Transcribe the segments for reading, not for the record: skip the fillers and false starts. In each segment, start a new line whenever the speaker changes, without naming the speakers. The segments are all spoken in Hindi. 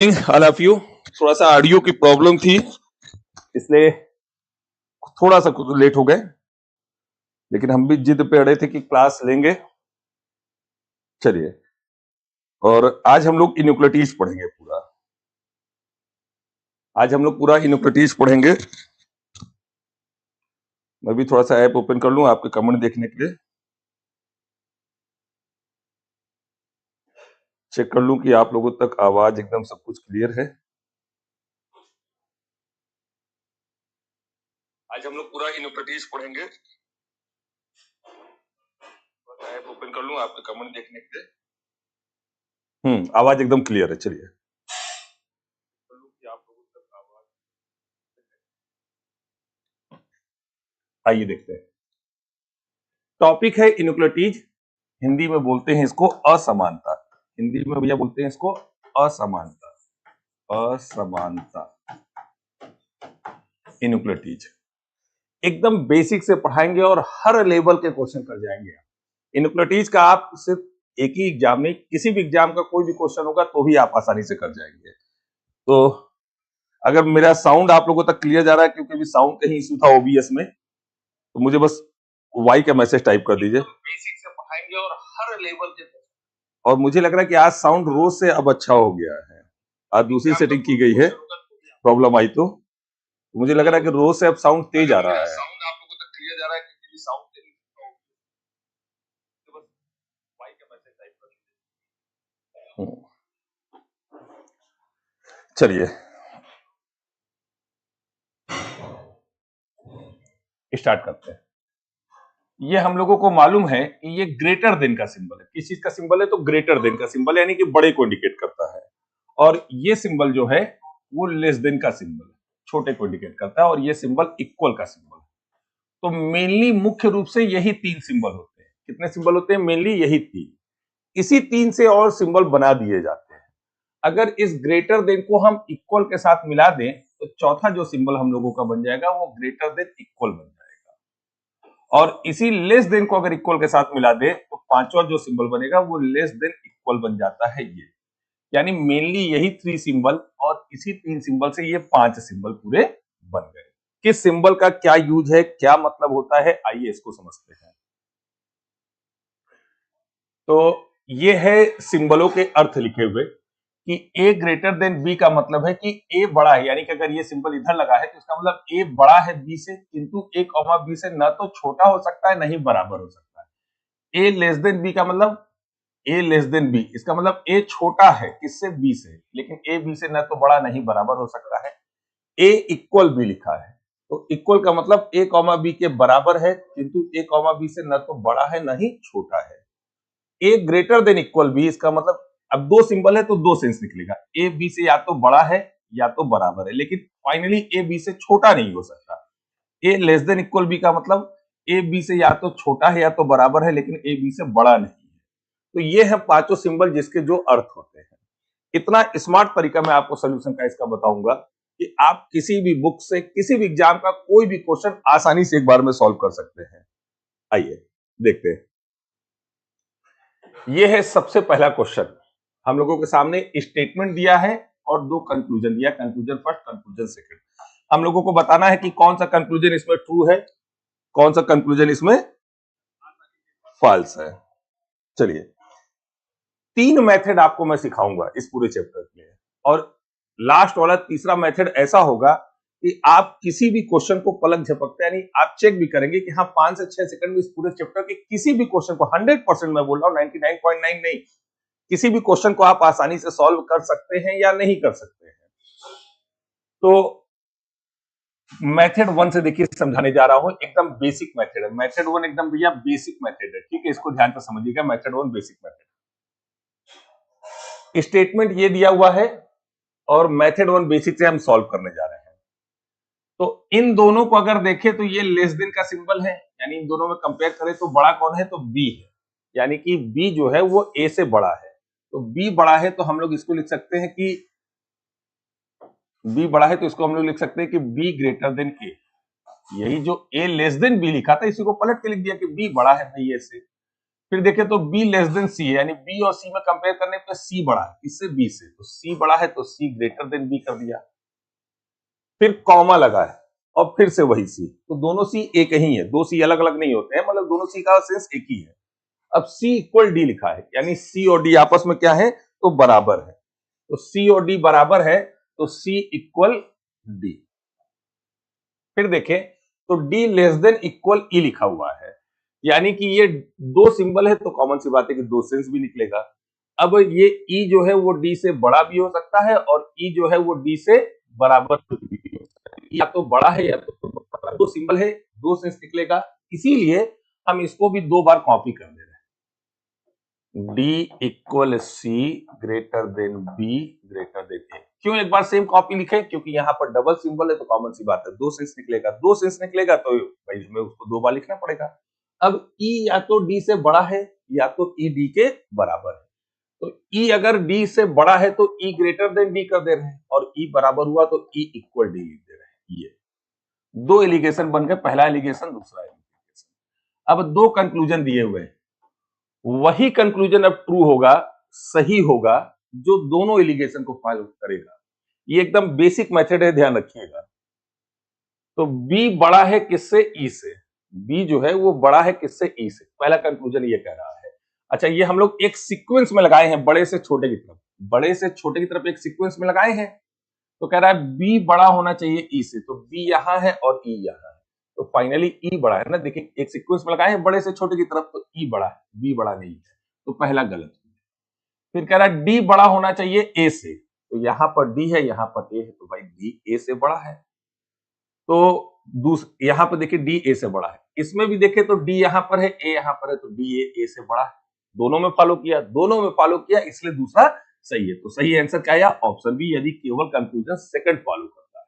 All of you. थोड़ा सा ऑडियो की प्रॉब्लम थी, इसलिए थोड़ा सा कुछ लेट हो गए, लेकिन हम भी जिद पे अड़े थे कि क्लास लेंगे। चलिए, और आज हम लोग इनोक्लेटीज पढ़ेंगे पूरा। आज हम लोग पूरा इनोक्लेटीज पढ़ेंगे। मैं भी थोड़ा सा ऐप ओपन कर लूं आपके कमेंट देखने के लिए, चेक कर लूं कि आप लोगों तक आवाज एकदम सब कुछ क्लियर है। आज हम लोग पूरा इनोक्लेटीज पढ़ेंगे। ऐप ओपन कर लूं आपके कमेंट देखने के लिए। आवाज एकदम क्लियर है। चलिए, कर लूं कि आप लोगों तक आवाज। आइए देखते हैं। टॉपिक है इनोक्लेटीज। हिंदी में बोलते हैं इसको असमानता। हिंदी में भैया बोलते हैं इसको असमानता। असमानता इनोक्लेटीज एकदम बेसिक से पढ़ाएंगे और हर लेवल के क्वेश्चन कर जाएंगे। इनोक्लेटीज का आप सिर्फ एक ही एग्जाम में, किसी भी एग्जाम का कोई भी क्वेश्चन होगा तो ही आप आसानी से कर जाएंगे। तो अगर मेरा साउंड आप लोगों तक क्लियर जा रहा है, क्योंकि अभी साउंड कहीं इशू था ओबीएस में, तो मुझे बस वाई का मैसेज टाइप कर दीजिए। बेसिक से पढ़ाएंगे और हर लेवल के, और मुझे लग रहा है कि आज साउंड रोज से अब अच्छा हो गया है। आज दूसरी सेटिंग की गई है, प्रॉब्लम आई तो मुझे लग रहा है कि रोज से अब साउंड तेज आ रहा है। साउंड आप लोगों तक क्लियर जा रहा है, क्योंकि साउंड तेज तो बस वाई का मैसेज टाइप कर दीजिए। चलिए स्टार्ट करते हैं। ये हम लोगों को मालूम है कि ये ग्रेटर देन का सिंबल है। किस चीज का सिंबल है? तो ग्रेटर देन का सिंबल है, यानी कि बड़े को इंडिकेट करता है। और ये सिंबल जो है वो लेस देन का सिंबल है, छोटे को इंडिकेट करता है। और ये सिंबल इक्वल का सिंबल है। तो मेनली मुख्य रूप से यही तीन सिंबल होते हैं। कितने सिंबल होते हैं? मेनली यही तीन। इसी तीन से और सिंबल बना दिए जाते हैं। अगर इस ग्रेटर देन को हम इक्वल के साथ मिला दें तो चौथा जो सिंबल हम लोगों का बन जाएगा वो ग्रेटर देन इक्वल बन जाएगा। और इसी लेस देन को अगर इक्वल के साथ मिला दें तो पांचवा जो सिंबल बनेगा वो लेस देन इक्वल बन जाता है। ये यानी मेनली यही थ्री सिंबल और इसी तीन सिंबल से ये पांच सिंबल पूरे बन गए। किस सिंबल का क्या यूज है, क्या मतलब होता है, आइए इसको समझते हैं। तो ये है सिंबलों के अर्थ लिखे हुए कि ए ग्रेटर देन बी का मतलब है कि ए बड़ा है, यानी कि अगर ये सिंबल इधर लगा है तो इसका मतलब ए बड़ा है बी से, किंतु ए कॉमा बी से न तो छोटा हो सकता है न ही बराबर हो सकता है। ए लेस देन बी का मतलब ए लेस देन बी, इसका मतलब ए छोटा है किससे? बी से, लेकिन ए बी से न तो बड़ा नहीं बराबर हो सकता है। ए इक्वल बी लिखा है, तो इक्वल का मतलब ए कॉमा बी के बराबर है, किंतु ए कॉमा बी से न तो बड़ा है न ही छोटा है। ए ग्रेटर देन इक्वल बी, इसका मतलब अब दो सिंबल है तो दो सेंस निकलेगा। ए बी से या तो बड़ा है या तो बराबर है, लेकिन फाइनली ए बी से छोटा नहीं हो सकता। ए लेस देन इक्वल बी का मतलब ए बी से या तो छोटा है या तो बराबर है, लेकिन ए बी से बड़ा नहीं है। तो ये है पांचों सिंबल जिसके जो अर्थ होते हैं। इतना स्मार्ट तरीका मैं आपको सोल्यूशन का इसका बताऊंगा कि आप किसी भी बुक से किसी भी एग्जाम का कोई भी क्वेश्चन आसानी से एक बार में सॉल्व कर सकते हैं। आइए देखते हैं। ये है सबसे पहला क्वेश्चन। हम लोगों के सामने स्टेटमेंट दिया है और दो कंक्लूजन दिया, कंक्लूजन फर्स्ट कंक्लूजन सेकंड। हम लोगों को बताना है कि कौन सा कंक्लूजन इसमें ट्रू है, कौन सा कंक्लूजन इसमें फॉल्स है। चलिए, तीन मेथड आपको मैं सिखाऊंगा इस पूरे चैप्टर के लिए, और लास्ट वाला तीसरा मेथड ऐसा होगा कि आप किसी भी क्वेश्चन को पलक झपकते, यानी आप चेक भी करेंगे कि हाँ 5 से 6 सेकंड में इस पूरे चैप्टर के किसी भी क्वेश्चन को 100% मैं बोल रहा हूं, 99.9 नहीं, किसी भी क्वेश्चन को आप आसानी से सॉल्व कर सकते हैं या नहीं कर सकते हैं। तो मेथड 1 से देखिए समझाने जा रहा हूं, एकदम बेसिक मेथड है। मेथड 1 एकदम भैया बेसिक मेथड है, ठीक है, इसको ध्यान से समझिएगा। मेथड 1 बेसिक मेथड, स्टेटमेंट ये दिया हुआ है और मेथड 1 बेसिक से हम सॉल्व करने जा रहे हैं। तो इन दोनों को अगर देखें तो ये लेस देन का सिंबल है, यानी इन दोनों में कंपेयर करें तो बड़ा कौन है? तो बी है, यानी कि बी जो है वो ए से बड़ा है। तो बी बड़ा है तो हम लोग इसको लिख सकते हैं कि बी बड़ा है, तो इसको हम लोग लिख सकते हैं कि बी ग्रेटर देन ए। यही जो ए लेस देन बी लिखा था इसी को पलट के लिख दिया कि बी बड़ा है भाई ए से। फिर देखें तो बी लेस देन सी है, यानी बी और सी में कंपेयर करने पे सी बड़ा है, किससे? बी से। तो सी बड़ा है तो सी ग्रेटर देन बी कर दिया। फिर कॉमा लगा है और फिर से वही सी, तो दोनों सी एक ही है, दो सी अलग अलग नहीं होते हैं, मतलब दोनों सी का सेंस एक ही है। अब सी इक्वल डी लिखा है, यानी सी और डी आपस में क्या है? तो बराबर है। तो सी और डी बराबर है तो सी इक्वल डी। फिर देखें तो डी लेस देन इक्वल ई लिखा हुआ है, यानी कि ये दो सिंबल है तो कॉमन सी बात है कि दो सेंस भी निकलेगा। अब ये ई जो है वो डी से बड़ा भी हो सकता है और ई जो है वो डी से बराबर भी हो सकता है, या तो बड़ा है या तो बड़ा, दो सिंबल है, दो सेंस निकलेगा, इसीलिए हम इसको भी दो बार कॉपी कर दे रहे हैं। D equal C greater than B greater than A. क्यों एक बार सेम कॉपी लिखे? क्योंकि यहाँ पर डबल सिंबल है तो कॉमन सी बात है, दो सेंस निकलेगा, दो सेंस निकलेगा तो भाई हमें उसको दो बार लिखना पड़ेगा। अब ई या तो डी से बड़ा है या तो ई डी के बराबर है। तो ई अगर डी से बड़ा है तो ई ग्रेटर देन डी कर दे रहे हैं, और ई बराबर हुआ तो ई इक्वल डी लिख दे रहे हैं। ये दो एलिगेशन बन गए, पहला एलिगेशन, दूसरा एलिगेशन। अब दो कंक्लूजन दिए हुए हैं, वही कंक्लूजन अब ट्रू होगा, सही होगा, जो दोनों एलिगेशन को फॉलो करेगा। ये एकदम बेसिक मेथड है, ध्यान रखिएगा। तो बी बड़ा है किससे? ई से। बी जो है वो बड़ा है किससे? ई से। पहला कंक्लूजन ये कह रहा है। अच्छा, ये हम लोग एक सीक्वेंस में लगाए हैं, बड़े से छोटे की तरफ, बड़े से छोटे की तरफ एक सीक्वेंस में लगाए हैं। तो कह रहा है बी बड़ा होना चाहिए ई से, तो बी यहां है और ई यहां है, तो फाइनली ई बड़ा है ना। देखिए एक सीक्वेंस में लगाए हैं बड़े से छोटे की तरफ, तो ई बड़ा है, बी बड़ा नहीं है, तो पहला गलत। फिर कह रहा है डी बड़ा होना चाहिए ए से, तो यहां पर डी है, यहां पर ए है, तो भाई डी ए से बड़ा है। तो यहां पर देखिए डी ए से बड़ा है, इसमें भी देखें तो डी यहां पर है, ए यहां पर है, तो डी ए से बड़ा है। दोनों में फॉलो किया, दोनों में फॉलो किया, इसलिए दूसरा सही है। तो सही आंसर क्या है? ऑप्शन बी, यदि केवल कंक्लूजन सेकंड फॉलो करता है।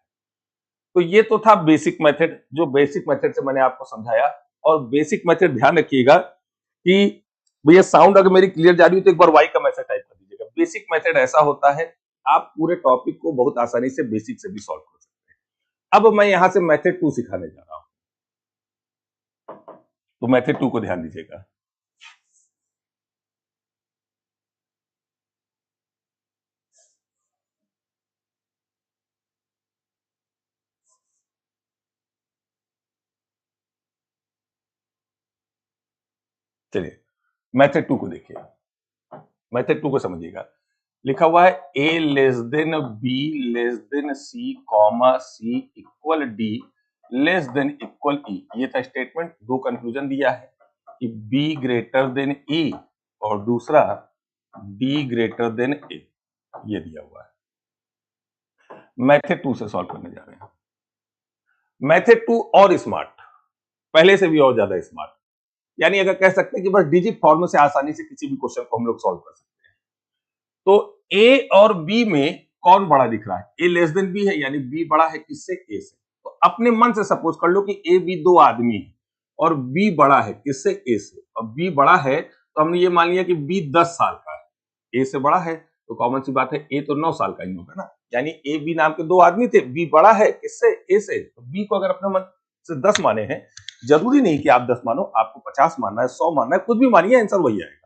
तो ये तो था बेसिक मेथड, जो बेसिक मेथड से मैंने आपको समझाया। और बेसिक मेथड ध्यान रखिएगा कि भैया साउंड अगर मेरी क्लियर जा रही हो तो एक बार वाई का मैसेज टाइप कर दीजिएगा। बेसिक मेथड ऐसा होता है, आप पूरे टॉपिक को बहुत आसानी से बेसिक से भी सॉल्व कर सकते हैं। अब मैं यहां से मेथड 2 सिखाने जा रहा हूं, तो मेथड 2 को ध्यान दीजिएगा। चलिए मेथड 2 को देखिए, मेथड 2 को समझिएगा। लिखा हुआ है A less than B less than C comma C equal D less than equal E. ये था स्टेटमेंट। दो कंक्लूजन दिया है कि बी ग्रेटर देन ई और दूसरा डी ग्रेटर देन ए, ये दिया हुआ है। मेथड 2 से सॉल्व करने जा रहे हैं। मेथड 2 और स्मार्ट, पहले से भी और ज्यादा स्मार्ट, यानी अगर कह सकते हैं कि बस डिजिट फॉर्म से आसानी से किसी भी क्वेश्चन को हम लोग सॉल्व कर सकते हैं। तो ए और बी में कौन बड़ा दिख रहा है? ए लेस देन बी है, यानी बी बड़ा है किससे? ए से। तो अपने मन से सपोज कर लो कि ए बी दो आदमी है और बी बड़ा है किससे? ए से। और बी बड़ा है तो हमने ये मान लिया कि बी 10 साल का है, ए से बड़ा है, तो कॉमन सी बात है ए तो 9 साल का ही होगा ना। यानी ए बी नाम के दो आदमी थे, बी बड़ा है किससे? ए से। तो बी को अगर अपने मन से 10 माने हैं, जरूरी नहीं कि आप 10 मानो, आपको 50 मानना है, 100 मानना है, कुछ भी मानिए, आंसर वही आएगा।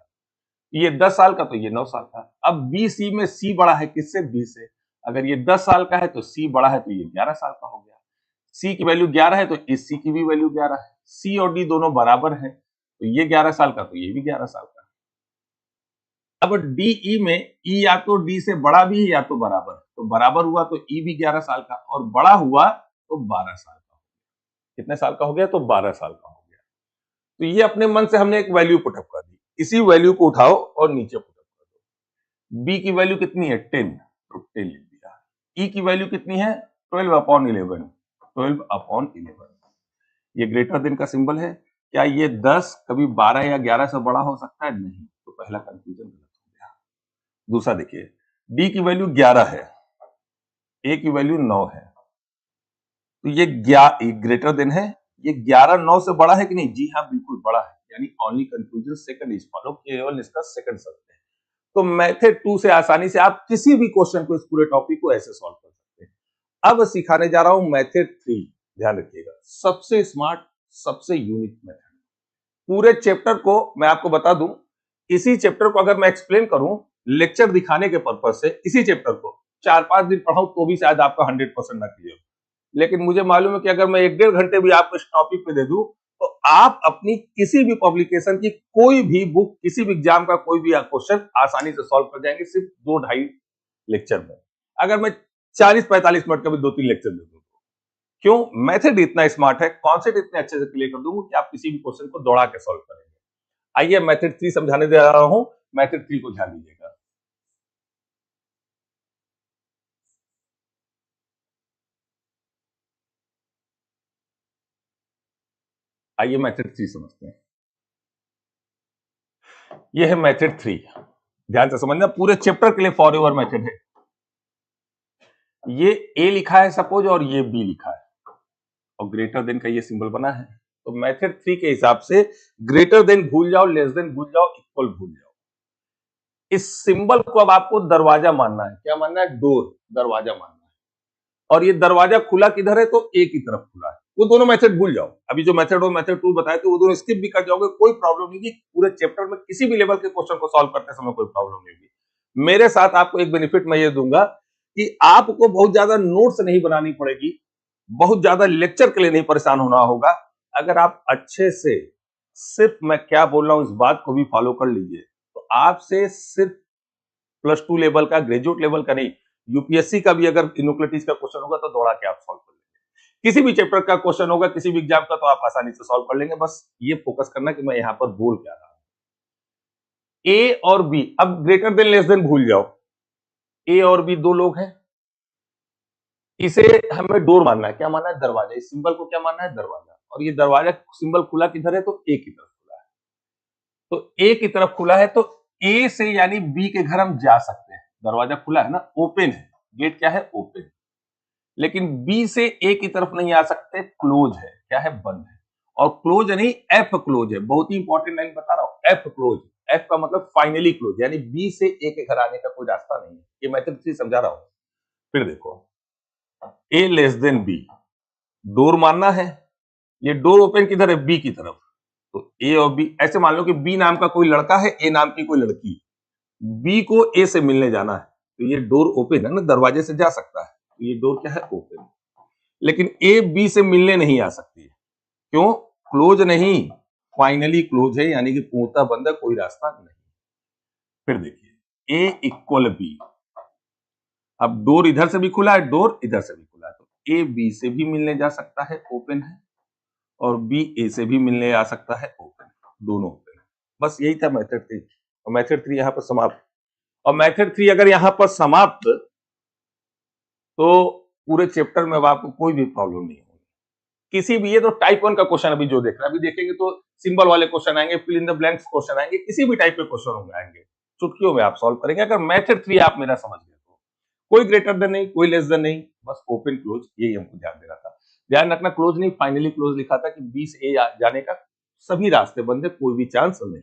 ये 10 साल का तो ये 9 साल का। अब बी सी में सी बड़ा है किससे? बी से। अगर ये 10 साल का है तो सी बड़ा है तो ये 11 साल का हो गया। सी की वैल्यू 11 है तो इस सी की भी वैल्यू 11 है। सी और डी दोनों बराबर हैं, तो ये 11 साल का तो ये भी 11 साल का। अब डी ई में ई या तो डी से बड़ा भी है या तो बराबर, तो बराबर हुआ तो ई भी 11 साल का, और बड़ा हुआ तो 12 साल का। कितने साल का हो गया? तो 12 साल का हो गया। तो ये अपने मन से हमने एक वैल्यू पुटअप कर दी, इसी वैल्यू को उठाओ और नीचे पुटअप कर दो। बी की वैल्यू कितनी है? 10, तो 10 लिख दिया। ई की वैल्यू कितनी है? 12/11, 12/11। ये ग्रेटर देन का सिंबल है। क्या ये 10 कभी 12 या 11 से बड़ा हो सकता है? नहीं, तो पहला कंक्लूजन गलत हो गया। दूसरा देखिए, डी की वैल्यू 11 है, ए की वैल्यू 9 है, तो ये ग्रेटर देन है। ये 11 9 से बड़ा है कि नहीं? जी हाँ, बिल्कुल बड़ा है, यानी only conclusion second is follow, केवल इसका सेकंड सत्य है। तो मेथड 2 से आसानी से आप किसी भी क्वेश्चन को, इस पूरे टॉपिक को ऐसे सॉल्व कर सकते हैं। अब सिखाने जा रहा हूं मेथड 3, ध्यान रखिएगा, सबसे स्मार्ट, सबसे यूनिक मेथड। पूरे चैप्टर को मैं आपको बता दूं, इसी चैप्टर को अगर मैं एक्सप्लेन करूं लेक्चर दिखाने के पर्पज से, इसी चैप्टर को 4-5 दिन पढ़ाऊं तो भी शायद आपका 100% ना क्लियर। लेकिन मुझे मालूम है कि अगर मैं 1-1.5 घंटे भी आपको इस टॉपिक पे दे दूं तो आप अपनी किसी भी पब्लिकेशन की कोई भी बुक, किसी भी एग्जाम का कोई भी क्वेश्चन आसानी से सॉल्व कर जाएंगे सिर्फ 2-2.5 लेक्चर में। अगर मैं 40-45 मिनट का भी 2-3 लेक्चर दे दूं, क्यों? मेथड इतना स्मार्ट है, कॉन्सेप्ट इतने अच्छे से क्लियर कर दूंगा कि आप किसी भी क्वेश्चन को दौड़ा के सॉल्व करेंगे। आइए मेथड 3 समझाने दे रहा हूं, मेथड 3 को ध्यान दीजिएगा। आइए मेथड 3 समझते हैं। यह है मेथड 3, ध्यान से समझना, पूरे चैप्टर के लिए फॉरएवर मेथड है। ये ए लिखा है सपोज और ये बी लिखा है और ग्रेटर देन का ये सिंबल बना है, तो मेथड 3 के हिसाब से ग्रेटर देन भूल जाओ, लेस देन भूल जाओ, इक्वल भूल जाओ। इस सिंबल को अब आपको दरवाजा मानना है। क्या मानना है? डोर, दरवाजा मानना है। और ये दरवाजा खुला किधर है? तो ए की तरफ खुला है। वो दोनों मेथड भूल जाओ, अभी जो मेथड और मेथड 2 बताए थे वो दोनों स्किप भी कर जाओगे, कोई प्रॉब्लम नहीं। पूरे चैप्टर में किसी भी लेवल के क्वेश्चन को सॉल्व करते समय कोई प्रॉब्लम नहीं होगी। मेरे साथ आपको एक बेनिफिट मैं ये दूंगा कि आपको बहुत ज्यादा नोट्स नहीं बनानी पड़ेगी, बहुत ज्यादा लेक्चर के लिए नहीं परेशान होना होगा। अगर आप अच्छे से सिर्फ मैं क्या बोल रहा हूं इस बात को भी फॉलो कर लीजिए तो आपसे सिर्फ +2 लेवल का, ग्रेजुएट लेवल का नहीं, यूपीएससी का भी अगर इन्यूक्लियोटाइड का क्वेश्चन होगा तो दौड़ा के आप सॉल्व कर लेंगे। किसी भी चैप्टर का क्वेश्चन होगा, किसी भी एग्जाम का, तो आप आसानी से सॉल्व कर लेंगे। बस ये फोकस करना कि मैं यहां पर बोल क्या रहा हूं। ए और बी, अब ग्रेटर देन लेस देन भूल जाओ। ए और बी दो लोग हैं, इसे हमें डोर मानना है। क्या मानना है? दरवाजा। इस सिंबल को क्या मानना है? दरवाजा। और ये दरवाजा सिंबल खुला किधर है? तो ए की तरफ खुला है। तो ए की तरफ खुला है तो ए से यानी बी के घर हम जा सकते हैं। दरवाजा खुला है ना, ओपन है, गेट क्या है? ओपन। लेकिन बी से ए की तरफ नहीं आ सकते, क्लोज है। क्या है? बंद है। और क्लोज नहीं, एफ क्लोज है। बहुत ही इंपॉर्टेंट लाइन बता रहा हूं, एफ क्लोज। एफ का मतलब फाइनली क्लोज, यानी बी से ए के घर आने का कोई रास्ता नहीं है। ये मैथड 3 समझा रहा हूं। फिर देखो, ए लेस देन बी, डोर मानना है। ये डोर ओपन किधर है? बी की तरफ। तो ए और बी, ऐसे मान लो कि बी नाम का कोई लड़का है, ए नाम की कोई लड़की, बी को ए से मिलने जाना है, तो ये डोर ओपन है ना, दरवाजे से जा सकता है, तो ये डोर क्या है? ओपन। लेकिन ए बी से मिलने नहीं आ सकती है। क्यों? क्लोज नहीं, फाइनली क्लोज है, यानी कि पूर्णतः बंद है, कोई रास्ता नहीं। फिर देखिए, ए इक्वल बी, अब डोर इधर से भी खुला है, डोर इधर से भी खुला है, तो ए बी से भी मिलने जा सकता है, ओपन है, और बी ए से भी मिलने आ सकता है, ओपन। दोनों ओपन है। बस यही था मेथड 3, और मेथड 3 यहां पर समाप्त। और मेथड 3 अगर यहां पर समाप्त, तो पूरे चैप्टर में अब आपको कोई भी प्रॉब्लम नहीं होगी। किसी भी, ये तो टाइप 1 का क्वेश्चन अभी जो देख रहे हैं, अभी देखेंगे तो सिंबल वाले क्वेश्चन आएंगे, fill in the blanks question आएंगे, किसी भी टाइप के क्वेश्चन होंगे, आएंगे, चुटकियों में आप सॉल्व करेंगे। अगर मेथड 3 आप मेरा समझ गए तो कोई ग्रेटर देन नहीं, कोई लेस देन नहीं, बस ओपन क्लोज, यही हमको ध्यान देना था। ध्यान रखना, क्लोज नहीं, फाइनली क्लोज लिखा था कि 20 ए जाने का सभी रास्ते बंद है, कोई भी चांस नहीं।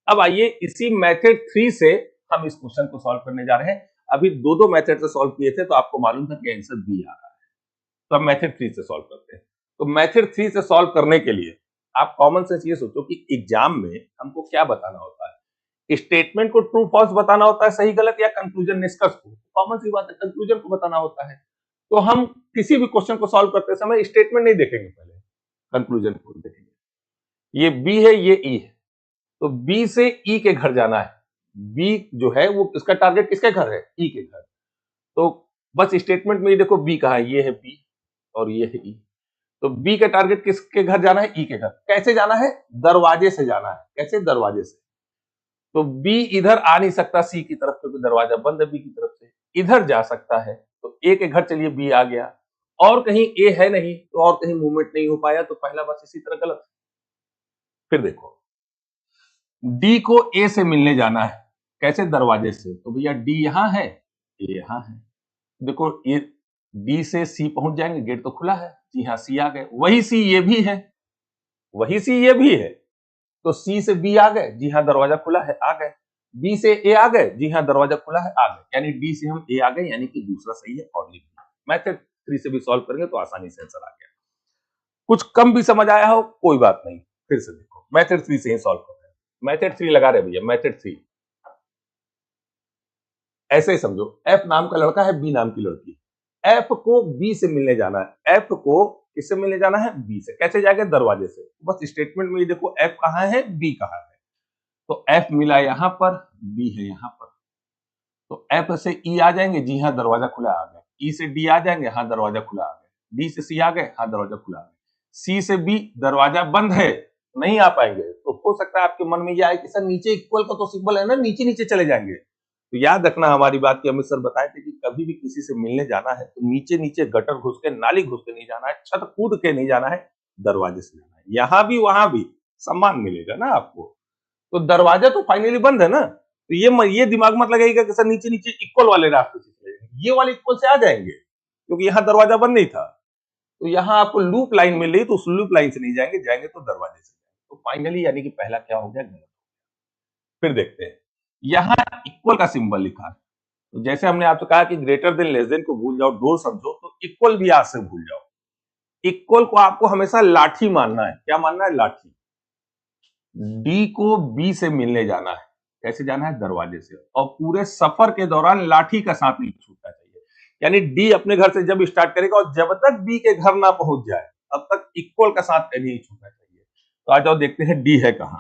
अब आइए इसी मेथड 3 से हम इस क्वेश्चन को सॉल्व करने जा रहे हैं। अभी दो मेथड से सॉल्व किए थे तो आपको मालूम था कि आंसर बी आ रहा है, तो अब मेथड 3 से सॉल्व करते हैं। तो मेथड 3 से सॉल्व करने के लिए आप कॉमन सेंस ये सोचो कि एग्जाम में हमको क्या बताना होता है? स्टेटमेंट को ट्रू फॉल्स बताना होता है, सही गलत, या कंक्लूजन निष्कर्ष को? कॉमन सी बात है, कंक्लूजन को बताना होता है। तो हम किसी भी क्वेश्चन को सॉल्व करते समय स्टेटमेंट नहीं देखेंगे, पहले कंक्लूजन को देखेंगे। ये बी है, ये ई है, तो बी से ई के घर जाना है। बी जो है वो इसका टारगेट किसके घर है? ई के घर। तो बस स्टेटमेंट में ही देखो बी कहा है, ये है बी और ये है ई। तो बी का टारगेट किसके घर जाना है? ई के घर। कैसे जाना है? दरवाजे से जाना है। कैसे? दरवाजे से। तो बी इधर आ नहीं सकता सी की तरफ, क्योंकि दरवाजा बंद है बी की तरफ से। इधर जा सकता है, तो ए के घर चलिए बी आ गया, और कहीं ए है नहीं, तो और कहीं मूवमेंट नहीं हो पाया, तो पहला बस इसी तरह गलत। फिर देखो, डी को ए से मिलने जाना है। कैसे? दरवाजे से। तो भैया डी यहां है, ए यहां है। देखो, ये डी से सी पहुंच जाएंगे, गेट तो खुला है। जी हाँ, सी आ गए। वही सी ये भी है, वही सी ये भी है। तो सी से बी आ गए, जी हाँ, दरवाजा खुला है, आ गए। बी से ए आ गए, जी हाँ, दरवाजा खुला है, आ गए। यानी डी से हम ए आ गए, यानी कि दूसरा सही है, और लिख दिया। मैथड 3 से भी सॉल्व करेंगे तो आसानी से आंसर आ गया। कुछ कम भी समझ आया हो कोई बात नहीं, फिर से देखो। मेथड 3 से ही सॉल्व कर रहे हैं, मेथड 3 लगा रहे भैया, मेथड 3 ऐसे ही समझो, एफ नाम का लड़का है, बी नाम की लड़की, एफ को बी से मिलने जाना है, एफ को किससे मिलने जाना है, बी से। कैसे जाएंगे, दरवाजे से। बस स्टेटमेंट में ये देखो, एफ कहाँ है, बी कहाँ है, तो एफ मिला यहां पर, बी है यहां पर, तो एफ से ई आ जाएंगे, जी हाँ दरवाजा खुला आ गया, ई से डी आ जाएंगे, हाँ दरवाजा खुला आ गया, डी से सी आ गए, हाँ दरवाजा खुला आ गया, सी से बी दरवाजा बंद है, नहीं आ पाएंगे। तो हो सकता है आपके मन में यह आए कि सर नीचे इक्वल का तो सिंबल है ना, नीचे नीचे चले जाएंगे। तो याद रखना हमारी बात की, अमित सर बताए थे कि कभी भी किसी से मिलने जाना है तो नीचे नीचे गटर घुस के, नाली घुस के नहीं जाना है, छत कूद के नहीं जाना है, दरवाजे से जाना है। यहां भी वहां भी सम्मान मिलेगा ना आपको। तो दरवाजा तो फाइनली बंद है ना, तो ये दिमाग मत लगाइएगा कि सर नीचे नीचे इक्वल वाले रास्ते से चले जाएंगे, ये वाले इक्वल से आ जाएंगे, क्योंकि यहाँ दरवाजा बंद नहीं था। तो यहाँ आपको लूप लाइन मिल रही, तो उस लूप लाइन से नहीं जाएंगे, जाएंगे तो दरवाजे से। तो फाइनली यानी कि पहला क्या हो गया, गलत। फिर देखते हैं, यहां इक्वल का सिंबल लिखा है, तो जैसे हमने आपसे कहा कि ग्रेटर देन लेस देन को भूल जाओ, डोर समझो, तो इक्वल भी आज से भूल जाओ। इक्वल को आपको हमेशा लाठी मानना है। क्या मानना है, लाठी। डी को बी से मिलने जाना है, कैसे जाना है, दरवाजे से, और पूरे सफर के दौरान लाठी का साथ नहीं छूटना चाहिए। यानी डी अपने घर से जब स्टार्ट करेगा और जब तक बी के घर ना पहुंच जाए तब तक इक्वल का साथ नहीं छूटना चाहिए। तो आ जाओ देखते हैं डी है कहां।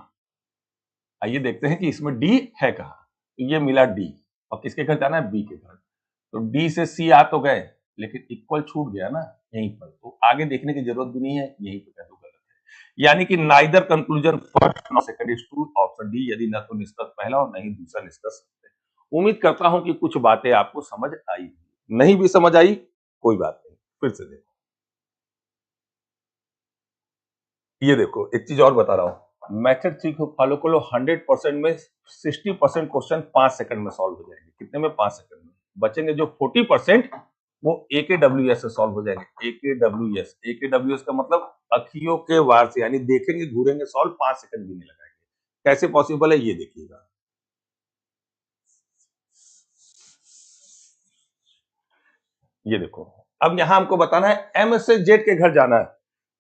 आइए देखते हैं कि इसमें डी है कहां। तो ये मिला डी, और किसके घर जाना है, बी के घर। तो डी से सी आ तो गए, लेकिन इक्वल छूट गया ना यहीं पर, तो आगे देखने की जरूरत भी नहीं है, यहीं पर कह दो गलत है। यानी कि neither conclusion first not second is true, option D, यदि न तो निष्कर्ष पहला और नहीं दूसरा निष्कर्ष सत्य है। उम्मीद करता हूं कि कुछ बातें आपको समझ आई, नहीं भी समझ आई कोई बात नहीं, फिर से देखो। ये देखो एक चीज और बता रहा हूं, मेथड 3 को फॉलो करो, 100% में 60% क्वेश्चन 5 सेकंड में सॉल्व हो जाएंगे। कितने में, 5 सेकंड में। बचेंगे जो 40% वो AKWS से सॉल्व हो जाएंगे। AKWS का मतलब अखियों के वार से, यानी देखेंगे घूरेंगे सॉल्व, 5 सेकंड भी नहीं लगाएंगे। कैसे पॉसिबल है ये देखिएगा। ये देखो, अब यहां हमको बताना है एम से जेड के घर जाना है,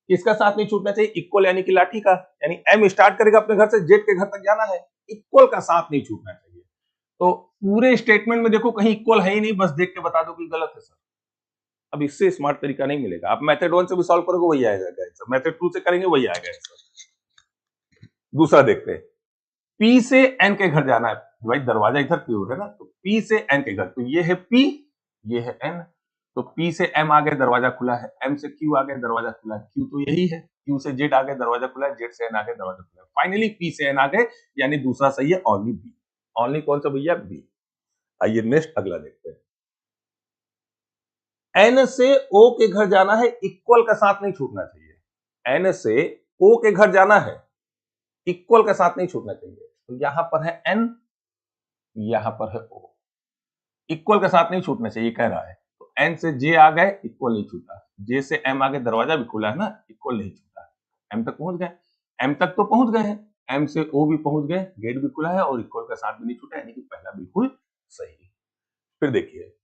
किसका साथ नहीं छूटना चाहिए, इक्वल यानी कि लाठी का। यानी एम स्टार्ट करेगा अपने घर से, जेड के घर तक जाना है, इक्वल का साथ नहीं छूटना चाहिए। तो पूरे स्टेटमेंट में देखो कहीं इक्वल है ही नहीं, बस देख के बता दो कि गलत है सर। अब इससे स्मार्ट तरीका नहीं मिलेगा, आप मेथड 1 से भी सॉल्व करोगे वही आएगा आंसर, मेथड 2 से करेंगे वही आएगा आंसर। दूसरा देखते हैं, पी से एन के घर जाना है, भाई दरवाजा इधर की ओर है ना, तो पी से एन के घर, तो ये है पी, ये है एन, तो पी से एम आ गए, दरवाजा खुला है, एम से क्यू आ गए, दरवाजा खुला है, क्यू तो यही है, क्यू से जेड आ गए, दरवाजा खुला है, जेड से एन आ गए, दरवाजा खुला है। फाइनली पी से एन आ गए, यानी दूसरा सही है, ओनली बी। ओनली कौन सा भैया, बी। आइए नेक्स्ट अगला देखते हैं, एन से ओ के घर जाना है, इक्वल का साथ नहीं छूटना चाहिए। एन से ओ के घर जाना है, इक्वल का साथ नहीं छूटना चाहिए। तो यहां पर है एन, यहां पर है ओ, इक्वल का साथ नहीं छूटना चाहिए कह रहा है। तो एन से जे आ गए, इक्वल नहीं छूटा, जे से एम आ गए, दरवाजा भी खुला है ना, इक्वल नहीं छूटा, एम तक पहुंच गए, एम तक तो पहुंच गए हैं, एम से ओ भी पहुंच गए, गेट भी खुला है और इक्वल का साथ भी नहीं छूटा, यानी कि पहला बिल्कुल सही। फिर देखिए,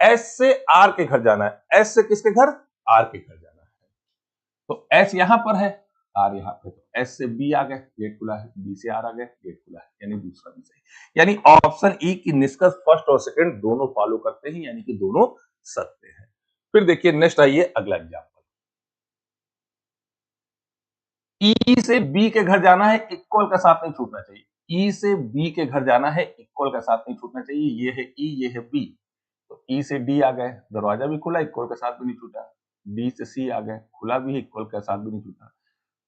एस से आर के घर जाना है, एस से किसके घर, आर के घर जाना है, तो एस यहां पर है, आर यहां पे, तो एस से बी आ गए, गेट खुला है, बी से आर आ गए, गेट खुला है, यानी दूसरा भी सही। यानी ऑप्शन ई की निष्कर्ष फर्स्ट और सेकंड दोनों फॉलो करते हैं, यानी कि दोनों सत्य हैं। फिर देखिए नेक्स्ट आइए अगला एग्जांपल, ई से बी के घर जाना है, इक्वल का साथ नहीं छूटना चाहिए। ई से बी के घर जाना है, इक्वल का साथ नहीं छूटना चाहिए, ये है ई, ये है बी, तो ई से डी आ गए, दरवाजा भी खुला, इक्वल का साथ भी नहीं छूटा, डी से सी आ गए, खुला भी है, इक्वल का साथ भी नहीं छूटा,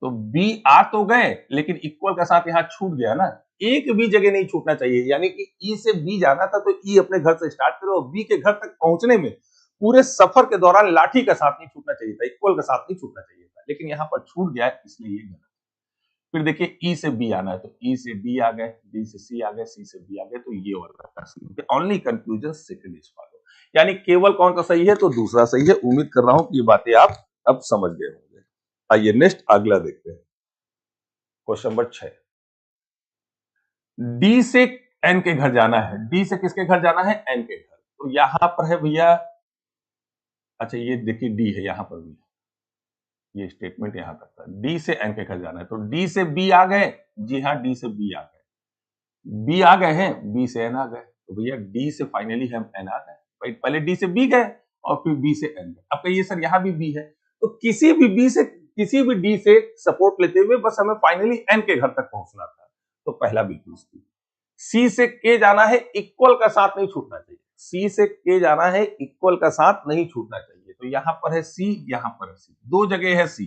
तो बी आ तो गए लेकिन इक्वल का साथ यहां छूट गया ना, एक भी जगह नहीं छूटना चाहिए। यानी कि ई से बी जाना था तो ई अपने घर से स्टार्ट करो, और बी के घर तक पहुंचने में पूरे सफर के दौरान लाठी का साथ नहीं छूटना चाहिए था, इक्वल का साथ नहीं छूटना चाहिए था, लेकिन यहां पर छूट गया है, इसलिए ये गलत। फिर देखिए ई से बी आना है, तो ई से डी आ गए, डी से सी आ गए, सी से बी आ गए, तो ये वाला only conclusion second is follow, यानी केवल कौन सा सही है, तो दूसरा सही है। उम्मीद कर रहा हूं कि ये बातें आप अब समझ गए होंगे। आइए नेक्स्ट अगला देखते हैं, क्वेश्चन नंबर 6, डी से एन के घर जाना है, डी से किसके घर जाना है, एन के घर, तो यहां पर है भैया, अच्छा ये देखिए डी है यहां पर भी, ये स्टेटमेंट यहां तक था। डी से एन के घर जाना है तो डी से बी आ गए, जी हाँ डी से बी आ गए, बी आ गए हैं, बी से एन आ गए, तो भैया डी से फाइनली हम एन आ गए। भाई पहले डी से बी गए और फिर बी से एन गए। अब कहिए सर यहाँ भी बी है, तो किसी भी बी से किसी भी डी से सपोर्ट लेते हुए बस हमें फाइनली एन के घर तक पहुंचना था, तो पहला बिल्कुल सी से के जाना है, इक्वल का साथ नहीं छूटना चाहिए। सी से के जाना है, इक्वल का साथ नहीं छूटना चाहिए, तो यहां पर है सी, यहां पर है सी, दो जगह है सी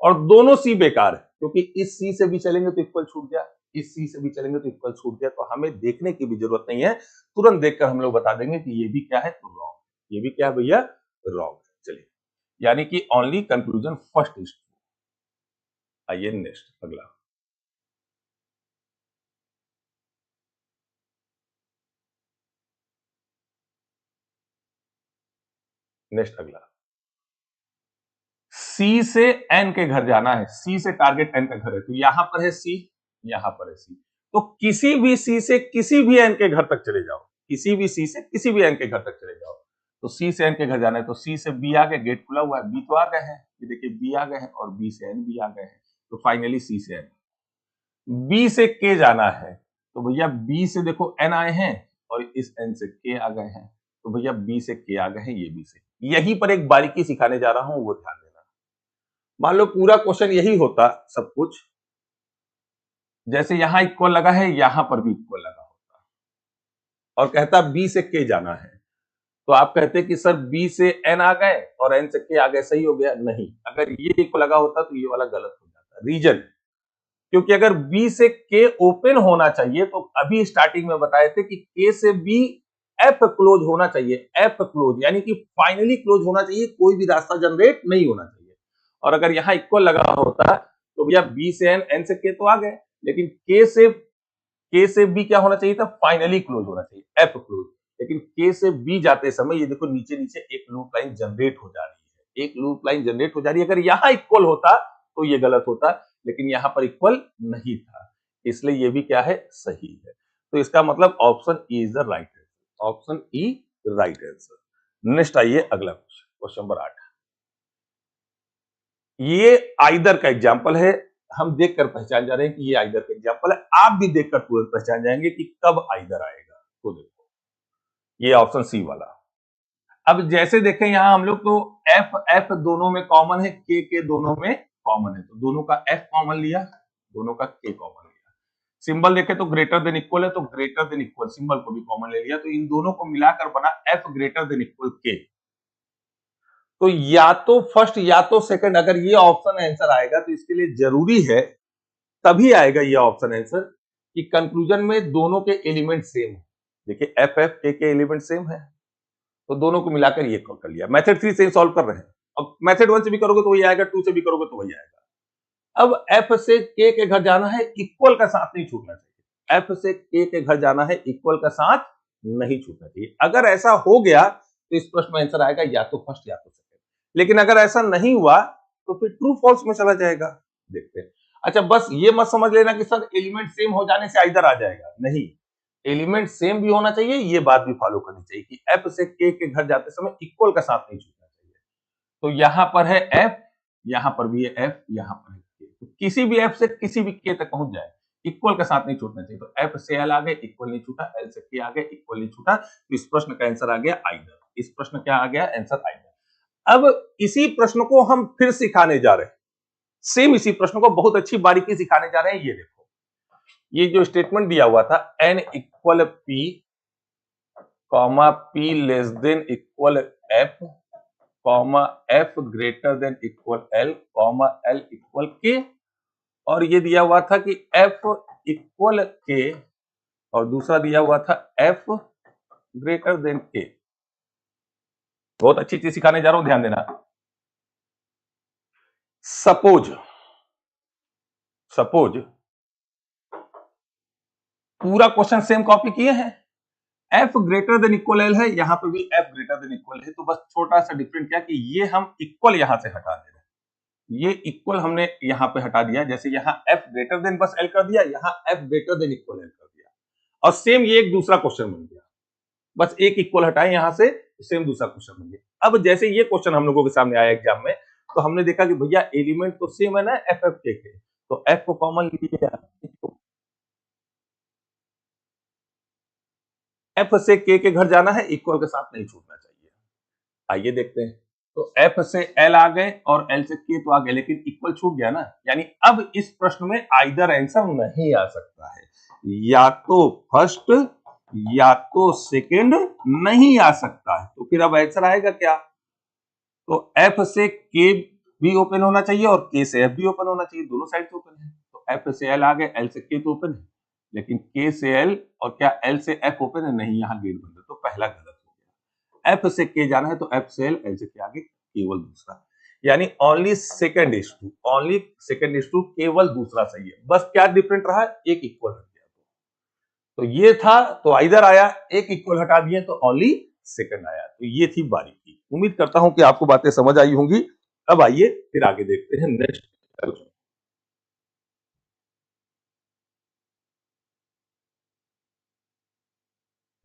और दोनों सी बेकार है, क्योंकि इस सी से भी चलेंगे तो इक्वल छूट गया, इस सी से भी चलेंगे तो इक्वल छूट गया, तो हमें देखने की भी जरूरत नहीं है, तुरंत देखकर हम लोग बता देंगे कि ये भी क्या है, तो रॉन्ग, ये भी क्या है भैया, रॉन्ग। चलिए, यानी कि only conclusion first is true. आइए नेक्स्ट अगला। नेक्स्ट अगला, सी से एन के घर जाना है, सी से टारगेट एन का घर है, तो यहां पर है सी, यहां पर है सी, तो किसी भी सी से किसी भी एन के घर तक चले जाओ, किसी भी सी से किसी भी एन के घर तक चले जाओ, तो सी से एन के घर जाना है, तो सी से बी आ गए, गेट खुला हुआ है, बी तो आ गए हैं, ये देखिए बी आ गए हैं और बी से एन भी आ गए हैं, तो फाइनली सी से एन। बी से के जाना है, तो भैया बी से देखो एन आए हैं और इस एन से के आ गए हैं, तो भैया बी से के आ गए हैं, ये बी से। यहीं पर एक बारीकी सिखाने जा रहा हूं, वो ध्यान देना। मान लो पूरा क्वेश्चन यही होता सब कुछ, जैसे यहां इक्वल लगा है, यहां पर भी इक्वल लगा होता और कहता बी से के जाना है, तो आप कहते कि सर बी से एन आ गए और एन से के आ गए, सही हो गया। नहीं, अगर ये इक्वल लगा होता तो ये वाला गलत हो जाता। रीजन, क्योंकि अगर बी से के ओपन होना चाहिए तो अभी स्टार्टिंग में बताए थे कि के से बी एफ क्लोज होना चाहिए, एफ क्लोज यानी कि फाइनली क्लोज होना चाहिए, कोई भी रास्ता जनरेट नहीं होना चाहिए। और अगर यहां इक्वल लगा होता तो भैया बी से एन, एन से के तो आ गए, लेकिन के से बी क्या होना चाहिए था, फाइनली क्लोज होना चाहिए, एफ क्लोज। लेकिन के से बी जाते समय ये देखो नीचे नीचे एक लूप लाइन जनरेट हो जा रही है, एक लूप लाइन जनरेट हो जा रही है। अगर यहां इक्वल होता तो ये गलत होता, लेकिन यहां पर इक्वल नहीं था, इसलिए ये भी क्या है, सही है। तो इसका मतलब option E is the right answer, option E right answer. Next आइए अगला क्वेश्चन, क्वेश्चन नंबर 8। ये आइदर का एग्जाम्पल है, हम देखकर पहचान जा रहे हैं कि ये आइदर का एग्जाम्पल है, आप भी देखकर तुरंत पहचान जाएंगे कि कब आइदर आएगा। तो देखो ये ऑप्शन सी वाला। अब जैसे देखें यहां हम लोग तो एफ एफ दोनों में कॉमन है, के दोनों में कॉमन है, तो दोनों का एफ कॉमन लिया, दोनों का के कॉमन लिया। सिंबल देखे तो ग्रेटर देन इक्वल है, तो ग्रेटर देन इक्वल सिंबल को भी कॉमन ले लिया, तो इन दोनों को मिलाकर बना एफ ग्रेटर देन इक्वल के। तो या तो फर्स्ट या तो सेकंड, अगर ये ऑप्शन आंसर आएगा तो इसके लिए जरूरी है, तभी आएगा ये ऑप्शन आंसर कि कंक्लूजन में दोनों के एलिमेंट सेम है। देखिए एफ एफ के एलिमेंट सेम है, तो दोनों को मिलाकर ये कर लिया। मेथड 3 से सॉल्व कर रहे हैं, अब मेथड 1 से भी करोगे तो वही आएगा, 2 से भी करोगे तो वही आएगा। अब एफ से के घर जाना है, इक्वल का साथ नहीं छूटना चाहिए, एफ से के घर जाना है, इक्वल का साथ नहीं छूटना चाहिए। अगर ऐसा हो गया तो इस प्रश्न में आंसर आएगा या तो फर्स्ट या तो सेकंड, लेकिन अगर ऐसा नहीं हुआ तो फिर ट्रू फॉल्स में चला जाएगा। देखते हैं। अच्छा, बस ये मत समझ लेना कि सर एलिमेंट सेम हो जाने से आइदर आ जाएगा, नहीं, एलिमेंट सेम भी होना चाहिए, ये बात भी फॉलो करनी चाहिए कि एफ से के घर जाते समय इक्वल का साथ नहीं छूटना चाहिए। तो यहां पर है एफ, यहां पर भी है एफ, यहां पर है के, तो किसी भी एफ से किसी भी के तक पहुंच जाए, इक्वल का साथ नहीं छूटना चाहिए। तो एफ से एल आ गए, इक्वल नहीं छूटा, एल से के आ गए, इक्वल नहीं छूटा, तो इस प्रश्न का आंसर आ गया आइदर। इस प्रश्न क्या आ गया, आंसर आइदर। अब इसी प्रश्न को हम फिर सिखाने जा रहे हैं, सेम इसी प्रश्न को बहुत अच्छी बारीकी सिखाने जा रहे हैं। ये देखो, ये जो स्टेटमेंट दिया हुआ था, N equal P comma P less than equal F comma F greater than equal L comma L equal K, और ये दिया हुआ था कि एफ इक्वल के और दूसरा दिया हुआ था एफ ग्रेटर देन के। बहुत अच्छी चीज सिखाने जा रहा हूं, ध्यान देना। सपोज पूरा क्वेश्चन सेम कॉपी किए हैं, F greater than equal L है, यहां पे भी एफ ग्रेटर देन इक्वल है, तो बस छोटा सा डिफरेंट क्या कि ये हम इक्वल यहां से हटा दे रहे हैं, ये इक्वल हमने यहां पे हटा दिया, जैसे यहां एफ ग्रेटर देन बस एल कर दिया, यहां F greater than equal L कर दिया, और सेम ये एक दूसरा क्वेश्चन बन गया, बस एक इक्वल हटाए यहां से, सेम दूसरा क्वेश्चन बन गया। अब जैसे ये क्वेश्चन हम लोगों के सामने आया एग्जाम में, तो हमने देखा कि भैया एलिमेंट तो सेम है ना एफ एफ के, तो एफ को कॉमन लिया, एफ से के घर जाना है, इक्वल के साथ नहीं छूटना चाहिए। आइए देखते हैं, तो एफ से एल आ गए और एल से के तो आ गए, लेकिन इक्वल छूट गया ना, यानी अब इस प्रश्न में आइदर आंसर नहीं आ सकता है, या तो फर्स्ट या तो सेकंड नहीं आ सकता है। तो फिर अब आंसर आएगा क्या, तो एफ से के भी ओपन होना चाहिए और के से एफ भी ओपन होना चाहिए, दोनों साइड से ओपन है। तो एफ से एल आ गए, एल से के तो ओपन है, लेकिन के से एल और क्या एल से एफ ओपन है, नहीं, यहाँ गेट बंद है, तो पहला गलत हो गया। एफ से के जाना है तो एफ से एल से के आगे केवल दूसरा, यानी only second is true, only second is true, केवल दूसरा सही है। बस क्या डिफरेंट रहा, एक इक्वल हट गया, तो ये था, तो इधर आया, एक इक्वल हटा दिए तो ओनली सेकंड आया। तो ये थी बारीकी। उम्मीद करता हूं कि आपको बातें समझ आई होंगी। अब आइए फिर आगे देखते हैं नेक्स्ट।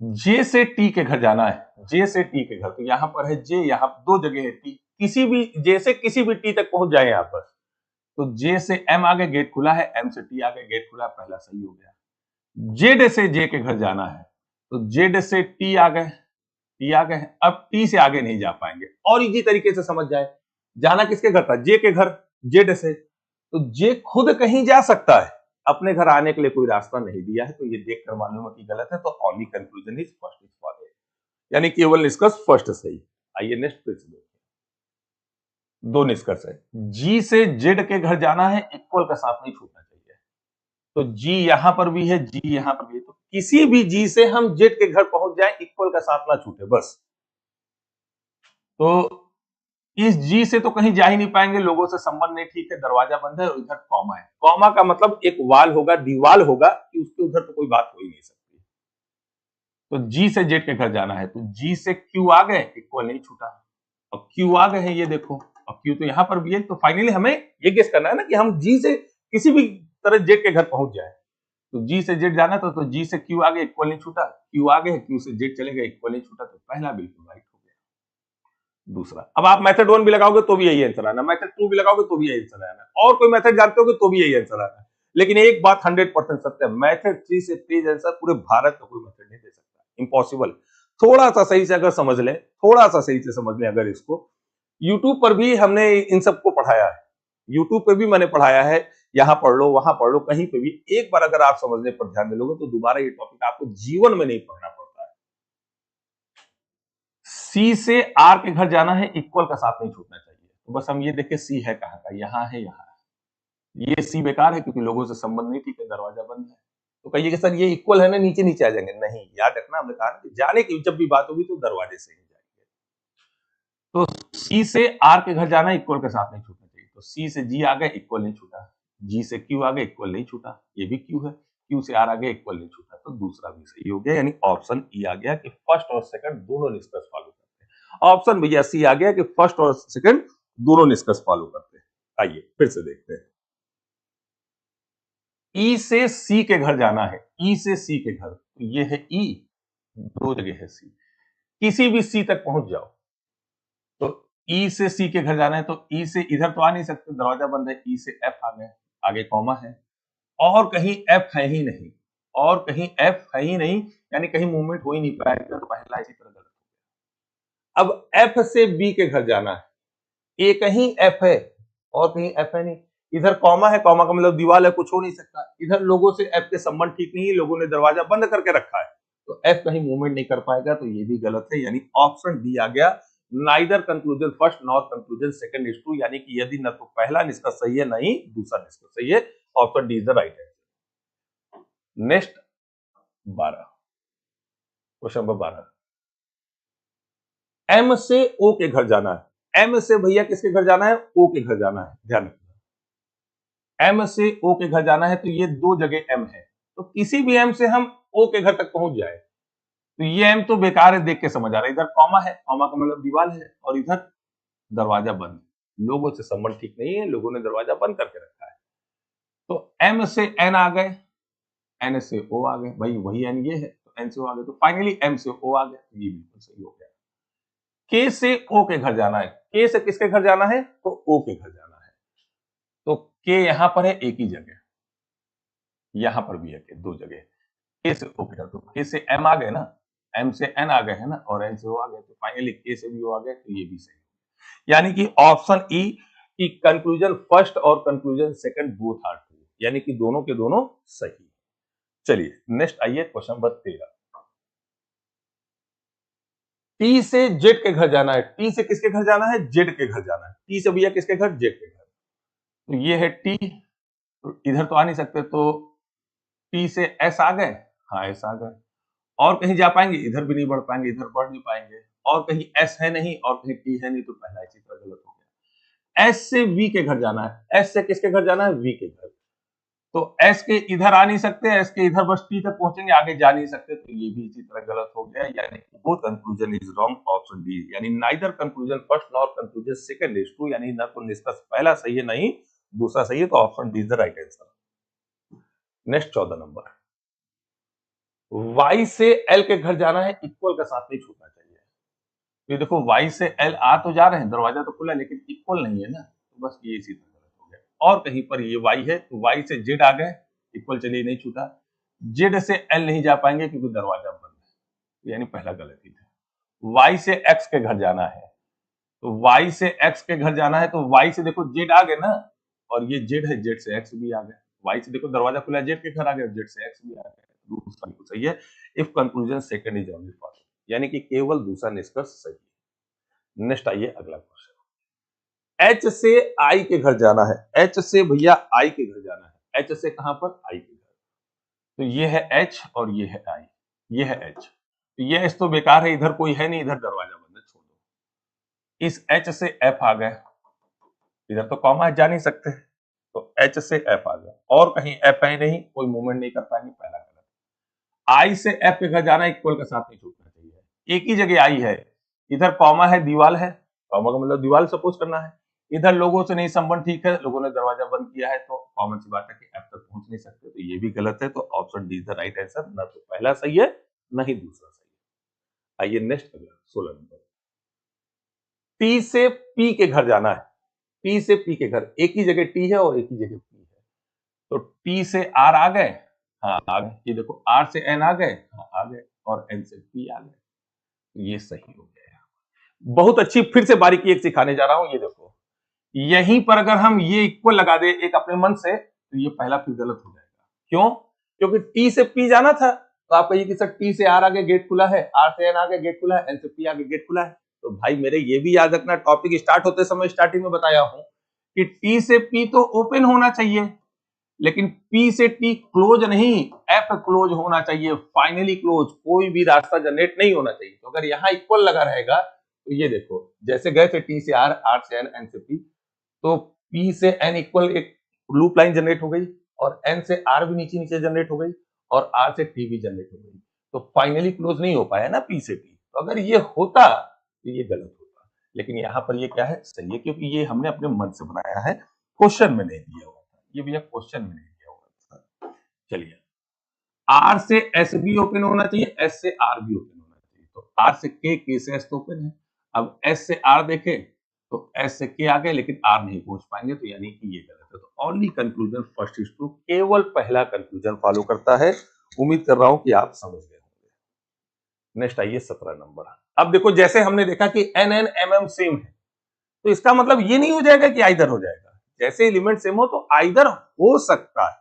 जे से टी के घर जाना है, जे से टी के घर, तो यहां पर है जे, यहां दो जगह है टी, किसी भी जे से किसी भी टी तक पहुंच जाए यहां पर, तो जे से एम आगे गेट खुला है, एम से टी आगे गेट खुला, पहला सही हो गया। जेड से जे के घर जाना है, तो जेड से टी आ गए, टी आ गए, अब टी से आगे नहीं जा पाएंगे। और इजी तरीके से समझ जाए, जाना किसके घर था, जे के घर, जेड से, तो जे खुद कहीं जा सकता है, अपने घर आने के लिए कोई रास्ता नहीं दिया है, तो ये देखकर मालूम है कि गलत है, तो only conclusion is first is for, यानी केवल निष्कर्ष फर्स्ट सही। आइए नेक्स्ट पेज देखिए, दो निष्कर्ष है, जी से जेड के घर जाना है, इक्वल का साथ नहीं छूटना चाहिए, तो जी यहां पर भी है, जी यहां पर भी है, तो किसी भी जी से हम जेड के घर पहुंच जाए, इक्वल का साथ ना छूटे बस। तो इस जी से तो कहीं जा ही नहीं पाएंगे, लोगों से संबंध नहीं ठीक है, दरवाजा बंद है, और इधर कॉमा है, कॉमा का मतलब एक वाल होगा, दीवाल होगा, कि उसके उधर तो कोई बात हो ही नहीं सकती। तो जी से जेड के घर जाना है, तो जी से क्यू आ गए, इक्वल नहीं छूटा, अब क्यू आ गए हैं, ये देखो, अब क्यू तो यहां पर भी है, तो फाइनली हमें ये गेस करना है ना कि हम जी से किसी भी तरह जेड के घर पहुंच जाए। तो जी से जेड जाना था, तो जी से क्यू आ गए, इक्वल नहीं छूटा, क्यू आ गए, क्यू से जेड चले गए, इक्वल नहीं छूटा, तो पहला बिल्कुल राइट हो गया। दूसरा, अब आप मेथड 1 भी लगाओगे तो भी यही आंसर आना, मेथड 2 भी लगाओगे तो भी यही आंसर आना, और कोई मेथड जानते होगे तो भी यही आंसर आना। लेकिन एक बात 100% सत्य है, मेथड 3 से तेज आंसर पूरे भारत का कोई मेथड नहीं दे सकता, इंपॉसिबल। थोड़ा सा सही से अगर समझ लें, थोड़ा सा सही से समझ लें अगर इसको, यूट्यूब पर भी हमने इन सबको पढ़ाया है, यूट्यूब पे भी मैंने पढ़ाया है, यहां पढ़ लो वहां पढ़ लो, कहीं पे भी एक बार अगर आप समझने पर ध्यान दे लोगे तो दोबारा ये टॉपिक आपको जीवन में नहीं पढ़ना पड़ता है। सी से आर के घर जाना है, इक्वल का साथ नहीं छूटना चाहिए, तो बस हम ये देखें सी है कहां का, यहां है, यहां है, ये सी बेकार है क्योंकि लोगों से संबंध नहीं ठीक है, दरवाजा बंद है। तो कहिए कि सर ये इक्वल है ना, नीचे नीचे आ जाएंगे, नहीं, याद रखना हमने कहा कि जाने की जब भी बात होगी तो दरवाजे से ही जाएंगे। तो सी से आर के घर जाना इक्वल के साथ नहीं छूटना चाहिए, तो सी से जी आ गए, इक्वल नहीं छूटा, जी से क्यू आ गए, इक्वल नहीं छूटा, ये भी क्यू है, क्यू से आर आ गए, इक्वल नहीं छूटा, तो दूसरा भी सही हो गया, यानी ऑप्शन ई आ गया कि फर्स्ट और सेकंड दोनों निष्कर्ष फॉलो करते हैं। ऑप्शन भैया सी आ गया कि फर्स्ट और सेकंड दोनों निष्कर्ष फॉलो करते हैं। आइए फिर से देखते हैं, ई से सी के घर जाना है, ई से सी के घर, तो ये है ई, दो जगह है सी, किसी भी सी तक पहुंच जाओ, तो ई से सी के घर जाना है, तो ई से इधर तो आ नहीं सकते, दरवाजा बंद है, ई से एफ आ गए, आगे कॉमा है, और कहीं एफ है ही नहीं, और कहीं एफ है ही नहीं, यानी कहीं मूवमेंट हो ही नहीं पाएगा, तो पहला इसी तरह गलत। अब एफ से बी के घर जाना है, ए कहीं एफ है और कहीं एफ है नहीं, इधर कॉमा है, कॉमा का मतलब दीवार है, कुछ हो नहीं सकता, इधर लोगों से एफ के संबंध ठीक नहीं है, लोगों ने दरवाजा बंद करके रखा है, तो एफ कहीं मूवमेंट नहीं कर पाएगा, तो ये भी गलत है, यानी ऑप्शन डी आ गया, neither conclusion first nor conclusion second is true, यानी कि यदि न तो पहला निष्कर्ष सही है, नहीं दूसरा निष्कर्ष सही है, option D is the right answer. Next 12, question number 12, M से ओ के घर जाना है, एम से भैया किसके घर जाना है, ओ के घर जाना है, ध्यान रखना, एम से ओ के घर जाना है, तो ये दो जगह एम है, तो किसी भी एम से हम ओ के घर तक पहुंच जाए, तो ये एम तो बेकार है, देख के समझ आ रहा है, इधर कॉमा है, कॉमा का मतलब दीवार है, और इधर दरवाजा बंद, लोगों से संबंध ठीक नहीं है, लोगों ने दरवाजा बंद करके रखा है, तो एम से एन आ गए, एन से ओ आ गए, भाई वही एन ये है, तो एन से ओ आ गए, तो फाइनली एम से ओ आ गया, ये बिल्कुल सही हो गया। के से ओ के घर जाना है, के से किसके घर जाना है, तो ओ के घर जाना है। तो के यहां पर है एक ही जगह, यहां पर भी है के दो जगह, के से ओ के घर, तो के से एम आ गए ना, एम से एन आ गए है ना, और एन से ओ आ गए, तो फाइनली के से भी ओ आ गए, तो ये भी सही। यानी कि ऑप्शन ई की कंक्लूजन फर्स्ट और conclusion second both are true, यानी कि दोनों के दोनों सही। चलिए नेक्स्ट आइए क्वेश्चन नंबर 13। टी से जेड के घर जाना है, टी से किसके घर जाना है, जेड के घर जाना है, टी से भैया किसके घर, जेड के घर। तो ये है टी, तो इधर तो आ नहीं सकते, तो टी से एस आ गए, हाँ एस आ गए, और कहीं जा पाएंगे, इधर भी नहीं बढ़ पाएंगे, इधर बढ़ नहीं पाएंगे, और कहीं एस है नहीं और कहीं टी है नहीं, तो पहला इसी तरह गलत हो गया। एस से वी के घर जाना है, एस से किसके घर जाना है, वी के घर, तो एस के इधर आ नहीं सकते, एस के इधर बस टी तक पहुंचेंगे, आगे जा नहीं सकते, तो ये भी इसी तरह गलत हो गया, यानी both conclusion is wrong, option D, यानी neither conclusion first nor conclusion second is true, यानी ना तो निष्कर्ष पहला सही है नहीं दूसरा सही है, तो option D is the right answer. Next 14 number, y से l के घर जाना है, इक्वल का साथ नहीं छूटना चाहिए। ये देखो y से l आ तो जा रहे हैं, दरवाजा तो खुला है, लेकिन इक्वल नहीं है ना, तो बस ये इसी तरह गलत हो गया। और कहीं पर ये y है, तो y से z आ गए, इक्वल चलिए नहीं छूटा, z से l नहीं जा पाएंगे क्योंकि दरवाजा बंद है, यानी पहला गलत ही था। y से x के घर जाना है, तो y से x के घर जाना है, तो y से देखो z आ गए ना, और ये z है, z से x भी आ गए, y से देखो दरवाजा खुला है, z के घर आ गए, z से x भी आ गए, दूसरा बिल्कुल सही है। If conclusion second is only for, यानी कि केवल दूसरा निष्कर्ष सही है। नेक्स्ट आइए अगला क्वेश्चन, h से i के घर जाना है, h से भैया i के घर जाना है, h से कहां पर, i के घर, तो ये है h और ये है i, ये है h, तो ये h तो बेकार है, इधर कोई है नहीं, इधर दरवाजा बंद है, छोड़ दो। इस h से f आ गए, इधर तो कॉमा जा नहीं सकते, तो h से f आ गया, और कहीं f है नहीं, कोई मूवमेंट नहीं कर पाएंगे, पहला गलत। I से f के घर जाना, इक्वल का साथ नहीं छूटना चाहिए, एक ही जगह I है, इधर कॉमा है, दीवाल है, कॉमा का मतलब दीवाल सपोज करना है, इधर लोगों से नहीं संबंध ठीक है, लोगों ने दरवाजा बंद किया है, तो कॉमन सी बात है कि f तक पहुंच नहीं सकते, तो ये भी गलत है, तो option D is the right answer, ना तो पहला सही है ना ही दूसरा सही है। आइए नेक्स्ट अगला 16 नंबर, T से P के घर जाना है, T से P के घर, एक ही जगह T है और एक ही जगह P है, तो T से R आ गए, हाँ आ गए, ये देखो R से N आ गए, हाँ आ गए, और N से P आ गए, ये सही हो गया। बहुत अच्छी फिर से बारीकी एक सिखाने जा रहा हूं, ये देखो, यहीं पर अगर हम ये इक्वल लगा दे एक अपने मन से, तो ये पहला फिर गलत हो जाएगा। क्यों? क्योंकि टी से पी जाना था, तो आप कहिए कि सर टी से आर आगे गेट खुला है, आर से एन आगे गेट खुला है, एन से पी आगे गेट खुला है, तो भाई मेरे ये भी याद रखना, टॉपिक स्टार्ट होते समय स्टार्टिंग में बताया हूं कि टी से पी तो ओपन होना चाहिए, लेकिन P से T क्लोज नहीं, F क्लोज होना चाहिए, फाइनली क्लोज, कोई भी रास्ता जनरेट नहीं होना चाहिए। तो अगर यहाँ इक्वल लगा रहेगा, तो ये देखो जैसे गए थे T से R, R से N, N से P, तो P से N इक्वल एक लूप लाइन जनरेट हो गई, और N से R भी नीचे नीचे जनरेट हो गई, और R से T भी जनरेट हो गई, तो फाइनली क्लोज नहीं हो पाया ना P से T। तो अगर ये होता तो ये गलत होता, लेकिन यहाँ पर ये क्या है, सही है, क्योंकि ये हमने अपने मन से बनाया है, क्वेश्चन में नहीं दिया हुआ था, ये भैया क्वेश्चन में नहीं दिया हुआ था। चलिए, R से S भी ओपन होना चाहिए, S से R भी ओपन होना चाहिए, तो R से K से S तो ओपन है, अब S से R देखें तो S से K आ गए, लेकिन R नहीं पहुंच पाएंगे, तो यानी कि ये गलत है, तो only conclusion first is true, केवल पहला कंक्लूजन फॉलो करता है। उम्मीद कर रहा हूं कि आप समझ गए होंगे। नेक्स्ट आइए 17 नंबर, अब देखो जैसे हमने देखा कि NN MM सेम है, तो इसका मतलब ये नहीं हो जाएगा कि आइदर हो जाएगा, जैसे एलिमेंट सेम हो तो आइदर हो सकता है,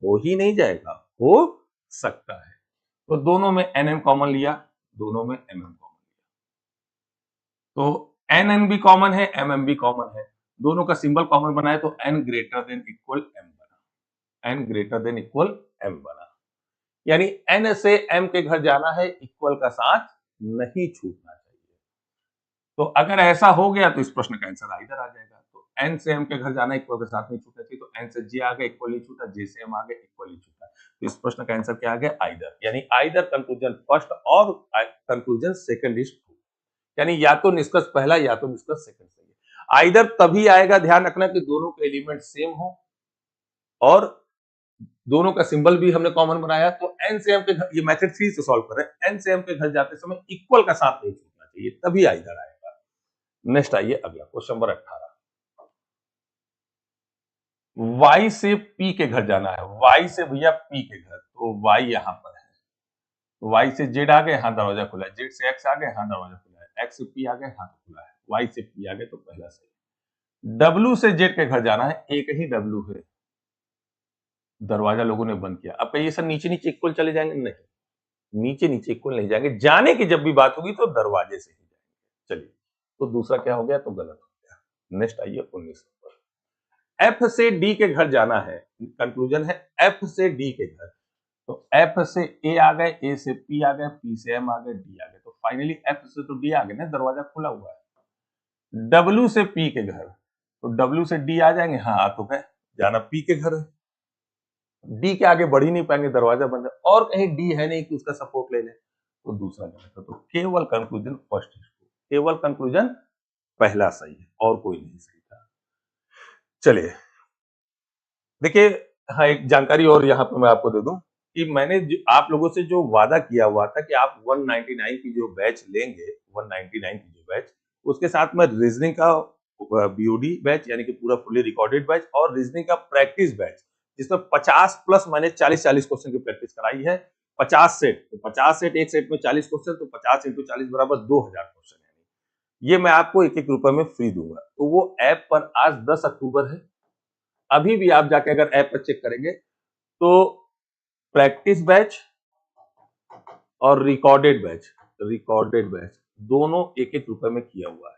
हो ही नहीं जाएगा, हो सकता है, तो दोनों में NN कॉमन लिया, दोनों में MM कॉमन लिया, तो NN भी कॉमन है, MM भी कॉमन है, दोनों का सिंबल कॉमन बनाए, तो N greater than equal M बना, N greater than equal M बना, यानी N से M के घर जाना है, इक्वल का साथ नहीं छूटना चाहिए। तो अगर ऐसा हो गया तो इस प्रश्न का आंसर आइदर आ जाएगा, तो N से M के घर जाना इक्वल के साथ नहीं छूटना चाहिए, तो N से J आ गया, इक्वल नहीं छूटा, J से M आ गया, इक्वल नहीं छूटा, तो इस प्रश्न का आंसर क्या आ गया, आइदर, यानी आइदर कंक्लूजन फर्स्ट और कंक्लूजन सेकंड इज ट्रू, यानी या तो निष्कर्ष पहला या तो निष्कर्ष सेकंड सही है। आइदर तभी आएगा, ध्यान रखना कि दोनों के एलिमेंट सेम हो और दोनों का सिंबल भी हमने कॉमन बनाया, तो N से M के घर, ये मेथड 3 से सॉल्व कर रहे हैं, N से M के घर जाते समय इक्वल का साथ नहीं छूटना चाहिए, तभी आइदर आएगा। नेक्स्ट आइए अगला क्वेश्चन नंबर 18। y से p के घर जाना है, y से भैया p के घर, तो y यहां पर है, y से z आ गए, यहाँ दरवाजा खुला है, z से x आ गए, यहाँ दरवाजा खुला है, x से p आ गए, यहाँ तो खुला है, y से p आ गए तो पहला सही। w से z के घर जाना है, एक ही w है, दरवाजा लोगों ने बंद किया। अब कहिए सर नीचे नीचे इक्वल चले जाएंगे, नहीं, नीचे नीचे इक्वल नहीं जाएंगे, जाने की जब भी बात होगी तो दरवाजे से ही जाएंगे। चलिए, तो दूसरा क्या हो गया, तो गलत हो गया। नेक्स्ट आइए 19 नंबर। एफ से डी के घर जाना है, कंक्लूजन है एफ से डी के घर, तो एफ से ए आ गए, ए से पी आ गए, पी से एम आ गए, डी आ गए, तो फाइनली एफ से तो डी आ गए ना, दरवाजा खुला हुआ है। डब्ल्यू से पी के घर, तो डब्ल्यू से डी आ जाएंगे, हाँ आ तो है, जाना पी के घर है, डी के आगे बढ़ ही नहीं पाएंगे, दरवाजा बंद है, और कहीं डी है नहीं कि उसका सपोर्ट ले ले, तो दूसरा गलत है। तो केवल कंक्लूजन फर्स्ट, केवल कंक्लूजन पहला सही है और कोई नहीं सही था। चलिए देखिए, हाँ एक जानकारी और यहाँ पे मैं आपको दे दूं कि मैंने आप लोगों से जो वादा किया हुआ था कि आप 199 की जो बैच लेंगे, 199 की जो बैच, उसके साथ में रीजनिंग का बीओडी बैच यानी कि पूरा फुली रिकॉर्डेड बैच और रीजनिंग का प्रैक्टिस बैच, जिसमें 50 प्लस मैंने 40-40 क्वेश्चन की प्रैक्टिस कराई है, 50 सेट, तो 50 सेट, एक सेट में 40 क्वेश्चन, तो 50 इंटू 40 बराबर 2000 क्वेश्चन, ये मैं आपको एक एक रुपए में फ्री दूंगा। तो वो ऐप पर आज 10 अक्टूबर है, अभी भी आप जाके अगर ऐप पर चेक करेंगे तो प्रैक्टिस बैच और रिकॉर्डेड बैच दोनों एक एक रुपए में किया हुआ है।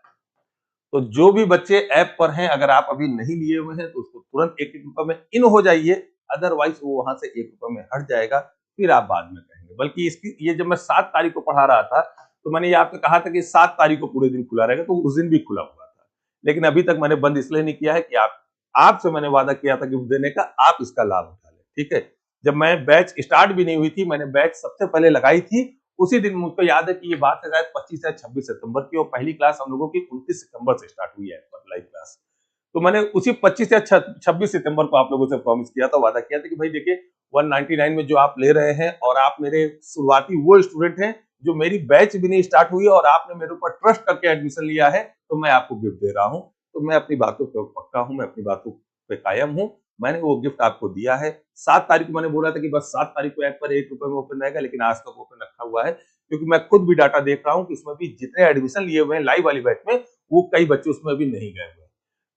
तो जो भी बच्चे ऐप पर हैं, अगर आप अभी नहीं लिए हुए हैं तो उसको तुरंत एक एक रुपए में इन हो जाइए, अदरवाइज वो वहां से एक रुपए में हट जाएगा, फिर आप बाद में कहेंगे। बल्कि इसकी ये जब मैं 7 तारीख को पढ़ा रहा था तो मैंने ये आपको कहा था कि 7 तारीख को पूरे दिन खुला रहेगा, तो उस दिन भी खुला हुआ था, लेकिन अभी तक मैंने बंद इसलिए नहीं किया है कि आपसे मैंने वादा किया था गिफ्ट देने का, आप इसका लाभ उठा लें, ठीक है। जब मैं बैच स्टार्ट भी नहीं हुई थी, मैंने बैच सबसे पहले लगाई थी, उसी दिन मुझको याद है कि ये बात है शायद 25 या 26 सितंबर की, और पहली क्लास हम लोगों की 29 सितंबर से स्टार्ट हुई है लाइव क्लास। तो मैंने उसी 25 या 26 सितंबर को आप लोगों से प्रॉमिस किया था, वादा किया था कि भाई देखिए 199 में जो आप ले रहे हैं, और आप मेरे शुरुआती वो स्टूडेंट हैं जो मेरी बैच भी नहीं स्टार्ट हुई और आपने मेरे ऊपर ट्रस्ट करके एडमिशन लिया है, तो मैं आपको गिफ्ट दे रहा हूं। तो मैं अपनी बातों पर पक्का हूं, मैं अपनी बातों पे कायम हूं, मैंने वो गिफ्ट आपको दिया है। 7 तारीख को मैंने बोला था कि बस 7 तारीख को ऐप पर 1 रुपए में ओपन रहेगा, लेकिन आज तक ओपन रखा हुआ है, क्योंकि मैं खुद भी डाटा देख रहा हूं कि उसमें भी जितने एडमिशन लिए हुए हैं लाइव वाली बैच में, वो कई बच्चे उसमें अभी नहीं गए हुए हैं।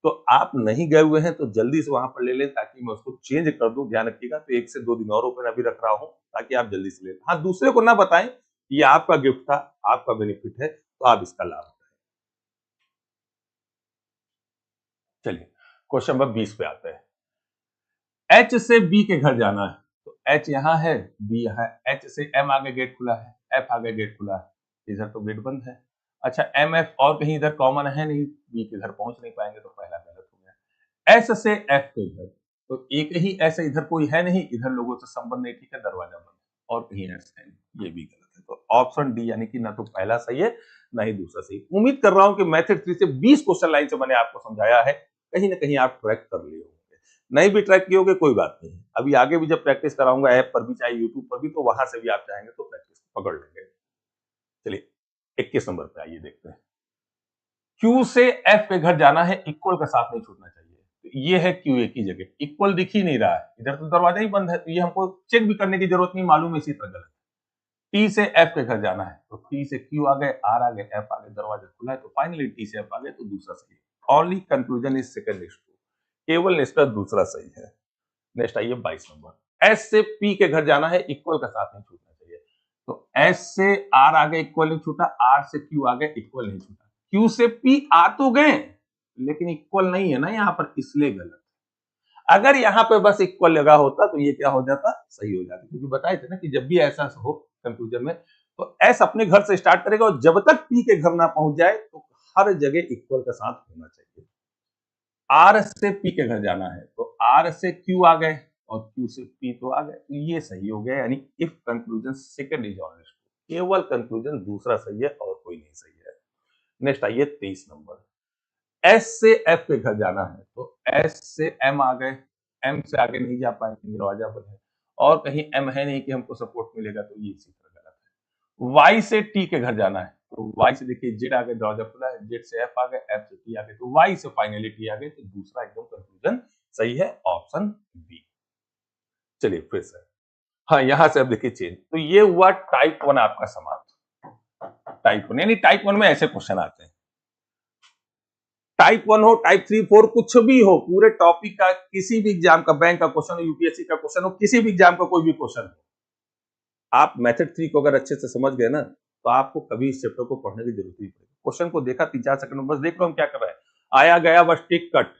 तो आप नहीं गए हुए हैं तो जल्दी से वहां पर ले लें, ताकि मैं उसको चेंज कर दूं, ध्यान रखिएगा। तो 1 से 2 दिन और ओपन अभी रख रहा हूं, ताकि आप जल्दी से ले लें। हाँ, दूसरे को ना बताएं, ये आपका गिफ्ट था, आपका बेनिफिट है, तो आप इसका लाभ उठाएं। चलिए क्वेश्चन नंबर 20 पे आते हैं। एच से बी के घर जाना है, तो एच यहाँ है, बी यहाँ है, एच से एम आगे गेट खुला है, एफ आगे गेट खुला है, इधर तो गेट बंद है। अच्छा, एम एफ और कहीं इधर कॉमन है नहीं, बी के घर पहुंच नहीं पाएंगे, तो पहला गलत हो गया। एस से एफ के घर, तो एक ही ऐसे इधर कोई है नहीं, इधर लोगों से संबंध नहीं, ठीक है, दरवाजा बंद है, और कहीं एस है नहीं, ये भी गलत है। तो ऑप्शन डी यानी कि ना तो पहला सही है ना ही दूसरा सही। उम्मीद कर रहा हूं कि मेथड 3 से 20 क्वेश्चन लाइन से मैंने आपको समझाया है, कहीं ना कहीं आप ट्रैक कर लिए होंगे। नहीं भी ट्रैक किए होंगे कोई बात नहीं, अभी आगे भी जब प्रैक्टिस कराऊंगा ऐप पर भी चाहे यूट्यूब पर भी, तो वहां से भी आप चाहेंगे तो प्रैक्टिस पकड़ लेंगे। चलिए 21 नंबर पे आइए, देखते हैं। क्यू से एफ के घर जाना है, इक्वल का साथ नहीं छूटना चाहिए, तो ये है क्यू ए की जगह, इक्वल दिख ही नहीं रहा है, इधर तो दरवाजा ही बंद है, तो ये हमको चेक भी करने की जरूरत नहीं, मालूम है इसी तरह गलत। टी से एफ के घर जाना है, तो टी से क्यू आ गए, आर आ गए, एफ आ गए, दरवाजा खुला है, तो फाइनली टी से एफ आ गए, तो दूसरा सही है। Only conclusion is second is true, केवल इसका दूसरा सही है। नेक्स्ट आइए 22 नंबर। एस से पी के घर जाना है, इक्वल का साथ नहीं छूटना चाहिए, तो एस से आर आगे इक्वल नहीं छूटा, आर से क्यू आगे इक्वल नहीं छूटा, क्यू से पी आ तो गए लेकिन इक्वल नहीं है ना यहाँ पर, इसलिए गलत। अगर यहाँ पे बस इक्वल लगा होता तो ये क्या हो जाता, सही हो जाता, क्योंकि बताए थे ना कि जब भी ऐसा हो कंक्लूजन में, तो एस अपने घर से स्टार्ट करेगा, और जब तक पी के घर ना पहुंच जाए तो हर जगह इक्वल का साथ होना चाहिए। आर से पी के घर जाना है, तो आर से क्यू आ गए और क्यू से पी तो आ गए, तो ये सही हो गया, यानी if conclusion second is honest, केवल कंक्लूजन दूसरा सही है और कोई नहीं सही है। नेक्स्ट आइए 23 नंबर। एस से एफ के घर जाना है, तो एस से एम आ गए, एम से आगे नहीं जा पाएंगे, दरवाजा बंद है, और कहीं एम है नहीं कि हमको सपोर्ट मिलेगा, तो ये इसी तरह गलत है। वाई से टी के घर जाना है, तो y से देखिए z आ गया, दरवाजा खुला है, z से f आ गया, f से t आ गया, तो y से फाइनली t आ गया, तो दूसरा एकदम कंक्लूजन सही है, ऑप्शन बी। चलिए फिर से, हाँ यहां से अब देखिए चेंज, तो ये हुआ टाइप 1 आपका समाप्त। टाइप 1 यानी टाइप 1 में ऐसे क्वेश्चन आते हैं, टाइप 1 हो, टाइप 3, 4 कुछ भी हो, पूरे टॉपिक का किसी भी एग्जाम का, बैंक का क्वेश्चन हो, यूपीएससी का क्वेश्चन हो, किसी भी एग्जाम का कोई भी क्वेश्चन हो, आप मेथड 3 को अगर अच्छे से समझ गए ना, तो आपको कभी इस चैप्टर को पढ़ने की जरूरत नहीं पड़ेगी। क्वेश्चन को देखा 3-4 सेकंड में, बस देख लो हम क्या कर रहे हैं, आया गया बस टिक कट,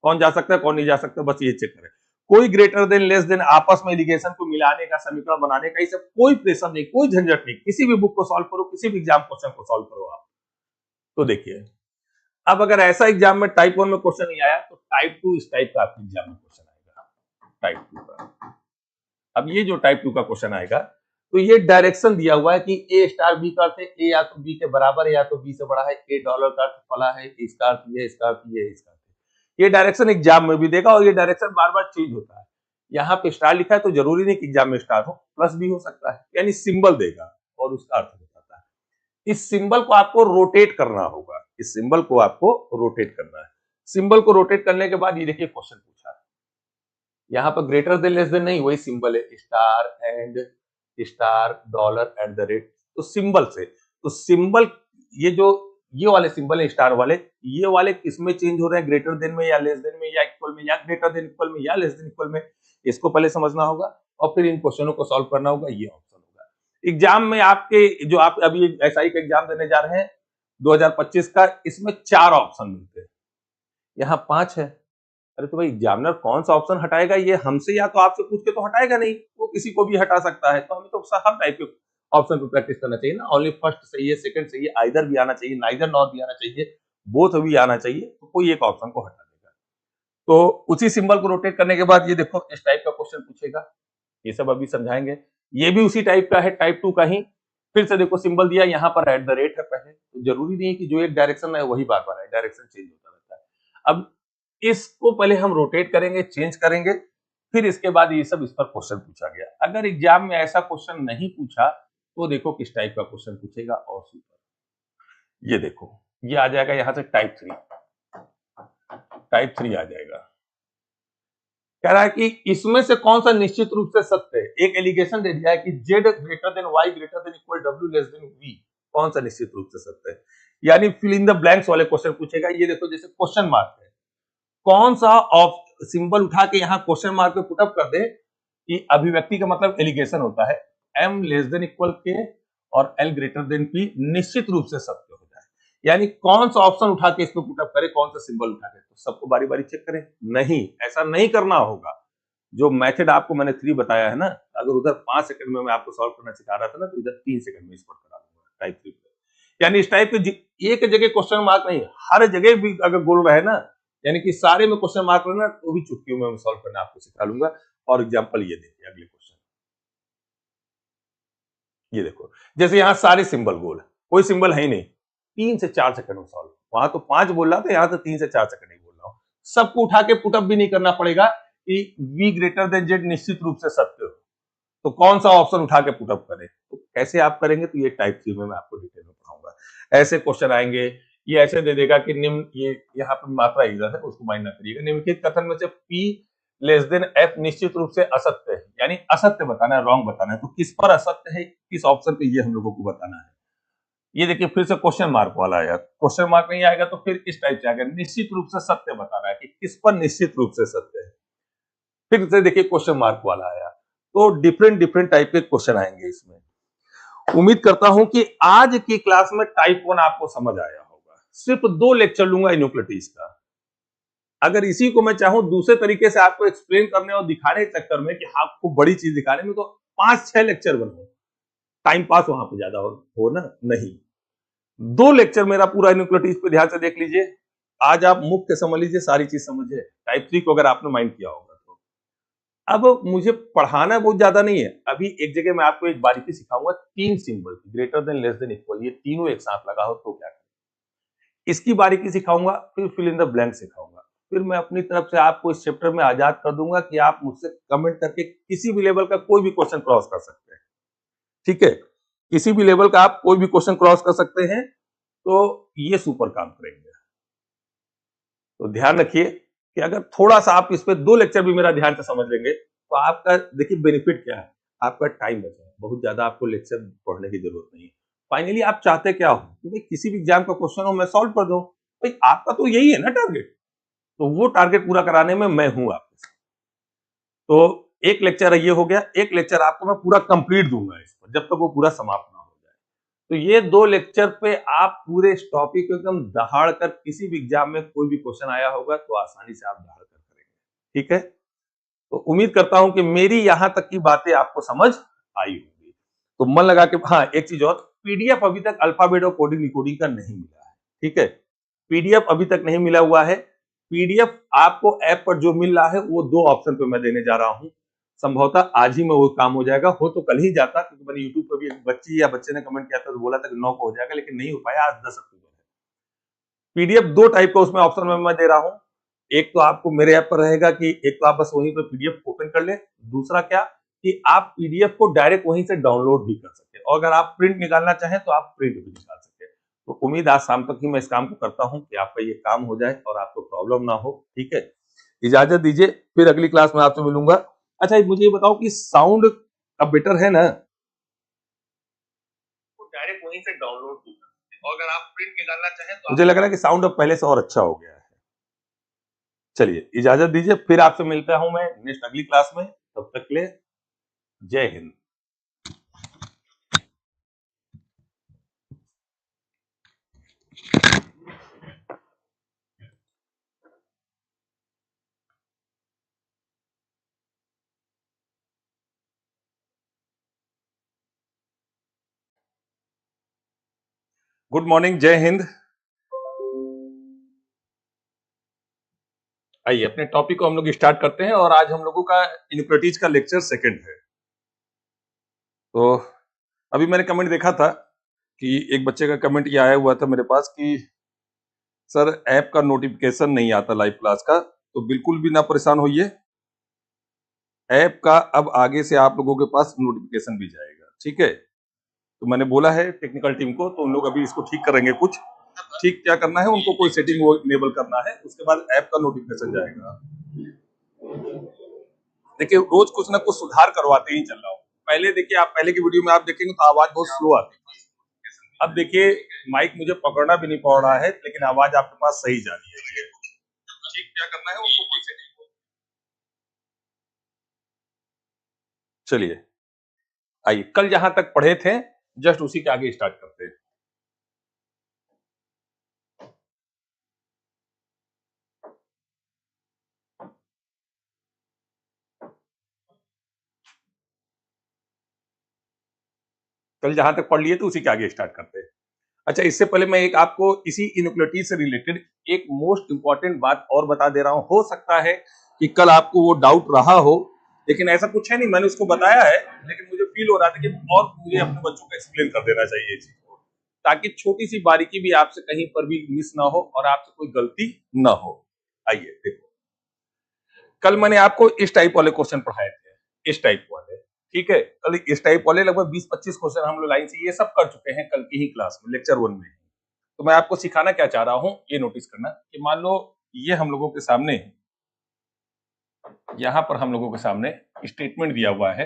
कौन जा सकता है कौन नहीं जा सकता, बस ये चेक करें। कोई ग्रेटर देन लेस देन, आपस में एलिगेशन को मिलाने का, समीकरण बनाने का, ये सब कोई प्रेशर नहीं, कोई झंझट नहीं, किसी भी बुक को सॉल्व करो, किसी भी एग्जाम क्वेश्चन को सॉल्व करो आप। तो देखिए, अब अगर ऐसा एग्जाम में टाइप 1 में क्वेश्चन नहीं आया, तो टाइप 2 इस टाइप का आपके एग्जाम में क्वेश्चन आएगा, टाइप 2 का। अब ये जो टाइप 2 का क्वेश्चन आएगा, तो ये डायरेक्शन दिया हुआ है कि ए स्टार बी का अर्थ है ए या तो बी के बराबर है या तो बी से बड़ा है, ए डॉलर का अर्थ फला है, इसका अर्थ ये, इसका अर्थ ये, इसका अर्थ ये। डायरेक्शन एग्जाम में भी देगा, और ये डायरेक्शन बार बार चेंज होता है। यहाँ पे स्टार लिखा है तो जरूरी नहीं कि एग्जाम में स्टार हो, प्लस भी हो सकता है, यानी सिंबल देगा और उसका अर्थ बताता है। इस सिंबल को आपको रोटेट करना होगा, इस सिंबल को आपको रोटेट करना है। सिंबल को रोटेट करने के बाद ये देखिए क्वेश्चन पूछा है, यहाँ पर ग्रेटर देन लेस देन नहीं, वही सिंबल है, star and star dollar at the rate, तो सिंबल से, तो सिंबल ये जो ये वाले सिंबल है स्टार वाले, ये वाले किसमें चेंज हो रहे हैं, ग्रेटर देन में या लेस देन में या इक्वल में या ग्रेटर देन इक्वल में या लेस देन इक्वल में, इसको पहले समझना होगा और फिर इन क्वेश्चनों को सॉल्व करना होगा, ये ऑप्शन होगा। एग्जाम में आपके जो आप अभी एसआई का एग्जाम देने जा रहे हैं 2025 का, इसमें 4 ऑप्शन मिलते हैं, यहाँ 5 है। अरे तो भाई एग्जामिनर कौन सा ऑप्शन हटाएगा, ये हमसे या तो आपसे पूछ के तो हटाएगा नहीं, वो किसी को भी हटा सकता है, तो हमें तो हर टाइप के ऑप्शन पे प्रैक्टिस करना चाहिए ना। ओनली फर्स्ट सही है, सेकंड सही है, आइदर भी आना चाहिए, नाइदर नॉर भी आना चाहिए, बोथ भी आना चाहिए, तो कोई एक ऑप्शन को हटा देगा। तो उसी सिंबल को रोटेट करने के बाद ये देखो इस टाइप का क्वेश्चन पूछेगा, ये सब अभी समझाएंगे। ये भी उसी टाइप का है, टाइप 2 का ही। फिर से देखो सिंबल दिया, यहाँ पर एट द रेट है पहले, तो जरूरी नहीं है कि जो एक डायरेक्शन है वही बार बार है, डायरेक्शन चेंज होता रहता है। अब इसको पहले हम रोटेट करेंगे, चेंज करेंगे, फिर इसके बाद ये सब इस पर क्वेश्चन पूछा गया। अगर एग्जाम में ऐसा क्वेश्चन नहीं पूछा, तो देखो किस टाइप का क्वेश्चन पूछेगा और सुपर। ये देखो, ये आ जाएगा यहाँ से टाइप 3, टाइप 3 आ जाएगा। कह रहा है कि इसमें से कौन सा निश्चित रूप से सत्य है। एक एलिगेशन दे दिया है कि z greater than y greater than equal w less than v, कौन सा निश्चित रूप से सत्य है, यानी फिल इन द ब्लैंक्स वाले क्वेश्चन पूछेगा। ये देखो जैसे क्वेश्चन मार्क है, कौन सा ऑफ सिंबल उठा के यहाँ क्वेश्चन मार्क पे पुटअप कर दे कि अभिव्यक्ति का मतलब एलिगेशन होता है m less than equal k और l ग्रेटर देन p निश्चित रूप से सत्य हो जाए, यानी कौन सा ऑप्शन उठा के इसको पुटअप करे, कौन सा सिंबल उठा के, तो सबको बारी बारी चेक करें। नहीं, ऐसा नहीं करना होगा। जो मेथड आपको मैंने 3 बताया है ना, अगर उधर 5 सेकंड में मैं आपको सॉल्व करना सिखा रहा था ना, तो इधर 3 सेकंड में इस पर करा दूंगा टाइप 3 पे। यानी इस टाइप के एक जगह क्वेश्चन मार्क नहीं, हर जगह भी अगर गोल रहे ना, यानी कि सारे में क्वेश्चन मार्क रहना, तो भी चुटकियों में सॉल्व करना आपको सिखा लूंगा। और एग्जांपल ये देखिए अगले क्वेश्चन, ये देखो जैसे यहाँ सारे सिंबल गोल है, कोई सिंबल है ही नहीं, 3 से 4 सेकंड में सॉल्व। वहां तो 5 बोल रहा था, यहाँ तो 3 से 4 सेकंड ही बोल रहा हूँ। सबको उठा के पुटअप भी नहीं करना पड़ेगा कि v ग्रेटर देन z निश्चित रूप से सत्य हो, तो कौन सा ऑप्शन उठा के पुटअप करें, तो कैसे आप करेंगे, तो ये टाइप 3 में मैं आपको डिटेल में पढ़ाऊंगा। ऐसे क्वेश्चन आएंगे, ये ऐसे दे देगा कि निम्न, ये यहाँ पे मात्रा इधर है, उसको माइंड ना करिएगा, निम्नलिखित कथन में से p लेस देन f निश्चित रूप से असत्य है, यानी असत्य बताना है, रॉन्ग बताना है, तो किस पर असत्य है, किस ऑप्शन पे, ये हम लोगों को बताना है। ये देखिए फिर से क्वेश्चन मार्क वाला आया, क्वेश्चन मार्क नहीं आएगा तो फिर इस टाइप से आएगा, निश्चित रूप से सत्य बताना है कि किस पर निश्चित रूप से सत्य है। फिर से देखिए क्वेश्चन मार्क वाला आया, तो डिफरेंट डिफरेंट टाइप के क्वेश्चन आएंगे इसमें। उम्मीद करता हूं कि आज की क्लास में टाइप 1 आपको समझ आया होगा। सिर्फ 2 लेक्चर लूंगा इन्यूक्लियोटाइड्स का। अगर इसी को मैं चाहूं दूसरे तरीके से आपको एक्सप्लेन करने और दिखाने के चक्कर में कि आपको बड़ी चीज दिखाने में, तो 5-6 लेक्चर बनाओ, टाइम पास वहां पे ज्यादा हो ना, नहीं। 2 लेक्चर मेरा पूरा इन्यूक्लियोटाइड्स पे ध्यान से देख लीजिए। आज आप मुख्य समझ लीजिए, सारी चीज समझिए, टाइप 3 को अगर आपने माइंड किया होगा तो। अब मुझे पढ़ाना बहुत ज्यादा नहीं है, अभी एक जगह मैं आपको एक बारीकी सिखाऊंगा, 3 symbol greater than less than equal, ये तीनों एक साथ लगा हो तो क्या करें, इसकी बारीकी सिखाऊंगा, फिर फिल इन द ब्लैंक सिखाऊंगा। फिर मैं अपनी तरफ से आपको इस चैप्टर में आजाद कर दूंगा कि आप मुझसे कमेंट करके किसी भी लेवल का कोई भी क्वेश्चन क्रॉस कर सकते हैं, ठीक है। किसी भी लेवल का आप कोई भी क्वेश्चन क्रॉस कर सकते हैं, तो ये सुपर काम करेंगे। तो ध्यान रखिए कि अगर थोड़ा सा आप इस पे 2 लेक्चर भी मेरा ध्यान से समझ लेंगे तो आपका देखिए बेनिफिट क्या है, आपका टाइम बचा है, बहुत ज्यादा आपको लेक्चर पढ़ने की जरूरत नहीं है। फाइनली आप चाहते क्या हो कि भाई किसी भी एग्जाम का क्वेश्चन हो मैं सॉल्व कर दूं, भाई आपका तो यही है ना टारगेट, तो वो टारगेट पूरा कराने में मैं हूं आपके साथ। तो एक लेक्चर ये हो गया, एक लेक्चर आपको मैं पूरा कंप्लीट दूंगा इस पर जब तक वो पूरा समाप्त ना हो जाए। तो ये 2 लेक्चर पे आप पूरे इस टॉपिक को एकदम दहाड़ कर किसी भी एग्जाम में कोई भी क्वेश्चन आया होगा तो आसानी से आप दहाड़ कर करेंगे। ठीक है, तो उम्मीद करता हूं कि मेरी यहां तक की बातें आपको समझ आई होंगी। तो मन लगा के, हाँ एक चीज और, पीडीएफ अभी तक अल्फाबेट और कोडिंग डिकोडिंग का नहीं मिला है। ठीक है, पीडीएफ अभी तक नहीं मिला हुआ है। पीडीएफ आपको ऐप पर जो मिल रहा है वो 2 ऑप्शन पे मैं देने जा रहा हूं। संभवतः आज ही में वो काम हो जाएगा, हो तो कल ही जाता, क्योंकि मैंने यूट्यूब पर भी एक बच्ची या बच्चे ने कमेंट किया था तो बोला था कि 9 को हो जाएगा, लेकिन नहीं हो पाया। आज 10 अक्टूबर है। पीडीएफ 2 टाइप का उसमें ऑप्शन में मैं दे रहा हूं। एक तो आपको मेरे ऐप पर रहेगा कि एक तो आप बस वहीं पर पीडीएफ ओपन कर ले, दूसरा क्या कि आप पीडीएफ को डायरेक्ट वहीं से डाउनलोड भी कर सकते हैं, और अगर आप प्रिंट निकालना चाहें तो आप प्रिंट भी निकाल सकते हैं। तो उम्मीद आज शाम तक ही मैं इस काम को करता हूं कि आपका ये काम हो जाए और आपको प्रॉब्लम ना हो। ठीक है, इजाजत दीजिए, फिर अगली क्लास में आपसे मिलूंगा। अच्छा मुझे ये बताओ कि साउंड अब बेटर है ना? तो डायरेक्ट वहीं से डाउनलोड भी कर सकते हैं, और अगर आप प्रिंट निकालना चाहें तो मुझे लग रहा है कि साउंड अब पहले से और अच्छा हो गया है। चलिए इजाजत दीजिए, फिर आपसे मिलता हूं मैं नेक्स्ट अगली क्लास में। तब तक के लिए जय हिंद। गुड मॉर्निंग, जय हिंद। आइए अपने टॉपिक को हम लोग स्टार्ट करते हैं, और आज हम लोगों का इनइक्वालिटीज का लेक्चर सेकंड है। तो अभी मैंने कमेंट देखा था कि एक बच्चे का कमेंट ये आया हुआ था मेरे पास कि सर ऐप का नोटिफिकेशन नहीं आता लाइव क्लास का। तो बिल्कुल भी ना परेशान होइए, ऐप का अब आगे से आप लोगों के पास नोटिफिकेशन भी जाएगा। ठीक है, तो मैंने बोला है टेक्निकल टीम को, तो उन लोग अभी इसको ठीक करेंगे। कुछ ठीक क्या करना है उनको, कोई सेटिंग वो इनेबल करना है, उसके बाद ऐप का नोटिफिकेशन जाएगा। देखिए रोज कुछ ना कुछ सुधार करवाते ही चल रहा हूँ। पहले देखिए, आप पहले की वीडियो में आप देखेंगे तो आवाज बहुत स्लो आती थी। अब देखिए माइक मुझे पकड़ना भी नहीं पड़ रहा है, लेकिन आवाज आपके पास सही जा रही है। ठीक क्या करना है उनको, कोई सेटिंग। चलिए आइए, कल जहां तक पढ़े थे जस्ट उसी के आगे स्टार्ट करते हैं। कल जहां तक पढ़ लिए तो उसी के आगे स्टार्ट करते हैं। अच्छा, इससे पहले मैं एक आपको इसी इनइक्वालिटी से रिलेटेड एक मोस्ट इंपॉर्टेंट बात और बता दे रहा हूं। हो सकता है कि कल आपको वो डाउट रहा हो, लेकिन ऐसा कुछ है नहीं, मैंने उसको बताया है, लेकिन मुझे फील हो रहा था कि और मुझे अपने बच्चों को एक्सप्लेन कर देना चाहिए चीज को, ताकि छोटी सी बारीकी भी आपसे कहीं पर भी मिस ना हो और आपसे कोई गलती ना हो। आइए देखो, कल मैंने आपको इस टाइप वाले क्वेश्चन पढ़ाए थे, इस टाइप वाले। ठीक है, कल इस टाइप वाले लगभग 20-25 क्वेश्चन हम लोग लाइन से ये सब कर चुके हैं कल की ही क्लास में, लेक्चर 1 में। तो मैं आपको सिखाना क्या चाह रहा हूं ये नोटिस करना कि मान लो ये हम लोगों के सामने, यहां पर हम लोगों के सामने स्टेटमेंट दिया हुआ है,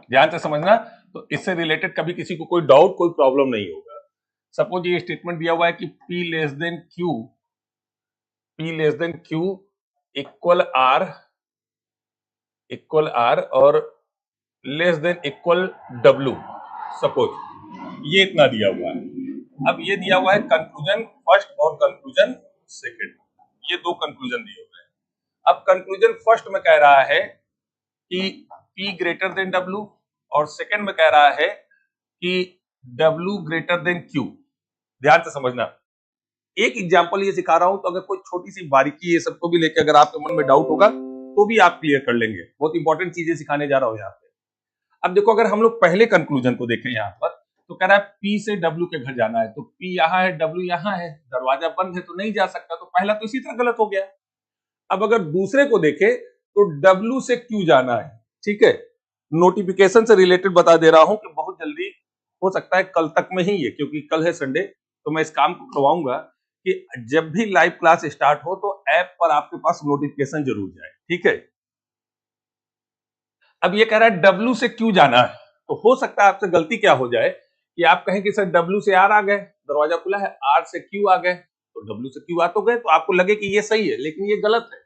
ध्यान से समझना। तो इससे रिलेटेड कभी किसी को कोई डाउट कोई प्रॉब्लम नहीं होगा। सपोज ये स्टेटमेंट दिया हुआ है कि P less than Q, P less than Q equal R और less than equal W। Suppose ये इतना दिया हुआ है। अब ये दिया हुआ है कंक्लूजन फर्स्ट और कंक्लूजन सेकंड, ये 2 कंक्लूजन दिए हुए हैं। अब कंक्लूजन फर्स्ट में कह रहा है कि P ग्रेटर देन W, और सेकंड में कह रहा है कि W ग्रेटर देन Q। ध्यान से समझना, एक एग्जांपल ये सिखा रहा हूं, तो अगर कोई छोटी सी बारीकी ये सबको भी लेकर अगर आपके मन में डाउट होगा तो भी आप क्लियर कर लेंगे। बहुत इंपॉर्टेंट चीजें सिखाने जा रहा हूं यहाँ पे। अब देखो, अगर हम लोग पहले कंक्लूजन को देखें यहाँ पर, तो कह रहा है P से W के घर जाना है, तो P यहाँ है W यहाँ है, दरवाजा बंद है तो नहीं जा सकता, तो पहला तो इसी तरह गलत हो गया। अब अगर दूसरे को देखें तो W से Q जाना है, ठीक है, नोटिफिकेशन से रिलेटेड बता दे रहा हूं कि बहुत जल्दी हो सकता है कल तक में ही ये, क्योंकि कल है संडे, तो मैं इस काम को करवाऊंगा कि जब भी लाइव क्लास स्टार्ट हो तो ऐप पर आपके पास नोटिफिकेशन जरूर जाए, ठीक है। अब ये कह रहा है डब्ल्यू से क्यू जाना है, तो हो सकता है आपसे गलती क्या हो जाए कि आप कहें कि सर डब्ल्यू से आर आ गए, दरवाजा खुला है, आर से क्यू आ गए, तो डब्ल्यू से क्यू आ तो गए, तो आपको लगे कि ये सही है, लेकिन ये गलत है।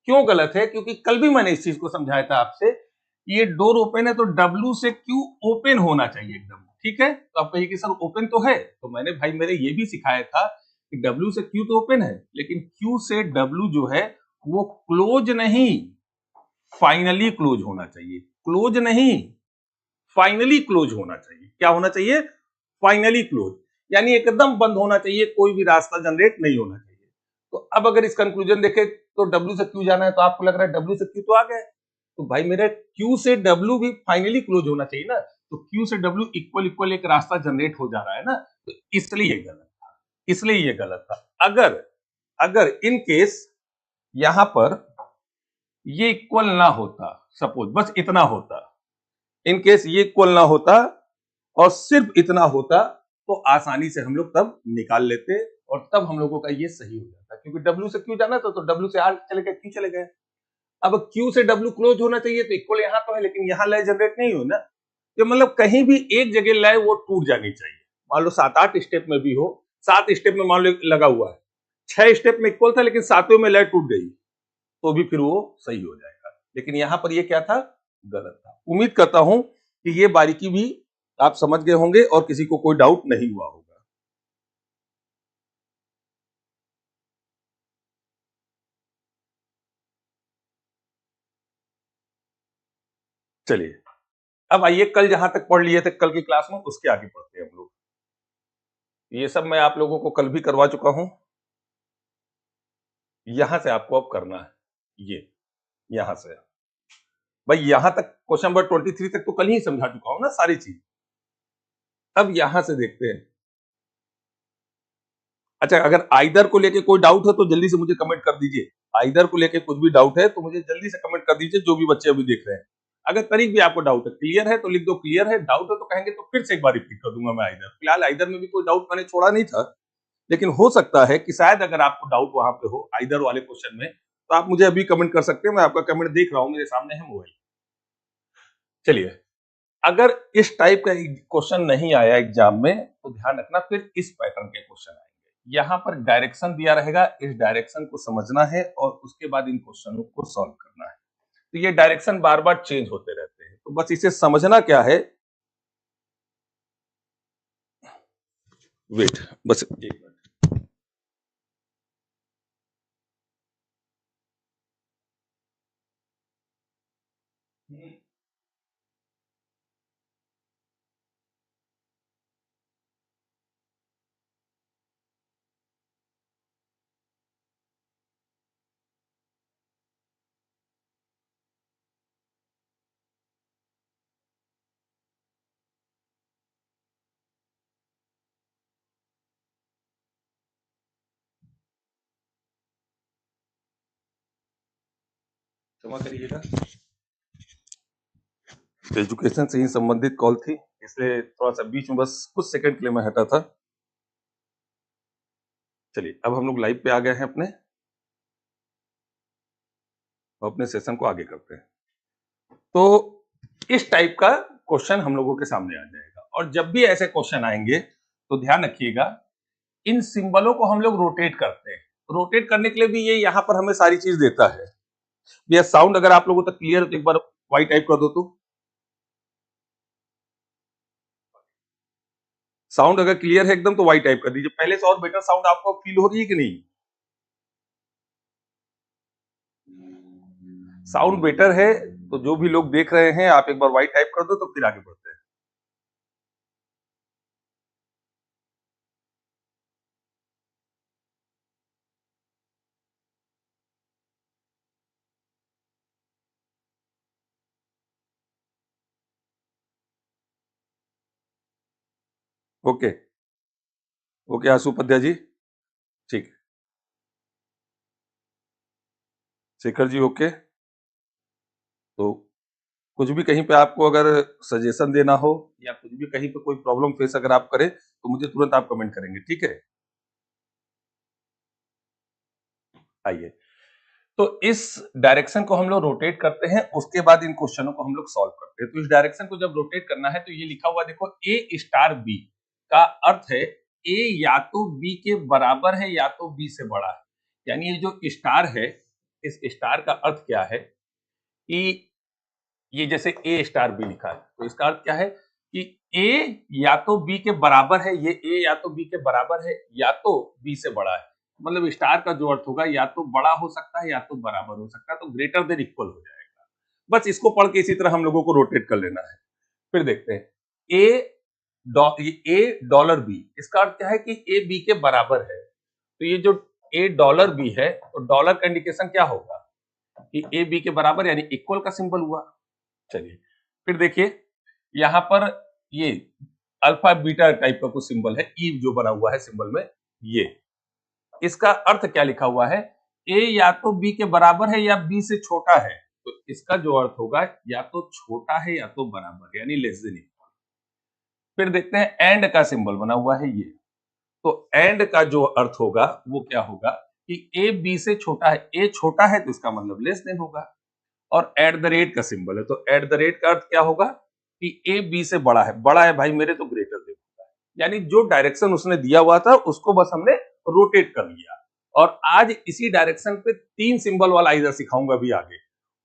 क्यों गलत है? क्योंकि कल भी मैंने इस चीज को समझाया था आपसे कि ये डोर ओपन है तो डब्ल्यू से क्यू ओपन होना चाहिए एकदम, ठीक है। तो आप कहिए कि सर ओपन तो है, तो मैंने भाई मेरे ये भी सिखाया था कि डब्ल्यू से क्यू तो ओपन है, लेकिन क्यू से डब्ल्यू जो है वो क्लोज नहीं, फाइनली क्लोज होना चाहिए। क्लोज नहीं, फाइनली क्लोज होना चाहिए। क्या होना चाहिए? फाइनली क्लोज, यानी एकदम बंद होना चाहिए, कोई भी रास्ता जनरेट नहीं होना चाहिए। तो अब अगर इस कंक्लूजन देखें तो डब्ल्यू से क्यू जाना है, तो आपको लग रहा है डब्ल्यू से क्यू तो आ गए, तो भाई मेरा क्यू से डब्ल्यू भी फाइनली क्लोज होना चाहिए ना, तो क्यू से डब्ल्यू इक्वल इक्वल एक रास्ता जनरेट हो जा रहा है ना, तो इसलिए ये गलत था, इसलिए ये गलत था। अगर अगर इन केस यहां पर ये इक्वल ना होता, सपोज बस इतना होता, इन केस ये इक्वल ना होता और सिर्फ इतना होता, तो आसानी से हम लोग तब निकाल लेते और तब हम लोगों का ये सही हो जाता, क्योंकि डब्ल्यू से क्यू जाना था तो डब्ल्यू से आर चले गए, क्यू चले गए। अब क्यू से डब्ल्यू क्लोज होना चाहिए, तो इक्वल यहां तो है, लेकिन यहां लय जनरेट नहीं हो ना, तो मतलब कहीं भी एक जगह लय वो टूट जानी चाहिए। मान लो 7-8 स्टेप में भी हो, 7 स्टेप में मान लो लगा हुआ है, 6 स्टेप में इक्वल था लेकिन 7वें में लय टूट गई, तो भी फिर वो सही हो जाएगा। लेकिन यहां पर ये क्या था? गलत था। उम्मीद करता हूं कि ये बारीकी भी आप समझ गए होंगे और किसी को कोई डाउट नहीं हुआ होगा। चलिए, अब आइए कल जहां तक पढ़ लिए थे कल की क्लास में, उसके आगे पढ़ते हैं हम लोग। ये सब मैं आप लोगों को कल भी करवा चुका हूं। यहां से आपको अब करना है, ये यहां से भाई यहां तक क्वेश्चन नंबर 23 तक तो कल ही समझा चुका हूं ना सारी चीज। अब यहां से देखते हैं। अच्छा, अगर आइदर को लेके कोई डाउट है तो जल्दी से मुझे कमेंट कर दीजिए। आइदर को लेके कुछ भी डाउट है तो मुझे जल्दी से कमेंट कर दीजिए, जो भी बच्चे अभी देख रहे हैं। अगर तरीक भी आपको डाउट है, क्लियर है तो लिख दो क्लियर है, डाउट है तो कहेंगे तो फिर से एक बार रिपीट कर दूंगा मैं आइदर। फिलहाल आइदर में भी कोई डाउट मैंने छोड़ा नहीं था, लेकिन हो सकता है कि शायद अगर आपको डाउट वहां पे हो आइदर वाले क्वेश्चन में, तो आप मुझे अभी कमेंट कर सकते हैं। मैं आपका कमेंट देख रहा हूं, मेरे सामने है मोबाइल। चलिए, अगर इस टाइप का क्वेश्चन नहीं आया एग्जाम में तो ध्यान रखना फिर इस पैटर्न के क्वेश्चन आएंगे। यहां पर डायरेक्शन दिया रहेगा, इस डायरेक्शन को समझना है और उसके बाद इन क्वेश्चनों को सॉल्व करना है। तो ये डायरेक्शन बार बार चेंज होते रहते हैं, तो बस इसे समझना क्या है। वेट, बस एक मिनट। क्षमा करिएगा, एजुकेशन से ही संबंधित कॉल थी, इसलिए थोड़ा सा बीच में बस कुछ सेकंड के लिए मैं हटा था। चलिए, अब हम लोग लाइव पे आ गए हैं अपने सेशन को आगे करते हैं। तो इस टाइप का क्वेश्चन हम लोगों के सामने आ जाएगा, और जब भी ऐसे क्वेश्चन आएंगे तो ध्यान रखिएगा, इन सिंबलों को हम लोग रोटेट करते हैं। रोटेट करने के लिए भी ये यहाँ पर हमें सारी चीज देता है। भैया साउंड अगर आप लोगों तक क्लियर है तो एक बार वाई टाइप कर दो। तो साउंड अगर क्लियर है एकदम तो वाई टाइप कर दीजिए। पहले से और बेटर साउंड आपको फील हो रही है कि नहीं? साउंड बेटर है तो जो भी लोग देख रहे हैं आप एक बार वाई टाइप कर दो, तो फिर आगे बढ़ते हैं। ओके, ओके आशु उपाध्याय जी, ठीक है। शेखर जी ओके। तो कुछ भी कहीं पे आपको अगर सजेशन देना हो या कुछ भी कहीं पे कोई प्रॉब्लम फेस अगर आप करें तो मुझे तुरंत आप कमेंट करेंगे, ठीक है। आइए, तो इस डायरेक्शन को हम लोग रोटेट करते हैं, उसके बाद इन क्वेश्चनों को हम लोग सॉल्व करते हैं। तो इस डायरेक्शन को जब रोटेट करना है तो ये लिखा हुआ देखो ए स्टार बी का अर्थ है ए या तो बी के बराबर है या तो बी से बड़ा है। यानी ये जो स्टार है, इस स्टार का अर्थ क्या है कि ये जैसे ए स्टार बी लिखा है तो इसका अर्थ क्या है कि ए या तो बी के बराबर है, ये ए या तो बी के बराबर है या तो बी से बड़ा है। मतलब स्टार का जो अर्थ होगा या तो बड़ा हो सकता है या तो बराबर हो सकता है, तो ग्रेटर देन इक्वल हो जाएगा। बस इसको पढ़ के इसी तरह हम लोगों को रोटेट कर लेना है। फिर देखते हैं ए डॉलर बी, इसका अर्थ क्या है कि ए बी के बराबर है। तो ये जो ए डॉलर बी है तो डॉलर का इंडिकेशन क्या होगा कि ए बी के बराबर यानी इक्वल का सिंबल हुआ। चलिए फिर देखिए यहां पर ये अल्फा बीटा टाइप का कुछ सिंबल है, ई जो बना हुआ है सिंबल में, ये इसका अर्थ क्या लिखा हुआ है ए या तो बी के बराबर है या बी से छोटा है। तो इसका जो अर्थ होगा या तो छोटा है या तो बराबर यानी लेस देन इक्वल। फिर देखते हैं एंड का सिंबल बना हुआ है ये, तो एंड का जो अर्थ होगा वो क्या होगा कि ए बी से छोटा है, ए छोटा है तो इसका मतलब लेस देन होगा। और एट द रेट का सिंबल है तो एट द रेट का अर्थ क्या होगा कि ए बी से बड़ा है भाई मेरे तो ग्रेटर देन होगा। यानी जो डायरेक्शन उसने दिया हुआ था उसको बस हमने रोटेट कर लिया। और आज इसी डायरेक्शन पे 3 सिंबल वाला इधर सिखाऊंगा भी आगे,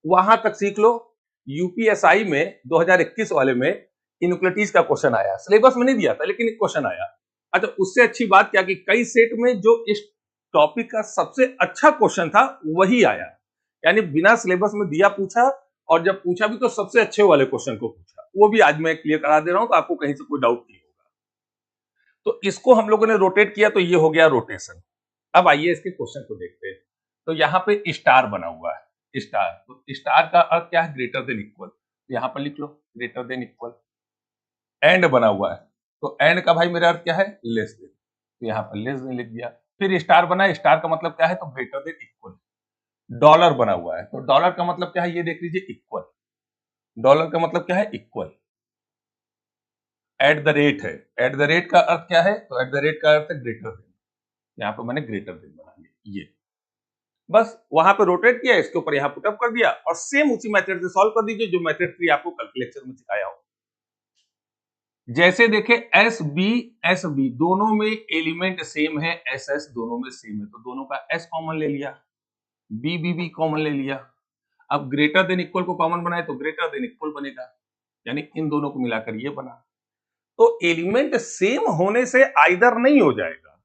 वहां तक सीख लो। यूपीएसआई में 2021 वाले में इनक्लिटीज का क्वेश्चन आया, सिलेबस में नहीं दिया था लेकिन क्वेश्चन आया। अच्छा उससे अच्छी बात क्या कि कई सेट में जो इस टॉपिक का सबसे अच्छा क्वेश्चन था वही आया, यानी बिना सिलेबस में दिया पूछा, और जब पूछा भी तो सबसे अच्छे वाले क्वेश्चन को पूछा। वो भी आज मैं क्लियर करा दे रहा हूं तो आपको कहीं से कोई डाउट नहीं होगा। तो इसको हम लोगों ने रोटेट किया तो ये हो गया रोटेशन। अब आइए इसके क्वेश्चन को देखते हैं। तो यहाँ पे स्टार बना हुआ है, स्टार, तो स्टार का अर्थ क्या है ग्रेटर देन इक्वल, तो यहाँ पर लिख लो ग्रेटर देन इक्वल। एंड बना हुआ है तो एंड का भाई मेरा अर्थ क्या है लेस देन, तो यहाँ पर लेस देन लिख दिया। फिर स्टार बना, स्टार का मतलब क्या है तो ग्रेटर देन इक्वल। डॉलर बना हुआ है तो डॉलर का मतलब क्या है ये देख लीजिए इक्वल, डॉलर का मतलब क्या है इक्वल। एट द रेट है, एट द रेट का अर्थ क्या है तो एट द रेट का अर्थ है ग्रेटर देन, यहाँ पर मैंने ग्रेटर देन बना लिया। ये बस वहां पे रोटेट किया, इसके ऊपर यहाँ पुटअप कर दिया और सेम उसी मेथड से सॉल्व कर दीजिए जो मेथड 3 आपको कल के लेक्चर में सिखाया हो। जैसे देखे एस बी दोनों में एलिमेंट सेम है, एस एस दोनों में सेम है तो दोनों का एस कॉमन ले लिया, बी कॉमन ले लिया। अब ग्रेटर देन इक्वल को कॉमन बनाए तो ग्रेटर देन इक्वल बनेगा, यानी इन दोनों को मिलाकर ये बना। तो एलिमेंट सेम होने से आइदर नहीं हो जाएगा,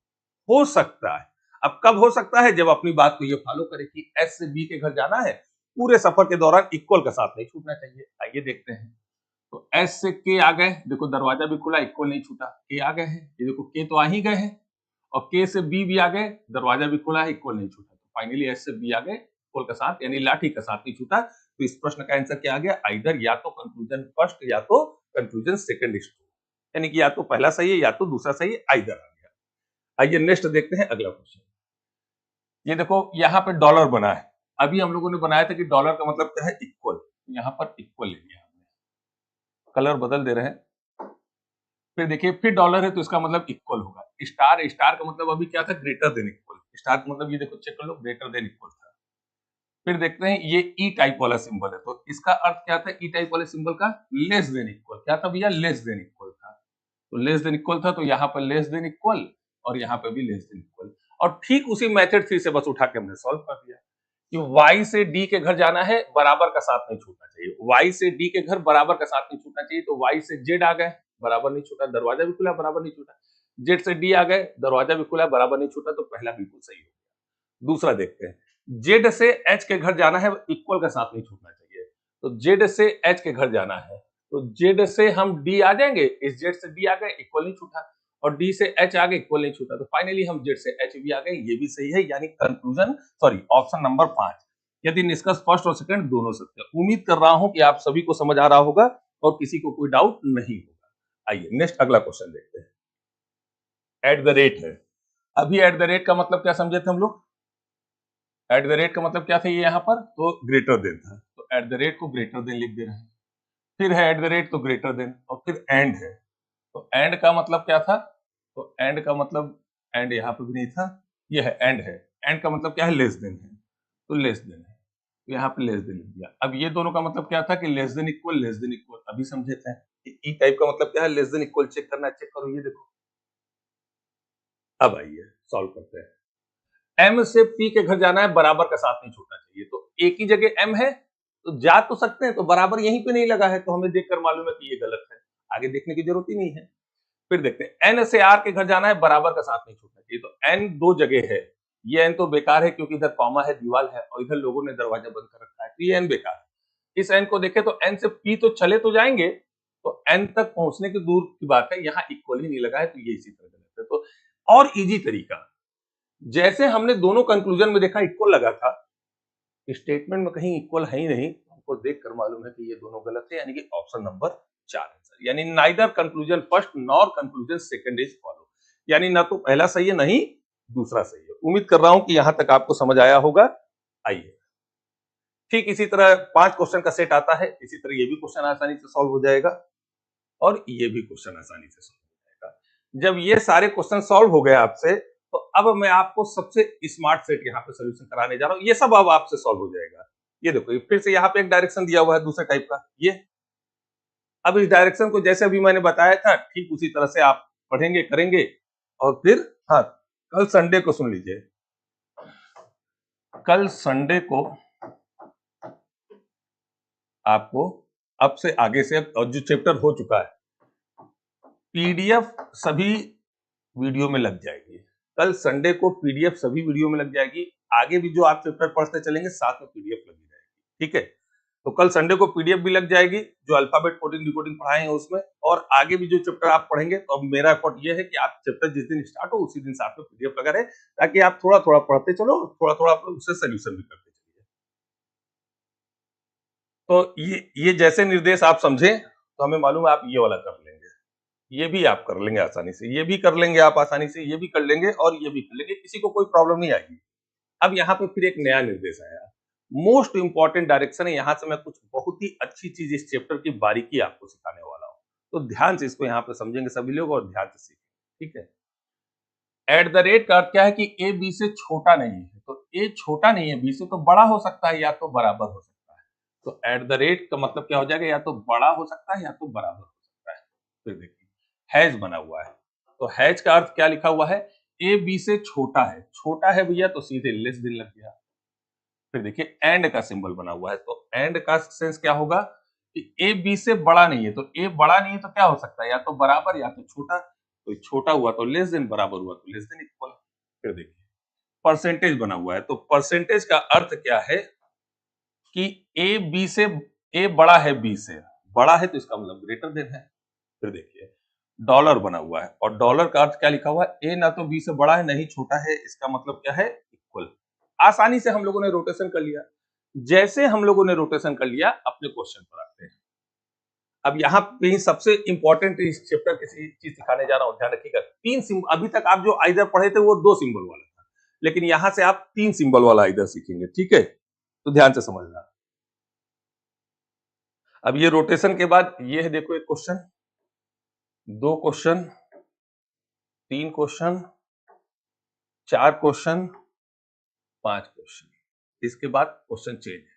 हो सकता है। अब कब हो सकता है जब अपनी बात को ये फॉलो करे कि एस से बी के घर जाना है, पूरे सफर के दौरान इक्वल का साथ नहीं छूटना चाहिए। आइए देखते हैं। तो एस से के आ गए, देखो दरवाजा भी खुला, इक्वल नहीं छूटा, के आ गए हैं, ये देखो के तो आ ही गए हैं। और के से बी भी आ गए, दरवाजा भी खुला है, इक्वल नहीं छूटा, तो फाइनली एस से बी आ गए इक्वल का साथ, यानी लाठी का साथ नहीं छूटा। तो इस प्रश्न का आंसर क्या आ गया, आइदर या तो कंक्लूजन फर्स्ट या तो कंक्लूजन सेकंड इज ट्रू, यानी कि या तो पहला सही है या तो दूसरा सही है, आइदर आ गया। आइए नेक्स्ट देखते हैं अगला क्वेश्चन। ये देखो यहाँ पे डॉलर बना है, अभी हम लोगों ने बनाया था कि डॉलर का मतलब क्या है इक्वल, यहाँ पर इक्वल ले लिया हमने, कलर बदल दे रहे हैं। फिर देखिए फिर डॉलर है तो इसका मतलब इक्वल होगा। स्टार, स्टार का मतलब अभी क्या था ग्रेटर देन इक्वल, स्टार का मतलब ये देखो चेक कर लो ग्रेटर देन इक्वल था। फिर देखते हैं ये ई टाइप वाला सिंबल है तो इसका अर्थ क्या था ई टाइप वाले सिंबल का, लेस देन इक्वल। क्या था भैया, लेस देन इक्वल था, तो लेस देन इक्वल था तो यहाँ पर लेस देन इक्वल और यहाँ पे भी लेस देन इक्वल। और ठीक उसी मेथड 3 से बस उठा के हमने सॉल्व कर दिया कि y से d के घर जाना है, बराबर का साथ नहीं छूटना चाहिए। y से d के घर बराबर का साथ नहीं छूटना चाहिए तो y से z आ गए, बराबर नहीं छूटा, दरवाजा भी खुला, बराबर नहीं छूटा। z से d आ गए, दरवाजा भी खुला, बराबर नहीं छूटा, तो पहला बिल्कुल सही हो गया। दूसरा देखते हैं, z से h के घर जाना है, इक्वल का साथ नहीं छूटना चाहिए, तो z से h के घर जाना है तो z से हम d आ जाएंगे, इस z से d आ गए, इक्वल नहीं छूटा, और d से h आ गए, इक्वल नहीं छूटा, तो फाइनली हम z से h भी आ गए, ये भी सही है, यानी कंक्लूजन सॉरी ऑप्शन नंबर 5, यदि निष्कर्ष फर्स्ट और सेकंड दोनों सत्य। उम्मीद कर रहा हूं कि आप सभी को समझ आ रहा होगा और किसी को कोई डाउट नहीं होगा। आइए नेक्स्ट अगला क्वेश्चन देखते हैं। एट द रेट है, अभी एट द रेट का मतलब क्या समझे थे हम लोग, एट द रेट का मतलब क्या था ये यहाँ पर, तो ग्रेटर देन था, तो एट द रेट को ग्रेटर देन लिख दे रहे हैं। फिर है एट द रेट तो ग्रेटर देन, और फिर एंड है। तो एंड का मतलब क्या था? तो एंड का मतलब, एंड यहाँ पे भी नहीं था, ये है एंड है। एंड का मतलब क्या है? लेस देन है, तो लेस देन है, तो यहाँ पे लेस देन लिख दिया। अब ये दोनों का मतलब क्या था कि less than equal, less than equal. अभी समझे थे ई टाइप का मतलब क्या है? लेस देन इक्वल चेक करना है, चेक करो ये देखो। अब आइए सॉल्व करते हैं। एम से पी के घर जाना है, बराबर का साथ नहीं छूटना चाहिए, तो एक ही जगह एम है तो जा तो सकते हैं, तो बराबर यहीं पे नहीं लगा है, तो हमें देखकर मालूम है कि ये गलत है, आगे देखने की जरूरत ही नहीं है। फिर देखते हैं, एन से आर के घर जाना है, बराबर का साथ नहीं छूटना चाहिए, तो एन दो जगह है, ये एन तो बेकार है क्योंकि इधर कॉमा है, दीवार है, और इधर लोगों ने दरवाजा बंद कर रखा है, तो ये एन बेकार है। इस एन को देखें तो एन से पी तो चले तो जाएंगे, तो एन तक पहुंचने की दूर की बात है, यहाँ इक्वल ही नहीं लगा है, तो ये इसी तरह गलत है। तो और इजी तरीका, जैसे हमने दोनों कंक्लूजन में देखा इक्वल लगा था, स्टेटमेंट में कहीं इक्वल है ही नहीं, हमको देखकर मालूम है कि ये दोनों गलत है, यानी कि ऑप्शन नंबर 4 आंसर, यानी neither conclusion first nor conclusion second is follow, यानी ना तो पहला सही है नहीं दूसरा सही है। उम्मीद कर रहा हूं कि यहां तक आपको समझ आया होगा। आइए, ठीक इसी तरह 5 क्वेश्चन का सेट आता है, इसी तरह ये भी क्वेश्चन आसानी से सॉल्व हो जाएगा और ये भी क्वेश्चन आसानी से सॉल्व हो जाएगा। जब ये सारे क्वेश्चन सॉल्व हो गए आपसे, तो अब मैं आपको सबसे स्मार्ट सेट यहाँ पे सोल्यूशन कराने जा रहा हूँ, ये सब अब आपसे सॉल्व हो जाएगा। ये देखो, फिर से यहाँ पे एक डायरेक्शन दिया हुआ है दूसरे टाइप का, ये अब इस डायरेक्शन को जैसे अभी मैंने बताया था ठीक उसी तरह से आप पढ़ेंगे करेंगे, और फिर हाँ, कल संडे को सुन लीजिए, कल संडे को आपको अब से आगे से और जो चैप्टर हो चुका है, पीडीएफ सभी वीडियो में लग जाएगी। कल संडे को पीडीएफ सभी वीडियो में लग जाएगी, आगे भी जो आप चैप्टर पढ़ते चलेंगे साथ में पीडीएफ लगी जाएगी, ठीक है। तो कल संडे को पीडीएफ भी लग जाएगी, जो अल्फाबेट कोडिंग डिकोडिंग पढ़ाएंगे उसमें, और आगे भी जो चैप्टर आप पढ़ेंगे, तो अब मेरा एफर्ट ये है कि आप चैप्टर जिस दिन स्टार्ट हो उसी दिन साथ में पीडीएफ लगा रहे, ताकि आप थोड़ा थोड़ा पढ़ते चलो, थोड़ा थोड़ा उससे सोल्यूशन भी करते चलिए। तो ये जैसे निर्देश आप समझे, तो हमें मालूम है आप ये वाला कर लेंगे, ये भी आप कर लेंगे आसानी से, ये भी कर लेंगे आप आसानी से, ये भी कर लेंगे और ये भी कर लेंगे, किसी को कोई प्रॉब्लम नहीं आएगी। अब यहाँ पे फिर एक नया निर्देश आया, मोस्ट इंपॉर्टेंट डायरेक्शन है, यहाँ से मैं कुछ बहुत ही अच्छी चीज इस चैप्टर की बारीकी आपको सिखाने वाला हूँ, तो ध्यान से इसको यहाँ पे समझेंगे सभी लोग और ध्यान से सीखेंगे, ठीक है। एट द रेट का अर्थ क्या है कि ए बी से छोटा नहीं है, तो ए छोटा नहीं है बी से, तो बड़ा हो सकता है या तो बराबर हो सकता है, तो एट द रेट का मतलब क्या हो जाएगा, या तो बड़ा हो सकता है या तो बराबर हो सकता है। फिर देखिए, हैज बना हुआ है, तो हैज का अर्थ क्या लिखा हुआ है, ए बी से छोटा है भैया, तो सीधे लेस देन लग गया। फिर देखिए एंड का सिंबल बना हुआ है, तो एंड का सेंस क्या होगा कि ए बी से बड़ा नहीं है, तो ए बड़ा नहीं है तो क्या हो सकता है, या तो बराबर या तो छोटा, तो छोटा हुआ तो लेस देन, बराबर हुआ तो लेस देन इक्वल। फिर देखिए परसेंटेज बना हुआ है, तो परसेंटेज का अर्थ क्या है कि ए बी से, ए बड़ा है बी से, बड़ा है तो इसका मतलब ग्रेटर देन है। फिर देखिए डॉलर बना हुआ है, और डॉलर का अर्थ क्या लिखा हुआ है, ए ना तो बी से बड़ा है नहीं छोटा है, इसका मतलब क्या है, इक्वल। आसानी से हम लोगों ने रोटेशन कर लिया। जैसे हम लोगों ने रोटेशन कर लिया, अपने क्वेश्चन पर आते हैं। अब यहाँ पे ही सबसे इंपॉर्टेंट इस चैप्टर की चीज सिखाने जा रहा हूं, ध्यान रखिएगा। तीन सिंबल, अभी तक आप जो आइदर पढ़े थे वो 2 सिंबल वाला था, लेकिन यहां से आप 3 सिंबल वाला आइदर सीखेंगे, ठीक है, तो ध्यान से समझना। अब ये रोटेशन के बाद ये है, देखो एक question, 2 question, 3 question, 4 question, 5 question, इसके बाद क्वेश्चन चेंज है,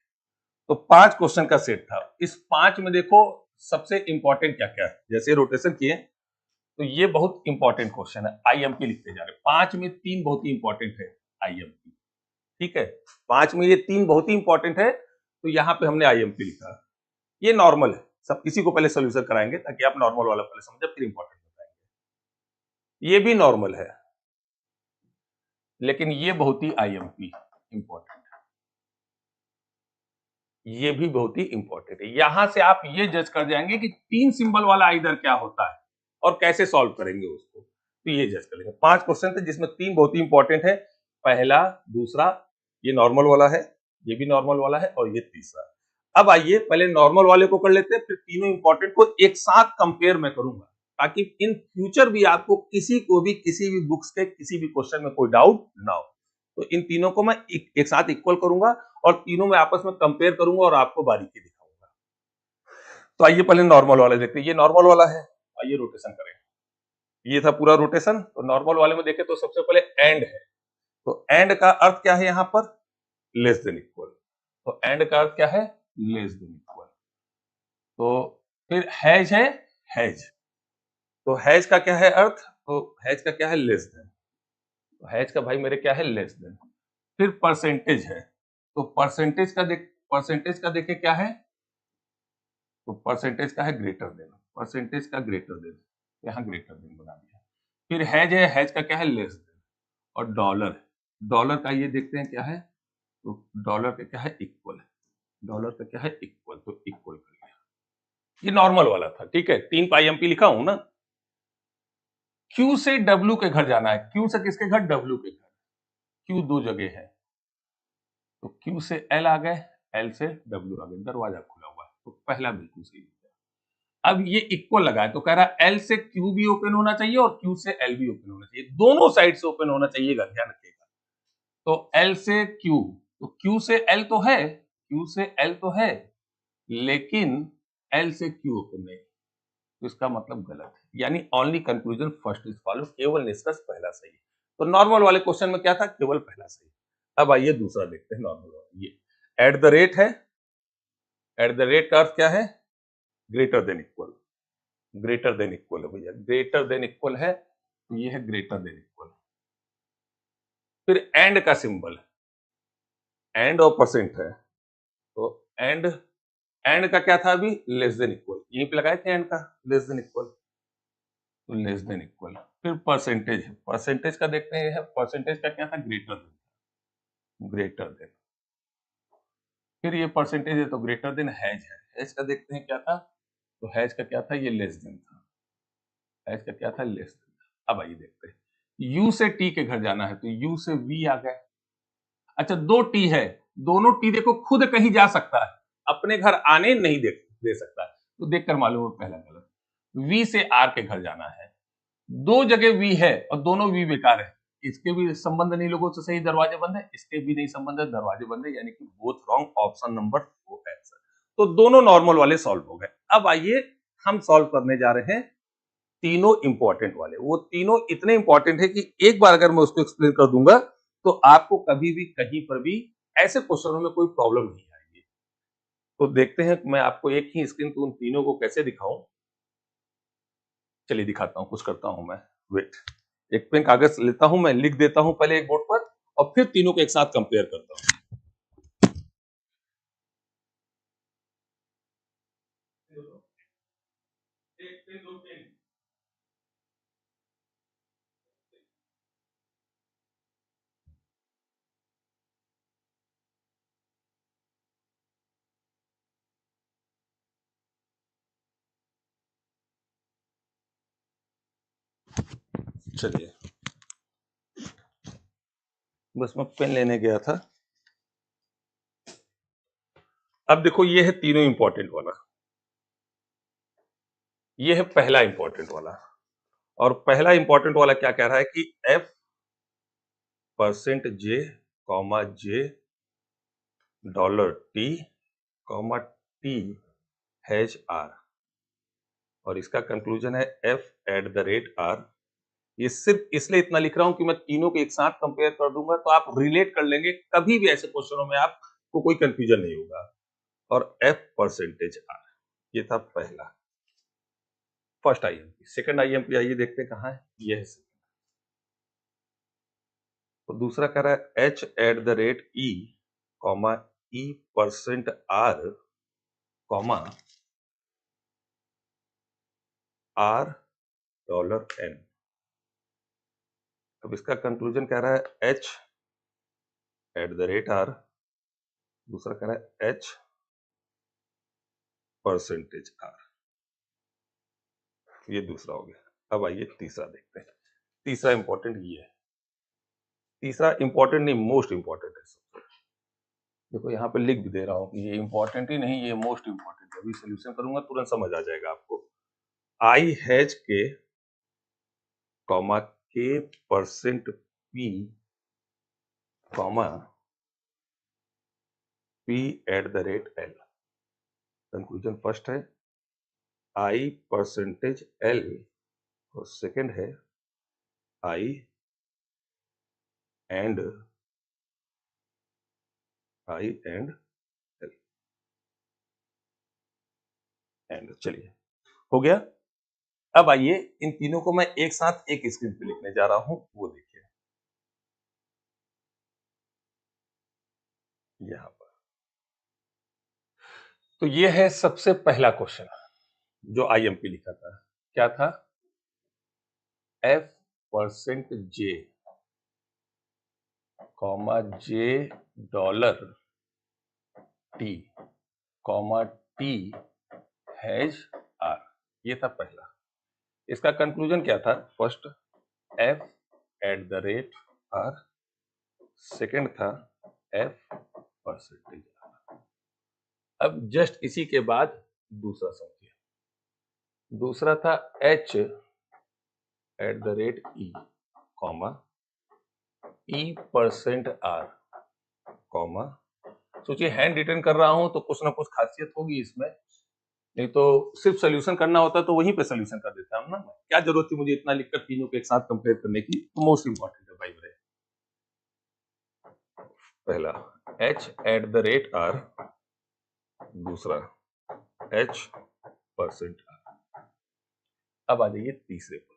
तो 5 क्वेश्चन का सेट था। इस 5 में देखो सबसे इंपॉर्टेंट क्या क्या है, जैसे रोटेशन किए तो ये बहुत इंपॉर्टेंट क्वेश्चन है, आईएमपी लिखते जा रहे, 5 में 3 बहुत ही इंपॉर्टेंट है आईएमपी, ठीक है, 5 में ये 3 बहुत ही इंपॉर्टेंट है, तो यहाँ पे हमने आईएमपी लिखा। ये नॉर्मल है, सब किसी को पहले सोल्यूशन कराएंगे ताकि आप नॉर्मल वाला पहले समझे फिर इंपॉर्टेंट बताएंगे। ये भी नॉर्मल है, लेकिन ये बहुत ही आईएमपी इंपॉर्टेंट है, ये भी बहुत ही इंपॉर्टेंट है। यहां से आप ये जज कर जाएंगे कि 3 सिंबल वाला आइदर क्या होता है और कैसे सॉल्व करेंगे उसको, तो ये जज कर लेंगे। 5 क्वेश्चन थे जिसमें 3 बहुत ही इंपॉर्टेंट है, पहला, दूसरा, ये नॉर्मल वाला है, ये भी नॉर्मल वाला है, और ये तीसरा। अब आइए पहले नॉर्मल वाले को कर लेते हैं, फिर तीनों इंपॉर्टेंट को एक साथ कंपेयर मैं करूंगा, ताकि इन फ्यूचर भी आपको किसी को भी किसी भी बुक्स के किसी भी क्वेश्चन में कोई डाउट ना हो। तो इन तीनों को मैं एक साथ इक्वल करूंगा और तीनों में आपस में कंपेयर करूंगा और आपको बारीकी दिखाऊंगा। तो आइए पहले नॉर्मल वाला देखते हैं। ये नॉर्मल वाला है, आइए रोटेशन करें। ये था पूरा रोटेशन। तो नॉर्मल वाले में देखें तो सबसे पहले एंड है, तो एंड का अर्थ क्या है यहाँ पर? Less than equal. तो एंड का अर्थ क्या है? Less than equal. तो फिर हैज है, हैज, तो हैज का क्या है अर्थ? तो हैज का क्या है? Less than. तो हैज का भाई मेरे क्या है? Less than. फिर परसेंटेज है, तो परसेंटेज का देखे क्या है? तो परसेंटेज का है ग्रेटर देन, परसेंटेज का ग्रेटर देन, यहाँ ग्रेटर देन बना दिया। फिर हैज है, हैज का क्या है? Less than. और डॉलर, डॉलर का ये देखते हैं क्या है? तो डॉलर का क्या है? इक्वल है। डॉलर का क्या है? इक्वल, तो इक्वल कर लिया। ये नॉर्मल वाला था, ठीक है। 3 पाई एमपी लिखा हूं ना। क्यू से डब्ल्यू के घर जाना है। क्यू से किसके घर? डब्ल्यू के घर। क्यू दो जगह है, तो क्यू से एल आ गए, एल से डब्ल्यू आ गए, दरवाजा खुला हुआ है, तो पहला बिल्कुल सही हो गया। अब ये इक्वल लगा है, तो कह रहा है एल से क्यू भी ओपन होना चाहिए और क्यू से एल भी ओपन होना चाहिए, दोनों साइड से ओपन होना चाहिएगा, ध्यान रखिएगा। तो एल से क्यू, तो क्यू से एल तो है, क्यू से एल तो है, लेकिन एल से क्यू ओपन नहीं, तो इसका मतलब गलत है। यानी only conclusion first is follow, केवल निष्कर्ष पहला सही है। तो नॉर्मल वाले क्वेश्चन में क्या था? केवल पहला सही। अब आइए दूसरा देखते हैं, नॉर्मल वाला। ये एट द रेट है, एट द रेट का अर्थ क्या है? Greater than equal, greater than equal है भैया, ग्रेटर देन इक्वल है, तो ये है ग्रेटर देन इक्वल। फिर एंड का सिंबल, एंड और परसेंट है, तो एंड, एंड का क्या था अभी? लेस देन इक्वल, यहीं पे लगाए थे एंड का, लेस देन इक्वल, तो लेस देन इक्वल। फिर परसेंटेज है, परसेंटेज का देखते हैं, परसेंटेज का क्या था? Greater than, greater than. फिर ये परसेंटेज है तो ग्रेटर देन हैज है, हैज का देखते हैं क्या था? तो हैज का क्या था? ये लेस देन था, हैज का क्या था? लेस देन था। अब आइए देखते हैं, यू से टी के घर जाना है, तो यू से वी आ गए। अच्छा, दो टी है, दोनों टी देखो खुद कहीं जा सकता है, अपने घर आने नहीं दे सकता है, तो देखकर मालूम है पहला गलत। वी से आर के घर जाना है, दो जगह वी है और दोनों वी बेकार है, इसके भी संबंध नहीं लोगों से सही, दरवाजे बंद है, इसके भी नहीं संबंध है, दरवाजे बंद है, यानी कि both wrong, option number 4 answer. तो दोनों नॉर्मल वाले सॉल्व हो गए। अब आइए हम सॉल्व करने जा रहे हैं तीनों इंपॉर्टेंट वाले। वो तीनों इतने इंपॉर्टेंट है कि एक बार अगर मैं उसको एक्सप्लेन कर दूंगा तो आपको कभी भी कहीं पर भी ऐसे क्वेश्चनों में कोई प्रॉब्लम नहीं आएगी। तो देखते हैं मैं आपको एक ही स्क्रीन पर उन तीनों को कैसे दिखाऊं। चलिए दिखाता हूं, कुछ करता हूं मैं, वेट, एक पेन कागज लेता हूं, मैं लिख देता हूं पहले एक बोर्ड पर और फिर तीनों को एक साथ कंपेयर करता हूं। चलिए, बस मैं पेन लेने गया था। अब देखो ये है तीनों इंपॉर्टेंट वाला, ये है पहला इंपॉर्टेंट वाला। और पहला इंपॉर्टेंट वाला क्या कह रहा है कि F percent J comma J dollar T comma T has R, और इसका कंक्लूजन है F at the rate R. ये सिर्फ इसलिए इतना लिख रहा हूं कि मैं तीनों को एक साथ कंपेयर कर दूंगा तो आप रिलेट कर लेंगे, कभी भी ऐसे क्वेश्चनों में आपको कोई कंफ्यूजन नहीं होगा। और एफ परसेंटेज आर, ये था पहला, फर्स्ट आईएमपी। सेकंड आईएमपी आइए देखते हैं कहां है, ये है। तो दूसरा कह रहा है H at the rate E comma E percent R comma R dollar N. अब इसका कंक्लूजन कह रहा है H at the rate R, दूसरा कह रहा है एच परसेंटेज आर, ये दूसरा हो गया। अब आइए तीसरा देखते हैं। तीसरा इंपॉर्टेंट ये है, तीसरा इंपॉर्टेंट नहीं मोस्ट इंपॉर्टेंट है। देखो यहाँ पे लिख भी दे रहा हूँ कि ये इंपॉर्टेंट ही नहीं, ये मोस्ट इंपॉर्टेंट है। अभी सोल्यूशन करूंगा तुरंत समझ आ जाएगा आपको। आई हैज के कॉमा के percent P comma P eight the rate L. Conclusion first है, आई परसेंटेज एल और सेकंड है आई एंड एल एंड। चलिए हो गया। अब आइए इन तीनों को मैं एक साथ एक स्क्रीन पे लिखने जा रहा हूं, वो देखिए यहां पर। तो ये है सबसे पहला क्वेश्चन जो आईएमपी लिखा था। क्या था? F% J comma J dollar T comma T has R। ये था पहला। इसका कंक्लूजन क्या था? First F eight the rate R, second था F परसेंटेज R। अब जस्ट इसी के बाद दूसरा समझिए। दूसरा था H eight the rate E comma E% R comma. सोचिए हैंड रिटन कर रहा हूं तो कुछ ना कुछ खासियत होगी इसमें, नहीं तो सिर्फ सोल्यूशन करना होता तो वहीं पे सोल्यूशन कर देता हम ना। क्या जरूरत थी मुझे इतना लिखकर तीनों को एक साथ कंपेयर करने की? तो मोस्ट इंपॉर्टेंट है भाई मेरे। पहला H eight the rate R, दूसरा H परसेंट R। अब आ जाइए तीसरे पर।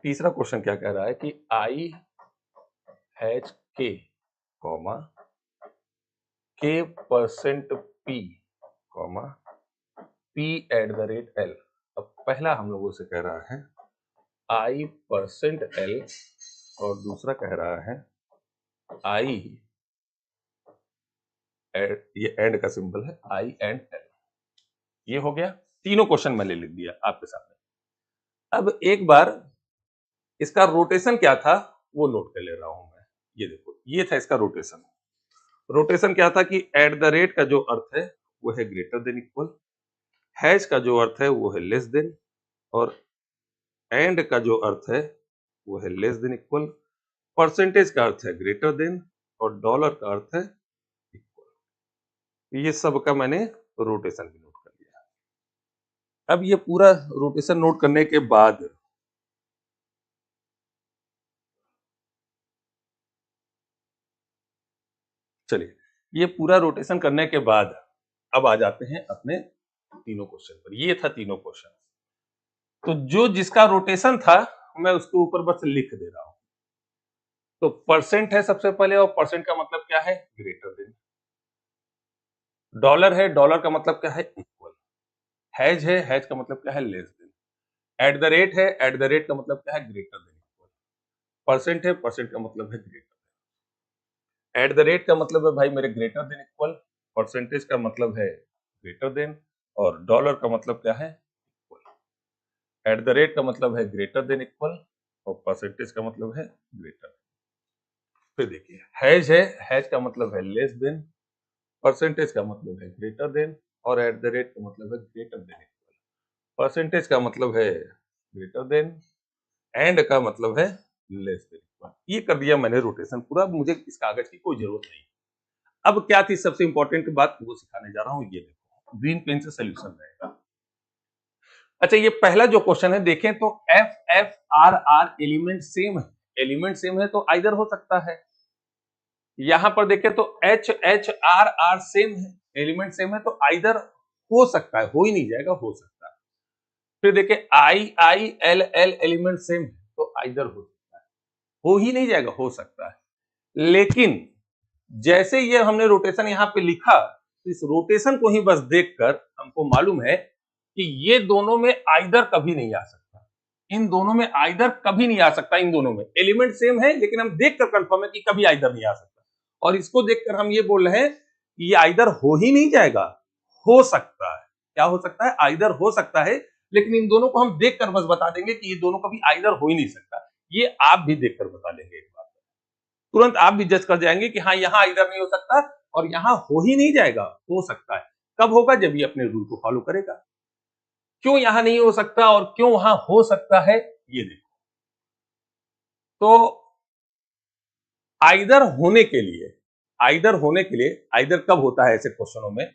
तीसरा क्वेश्चन क्या कह रहा है कि I has K comma K% P comma P eight the rate L। अब पहला हम लोगों से कह रहा है I%L और दूसरा कह रहा है I ये एंड का सिंबल है I एंड L। ये हो गया। तीनों क्वेश्चन मैंने लिख दिया आपके सामने। अब एक बार इसका रोटेशन क्या था वो नोट कर ले रहा हूं मैं। ये देखो ये था इसका रोटेशन। रोटेशन क्या था कि एट द रेट का जो अर्थ है वो है ग्रेटर देन इक्वल, हैज का जो अर्थ है वो है लेस देन, और एंड का जो अर्थ है वो है लेस देन इक्वल, परसेंटेज का अर्थ है ग्रेटर देन, और डॉलर का अर्थ है इक्वल। ये सब का मैंने रोटेशन भी नोट कर लिया। अब ये पूरा रोटेशन नोट करने के बाद चलिए ये पूरा रोटेशन करने के बाद अब आ जाते हैं अपने तीनों क्वेश्चन पर। ये था तीनों क्वेश्चन। तो जो जिसका रोटेशन था मैं उसके ऊपर बस लिख दे रहा हूं। तो परसेंट है सबसे पहले, और परसेंट का मतलब क्या है? Greater than. डॉलर है, डॉलर का मतलब क्या है? इक्वल। हैज है, हैज का मतलब क्या है? Less than. Eight the rate है, एट द रेट का मतलब क्या है? Greater than equal. परसेंट है, परसेंट का मतलब है ग्रेटर। एट द रेट का मतलब है भाई मेरे ग्रेटर देन इक्वल, परसेंटेज का मतलब है ग्रेटर देन, और डॉलर का मतलब क्या है? इक्वल। एट द रेट का मतलब है ग्रेटर देन इक्वल, और परसेंटेज का मतलब है ग्रेटर। फिर देखिए हैज है, हैज का मतलब है लेस देन, परसेंटेज का मतलब है ग्रेटर देन, और एट द रेट का मतलब है ग्रेटर देन इक्वल। परसेंटेज का मतलब है ग्रेटर देन, एंड का मतलब है लेस देन इक्वल। ये कर दिया मैंने रोटेशन पूरा। मुझे इस कागज की कोई जरूरत नहीं। अब क्या थी सबसे इंपॉर्टेंट बात वो सिखाने जा रहा हूं। ये देखो ग्रीन पेन से सोल्यूशन रहेगा। अच्छा ये पहला जो क्वेश्चन है देखें तो F F R R element same है। एलिमेंट सेम है तो आइदर हो सकता है। यहां पर देखें तो H H R R same है, एलिमेंट सेम है तो आइदर हो सकता है, हो ही नहीं जाएगा, हो सकता है। फिर देखिए I I L L element same है तो आइदर हो सकता है, हो ही नहीं जाएगा, हो सकता है। लेकिन जैसे ये हमने रोटेशन यहां पे लिखा, तो इस रोटेशन को ही बस देखकर हमको मालूम है कि ये दोनों में आइदर कभी नहीं आ सकता। इन दोनों में आइदर कभी नहीं आ सकता। इन दोनों में एलिमेंट सेम है लेकिन हम देखकर कंफर्म है कि कभी आइदर नहीं आ सकता। और इसको देखकर हम ये बोल रहे हैं कि ये आइदर हो ही नहीं जाएगा, हो सकता है। क्या हो सकता है? आइदर हो सकता है। लेकिन इन दोनों को हम देखकर बस बता देंगे कि ये दोनों कभी आइदर हो ही नहीं सकता। ये आप भी देखकर बता देंगे एक बार, तुरंत आप भी जज कर जाएंगे कि हाँ यहां इधर नहीं हो सकता और यहां हो ही नहीं जाएगा, हो सकता है। कब होगा? जब ये अपने रूल को फॉलो करेगा। क्यों यहां नहीं हो सकता और क्यों वहां हो सकता है, ये देखो। तो आइदर होने के लिए, आइदर होने के लिए, आइदर कब होता है ऐसे क्वेश्चनों में?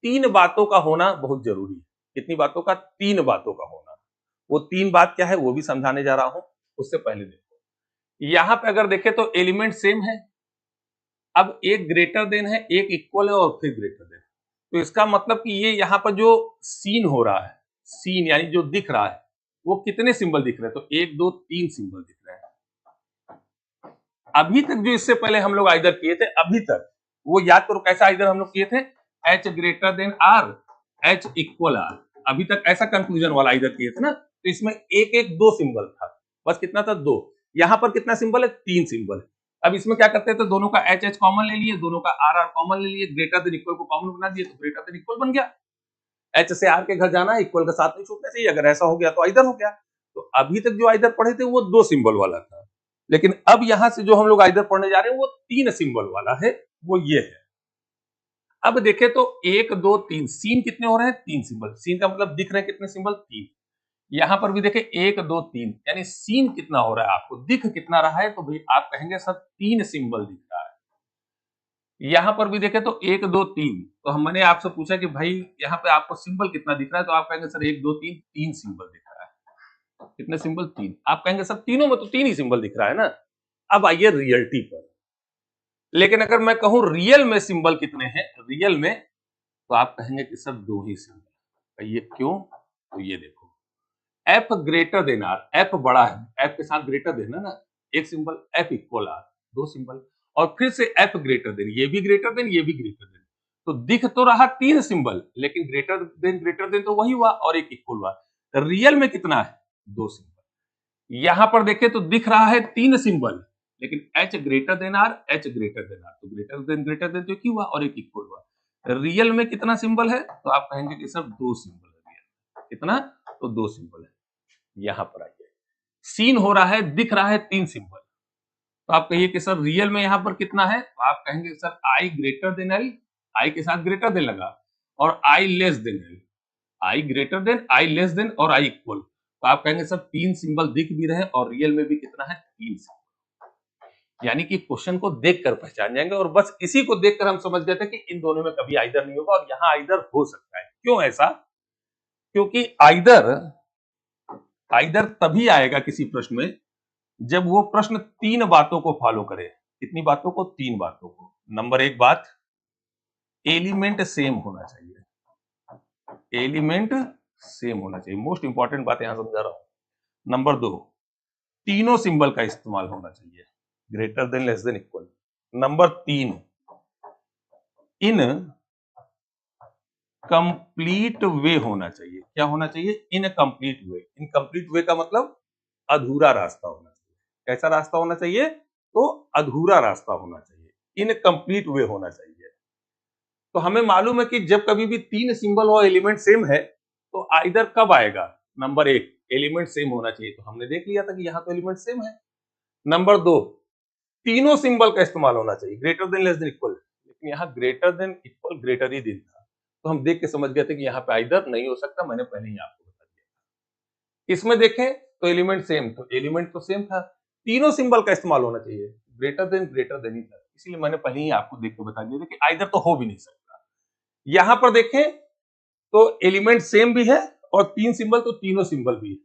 तीन बातों का होना बहुत जरूरी है। कितनी बातों का? 3 बातों का होना। वो 3 बात क्या है वो भी समझाने जा रहा हूं, उससे पहले देखो यहां पे अगर देखें तो एलिमेंट सेम है। अब एक ग्रेटर देन है, एक इक्वल है और फिर ग्रेटर देन। तो इसका मतलब कि ये यहाँ पर जो सीन हो रहा है, सीन यानी जो दिख रहा है, वो कितने सिंबल दिख रहे हैं? तो 1 2 3 सिंबल दिख रहे हैं। अभी तक जो इससे पहले हम लोग आइदर किए थे, अभी तक वो याद करो कैसा आइदर हम लोग किए थे? H greater then R, H equal R। अभी तक ऐसा कंक्लूजन वाला आइदर किए थे ना। तो इसमें एक एक दो सिंबल था, बस कितना था? 2। यहां पर कितना सिंबल है? 3 सिंबल है। अब इसमें क्या करते हैं? तो दोनों का H H कॉमन ले लिए, दोनों का R R कॉमन ले लिए, ग्रेटर देन इक्वल को कॉमन बना दिए, तो ग्रेटर देन इक्वल बन गया। H से R के घर जाना है, इक्वल का साथ नहीं छूटना चाहिए। अगर ऐसा हो गया तो आइदर हो गया। तो अभी तक जो आइदर पढ़े थे वो 2 सिंबल वाला था, लेकिन अब यहां से जो हम लोग आइदर पढ़ने जा रहे हैं वो 3 सिंबल वाला है, वो ये है। अब देखें तो 1 2 3 सीन कितने हो रहे हैं? 3 सिंबल। सीन का मतलब दिख रहे हैं कितने सिंबल? 3। यहां पर भी देखें 1 2 3, यानी सीन कितना हो रहा है? आपको दिख कितना रहा है? तो भाई आप कहेंगे सर 3 सिंबल दिख रहा है। यहां पर भी देखें तो 1 2 3, तो मैंने आपसे पूछा कि भाई यहाँ पे आपको सिंबल कितना दिख रहा है? तो आप कहेंगे सर 1 2 3 3 सिंबल दिख रहा है। कितने सिंबल? 3। आप कहेंगे सर तीनों में तो 3 ही सिंबल दिख रहा है ना। अब आइए रियलिटी पर। लेकिन अगर मैं कहूं रियल में सिंबल कितने हैं, रियल में, तो आप कहेंगे कि सर 2 ही सिंबल। ये क्यों? तो ये देखो, F greater than R, F बड़ा है, एफ के साथ ग्रेटर देन है ना, एक symbol, F equal R, 2 symbol, और फिर से एफ ग्रेटर देन, ये भी ग्रेटर देन, ये भी ग्रेटर देन। तो दिख तो रहा 3 सिंबल, लेकिन ग्रेटर देन तो वही हुआ और एक इक्वल हुआ। रियल में कितना है? 2 सिंबल। यहां पर देखें तो दिख रहा है 3 सिंबल, लेकिन H greater than R, H greater than R, तो ग्रेटर देन तो एक ही हुआ और एक इक्वल हुआ। रियल में कितना सिंबल है? तो आप कहेंगे कि सर 2 सिंबल है रियल। कितना? तो 2 सिंबल है। यहां पर आइए, सीन हो रहा है, दिख रहा है 3 सिंबल, तो आप कहिए कि सर रियल में यहां पर कितना है? तो आप कहेंगे sir I greater than L, I के साथ ग्रेटर देन लगा, और I less than L, I greater than, I less than और I इक्वल। तो आप कहेंगे सर 3 सिंबल दिख भी रहे और रियल में भी कितना है? 3 सिंबल। यानी कि क्वेश्चन को देखकर पहचान जाएंगे, और बस इसी को देखकर हम समझ गए थे कि इन दोनों में कभी आइदर नहीं होगा, और यहां आइदर हो सकता है। क्यों ऐसा? क्योंकि आइदर तभी आएगा किसी प्रश्न में जब वो प्रश्न 3 बातों को फॉलो करे। कितनी बातों को? 3 बातों को। नंबर 1 बात, एलिमेंट सेम होना चाहिए। एलिमेंट सेम होना चाहिए, मोस्ट इंपॉर्टेंट बात यहां समझा रहा हूं। नंबर 2, तीनों सिंबल का इस्तेमाल होना चाहिए, greater than, less than, equal. Number 3, in complete way होना चाहिए। क्या होना चाहिए? इनकम्प्लीट वे। इनकम्प्लीट वे का मतलब अधूरा रास्ता होना चाहिए। कैसा रास्ता होना चाहिए? तो अधूरा रास्ता होना चाहिए, इनकम्प्लीट वे होना चाहिए। तो हमें मालूम है कि जब कभी भी 3 सिंबल और एलिमेंट सेम है तो आइदर कब आएगा? नंबर 1, एलिमेंट सेम होना चाहिए, तो हमने देख लिया था कि यहां तो एलिमेंट सेम है। नंबर 2, तीनों सिंबल का इस्तेमाल होना चाहिए, greater than, less than, equal. लेकिन यहाँ ग्रेटर देन इक्वल ग्रेटर ही दिन था, तो हम देख के समझ गए थे कि यहाँ पे आइदर नहीं हो सकता, मैंने पहले ही आपको बता दिया। इसमें देखें तो एलिमेंट सेम, तो एलिमेंट तो सेम था, तीनों सिंबल का इस्तेमाल होना चाहिए, ग्रेटर देन ही था, इसीलिए मैंने पहले ही आपको देख के बता दिया था कि आइदर तो हो भी नहीं सकता। यहां पर देखें तो एलिमेंट सेम भी है और 3 सिंबल, तो तीनों सिंबल भी है,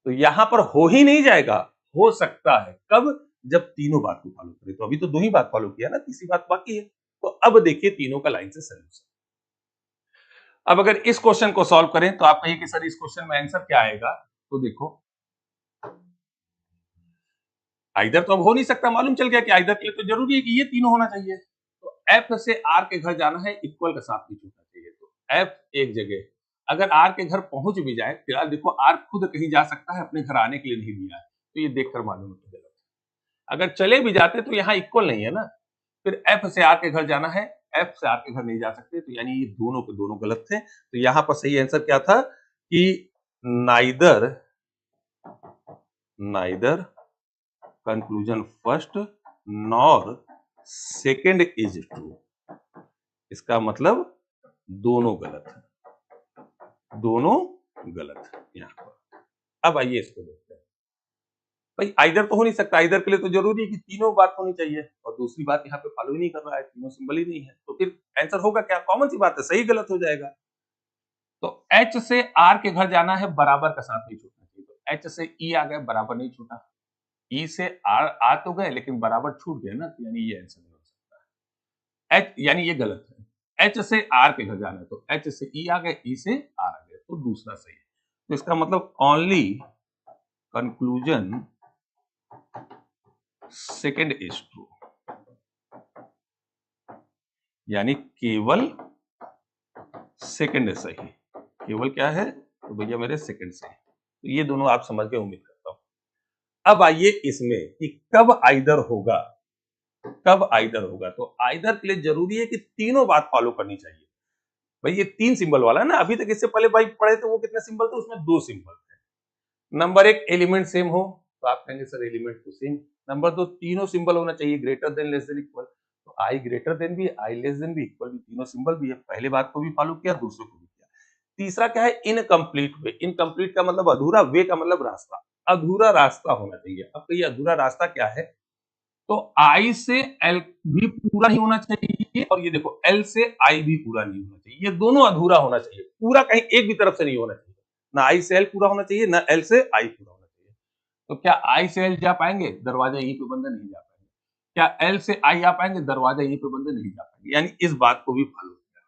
तो यहां पर हो ही नहीं जाएगा, हो सकता है कब? जब तीनों बात को फॉलो करें। तो अभी तो 2 ही बात फॉलो किया ना, तीसरी बात बाकी है। तो अब देखिए तीनों का लाइन से सॉल्यूशन। अब अगर इस क्वेश्चन को सॉल्व करें तो आप कहिए कि सर इस क्वेश्चन में आंसर क्या आएगा? तो देखो, आइदर तो अब हो नहीं सकता, मालूम चल गया कि आइदर के लिए तो जरूरी है कि ये तीनों होना चाहिए। तो एफ से आर के घर जाना है, इक्वल का साथ नहीं छूटना चाहिए, तो एफ एक जगह, अगर आर के घर पहुंच भी जाए, फिलहाल देखो आर खुद कहीं जा सकता है, अपने घर आने के लिए नहीं दिया है, तो ये देखकर मालूम है गलत। अगर चले भी जाते तो यहाँ इक्वल नहीं है ना, फिर एफ से आर के घर जाना है, एफ से आर के घर नहीं जा सकते, तो यानी ये दोनों के दोनों गलत थे। तो यहां पर सही आंसर क्या था कि neither conclusion first nor second is true. इसका मतलब दोनों गलत है, दोनों गलत है यहां पर। अब आइए इसको देखते हैं। भाई आइदर तो हो नहीं सकता, आइदर के लिए तो जरूरी है कि तीनों बात होनी चाहिए, और दूसरी बात यहाँ पे फॉलो ही नहीं कर रहा है, तीनों सिंबल ही नहीं है, तो फिर आंसर होगा क्या? कॉमन सी बात है, सही गलत हो जाएगा। तो H से R के घर जाना है, बराबर का साथ नहीं छूटना चाहिए। तो H से E आ गए, बराबर नहीं छूटा। E से R आ तो गए लेकिन बराबर छूट गए ना, तो यानी ये आंसर नहीं हो सकता है। H यानी ये गलत है। H से R के घर जाना है, तो H से E आ गए, E से R आ गए, तो दूसरा सही है। तो इसका मतलब only conclusion second is true, यानी केवल सेकंड सही। केवल क्या है, तो भैया मेरे सेकंड सही। तो ये दोनों आप समझ के उम्मीद करता हूं। अब आइए इसमें कि कब आइदर होगा, कब आइदर होगा। तो आइदर के लिए जरूरी है कि तीनों बात फॉलो करनी चाहिए। भाई ये 3 सिंबल वाला है ना, अभी तक इससे पहले भाई पढ़े थे वो कितने सिंबल थे, उसमें 2 सिंबल थे। नंबर 1 एलिमेंट सेम हो, तो आप कहेंगे सर एलिमेंट तो सेम। नंबर 2 तीनों सिंबल होना चाहिए greater than, less than, equal. तो आई ग्रेटर देन भी, आई लेस देन भी, इक्वल भी, तीनों सिंबल भी है। पहले बात को भी फॉलो किया, दूसरे को भी किया। तीसरा क्या है, इनकम्प्लीट वे। इनकम्प्लीट का मतलब अधूरा, वे का मतलब रास्ता। अधूरा रास्ता होना चाहिए। अब ये अधूरा रास्ता क्या है, तो I से L भी पूरा नहीं होना चाहिए, और ये देखो L से I भी पूरा नहीं होना चाहिए। ये दोनों अधूरा होना चाहिए, पूरा कहीं एक भी तरफ से नहीं होना चाहिए। ना I से L पूरा होना चाहिए, ना L से I पूरा होना चाहिए। तो क्या I से L जा पाएंगे, दरवाजा यहीं पे बंद नहीं जा पाएंगे। क्या L से I आ पाएंगे, दरवाजा यहीं पे बंद नहीं जा पाएंगे। यानी इस बात को भी फॉलो किया।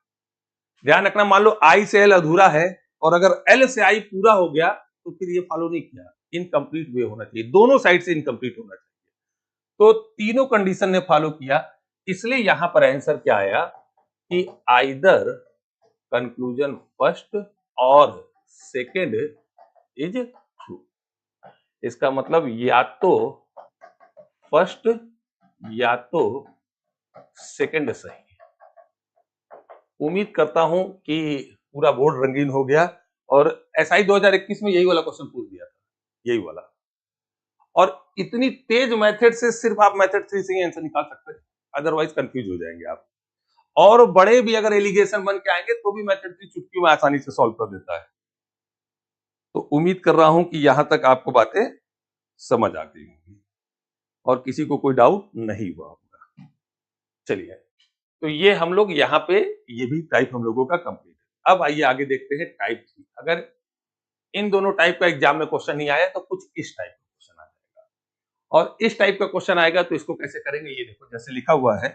ध्यान रखना, मान लो I से L अधूरा है और अगर L से I पूरा हो गया तो फिर ये फॉलो नहीं किया, इनकम्प्लीट वे होना चाहिए, दोनों साइड से इनकम्प्लीट होना चाहिए। तो तीनों कंडीशन ने फॉलो किया, इसलिए यहां पर आंसर क्या आया कि आइदर कंक्लूजन फर्स्ट और सेकंड इज ट्रू। इसका मतलब या तो फर्स्ट या तो सेकंड सही है। उम्मीद करता हूं कि पूरा बोर्ड रंगीन हो गया, और एसआई 2021 में यही वाला क्वेश्चन पूछ दिया था, यही वाला। और इतनी तेज मेथड से सिर्फ आप मेथड 3 से ही आंसर निकाल सकते हैं, अदरवाइज कंफ्यूज हो जाएंगे आप। और बड़े भी अगर एलिगेशन बन के आएंगे तो भी मेथड 3 चुटकियों में आसानी से सॉल्व कर देता है। तो उम्मीद कर रहा हूं कि यहां तक आपको बातें समझ आ गई होंगी और किसी को कोई डाउट नहीं हुआ होगा। चलिए, तो ये हम लोग यहाँ पे, ये भी टाइप हम लोगों का कंप्लीट है। अब आइए आगे देखते हैं टाइप 3। अगर इन दोनों टाइप का एग्जाम में क्वेश्चन नहीं आया तो कुछ इस टाइप का क्वेश्चन आ जाएगा, और इस टाइप का क्वेश्चन आएगा तो इसको कैसे करेंगे, ये देखो जैसे लिखा हुआ है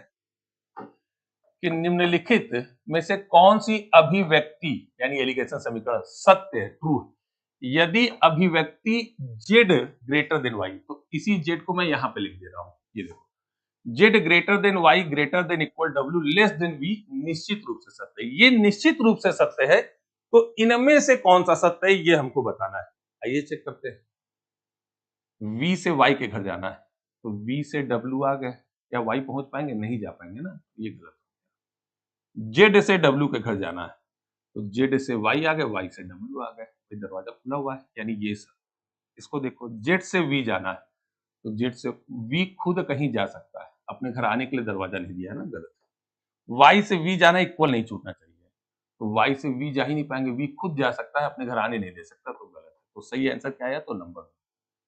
कि निम्नलिखित में से कौन सी अभिव्यक्ति, यानी एलिगेशन समीकरण सत्य है, ट्रू है, यदि अभिव्यक्ति z ग्रेटर देन y। तो इसी z को मैं यहां पे लिख दे रहा हूं, ये देखो z greater than y greater than equal w less than v निश्चित रूप से सत्य है। ये निश्चित रूप से सत्य है, तो इनमें से कौन सा सत्य है ये हमको बताना है। आइए चेक करते हैं। v से y के घर जाना है, तो v से w आ गए, क्या y पहुंच पाएंगे, नहीं जा पाएंगे ना, ये गलत। जेड से डब्ल्यू के घर जाना है, तो जेड से वाई आ गए, वाई से डब्ल्यू आ गए, फिर दरवाजा खुला हुआ है, यानी ये सर। इसको देखो, जेड से वी जाना है, तो जेड से वी खुद कहीं जा सकता है, अपने घर आने के लिए दरवाजा नहीं दिया है ना, गलत। वाई से वी जाना इक्वल नहीं छूटना चाहिए, तो वाई से वी जा ही नहीं पाएंगे, वी खुद जा सकता है, अपने घर आने नहीं दे सकता, तो गलत है। तो सही आंसर क्या आया, तो नंबर।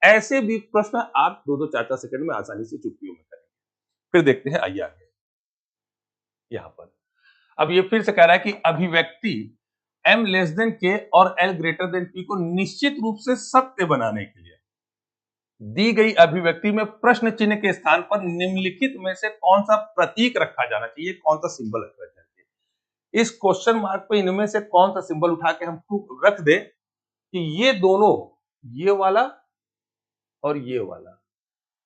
ऐसे भी प्रश्न आप 2-2 4-4 सेकंड में आसानी से चुटकियों में करेंगे। फिर देखते हैं, आइए आगे यहां पर। अब ये फिर से कह रहा है कि अभिव्यक्ति m लेस देन k और l ग्रेटर देन p को निश्चित रूप से सत्य बनाने के लिए दी गई अभिव्यक्ति में प्रश्न चिन्ह के स्थान पर निम्नलिखित में से कौन सा प्रतीक रखा जाना चाहिए, कौन सा सिंबल रखा जाना चाहिए। इस क्वेश्चन मार्क पे इनमें से कौन सा सिंबल उठा के हम रख दे कि ये दोनों, ये वाला और ये वाला,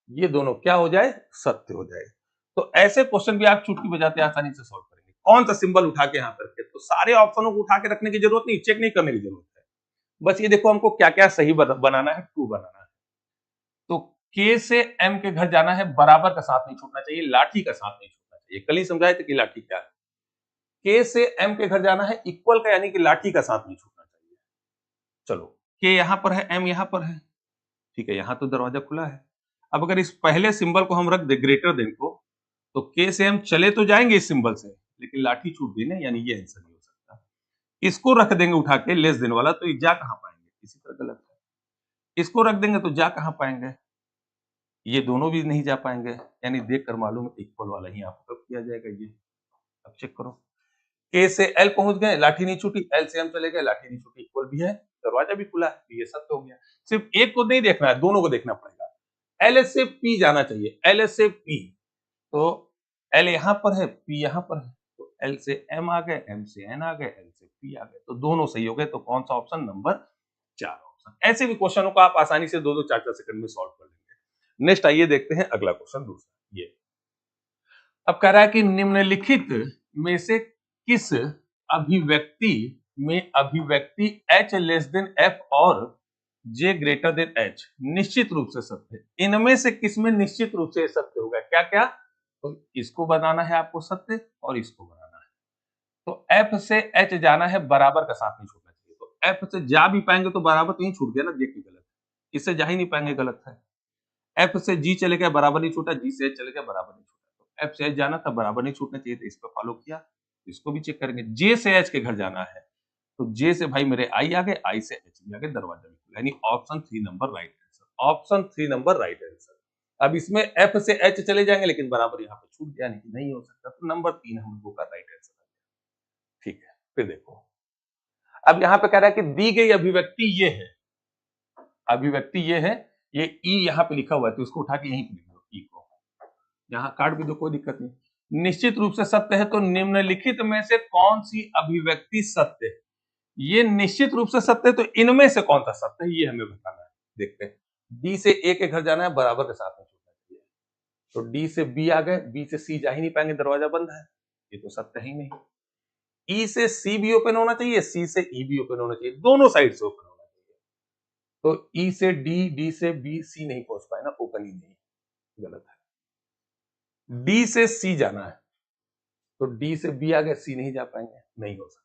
ये दोनों क्या हो जाए, सत्य हो जाए। तो ऐसे क्वेश्चन भी आप चुटकी बजाते आसानी से सॉल्व करेंगे। कौन सा सिंबल उठा के यहां पर रखे, तो सारे ऑप्शनों को उठा के रखने की जरूरत नहीं, चेक नहीं करने की जरूरत है। बस ये देखो हमको क्या क्या सही बनाना है, ट्रू बनाना है। तो K से M के घर जाना है, बराबर का साथ नहीं छूटना चाहिए, लाठी का साथ नहीं छूटना चाहिए। कल ही समझाए थे कि लाठी क्या है। K से M के घर जाना है, इक्वल का यानी कि लाठी का साथ नहीं छूटना चाहिए। चलो, K यहां पर है, M यहां पर है, ठीक है, यहां तो दरवाजा खुला है। अब अगर इस पहले सिंबल को हम रख दे ग्रेटर देन को, तो K से हम चले तो जाएंगे इस सिंबल से, लेकिन लाठी छूट गई ना, यानी ये आंसर नहीं हो सकता। इसको रख देंगे उठा के लेस देन वाला, तो ये जा कहां पाएंगे, इसी तरह गलत है। इसको रख देंगे तो जा कहां पाएंगे, ये दोनों भी नहीं जा पाएंगे, यानी देख कर मालूम इक्वल वाला ही आपको कब किया जाएगा ये। अब चेक करो, ए से एल पहुंच गए, लाठी नहीं छूटी, एल से एम चले गए, लाठी नहीं छूटी, इक्वल भी है, दरवाजा भी खुला है, तो ये सत्य हो गया। सिर्फ एक को नहीं देखना है, दोनों को देखना पड़ेगा। एल से पी जाना चाहिए, एल से पी, तो एल यहां पर है, पी यहां पर है, तो एल से एम आ गए, एम से एन आ गए, एल से पी आ गए, तो दोनों सही हो गए। तो कौन सा ऑप्शन? Number 4 option. ऐसे भी क्वेश्चनों को आप आसानी से 2-2 4-4 सेकंड में सॉल्व कर लेंगे। नेक्स्ट आइए देखते हैं अगला क्वेश्चन, दूसरा। ये अब कह रहा है कि निम्नलिखित में से किस अभिव्यक्ति में अभिव्यक्ति h लेस देन f और j ग्रेटर देन h निश्चित रूप से सत्य है? इनमें से किस में निश्चित रूप से सत्य होगा? क्या क्या? तो इसको बनाना है आपको सत्य, और इसको बनाना है। तो f से h जाना है, बराबर का साथ नहीं छूटना चाहिए। तो f से जा भी पाएंगे तो बराबर तो नहीं छूट गया ना, देखिए गलत है, इससे जा ही नहीं पाएंगे, गलत है। f से g चले गया, बराबर नहीं छूटा, g से h चले गया, बराबर नहीं छूटा। तो f से h जाना था, बराबर नहीं छूटना चाहिए, तो इस पर फॉलो किया। इसको भी चेक करेंगे। j से h के घर जाना है, तो j से भाई मेरे i आ गए, i से h भी आ गए, दरवाजा भी खुला, यानी option 3 number right answer. Option 3 number right answer. अब इसमें f से h चले जाएंगे, लेकिन बराबर यहाँ पे छूट गया, नहीं हो सकता, तो नंबर 3 हम लोगों का राइट आंसर आ गया। ठीक है, फिर देखो, अब यहाँ पे कह रहा है कि दी गई अभिव्यक्ति ये है, अभिव्यक्ति ये है, ये ई यहाँ पे लिखा हुआ है, तो इसको उठा के यहीं पे लिख दो, ई को यहाँ काट भी दो, कोई दिक्कत नहीं। निश्चित रूप से सत्य है, तो निम्नलिखित में से कौन सी अभिव्यक्ति सत्य है? ये निश्चित रूप से सत्य है, तो इनमें से कौन सा सत्य है, ये हमें बताना है। देखते हैं, डी से ए के घर जाना है, बराबर के साथ में छूटना चाहिए, तो डी से बी आ गए, बी से सी जा ही नहीं पाएंगे, दरवाजा बंद है, ये तो सत्य ही नहीं। ई से सी भी ओपन होना चाहिए, सी से ई भी ओपन होना चाहिए, दोनों साइड से ओपन होना चाहिए। तो ई से डी, डी से बी, सी नहीं पहुंच पाए ना, ओपन ही नहीं, गलत है। डी से सी जाना है, तो डी से बी आ गए, सी नहीं जा पाएंगे, नहीं हो सकता।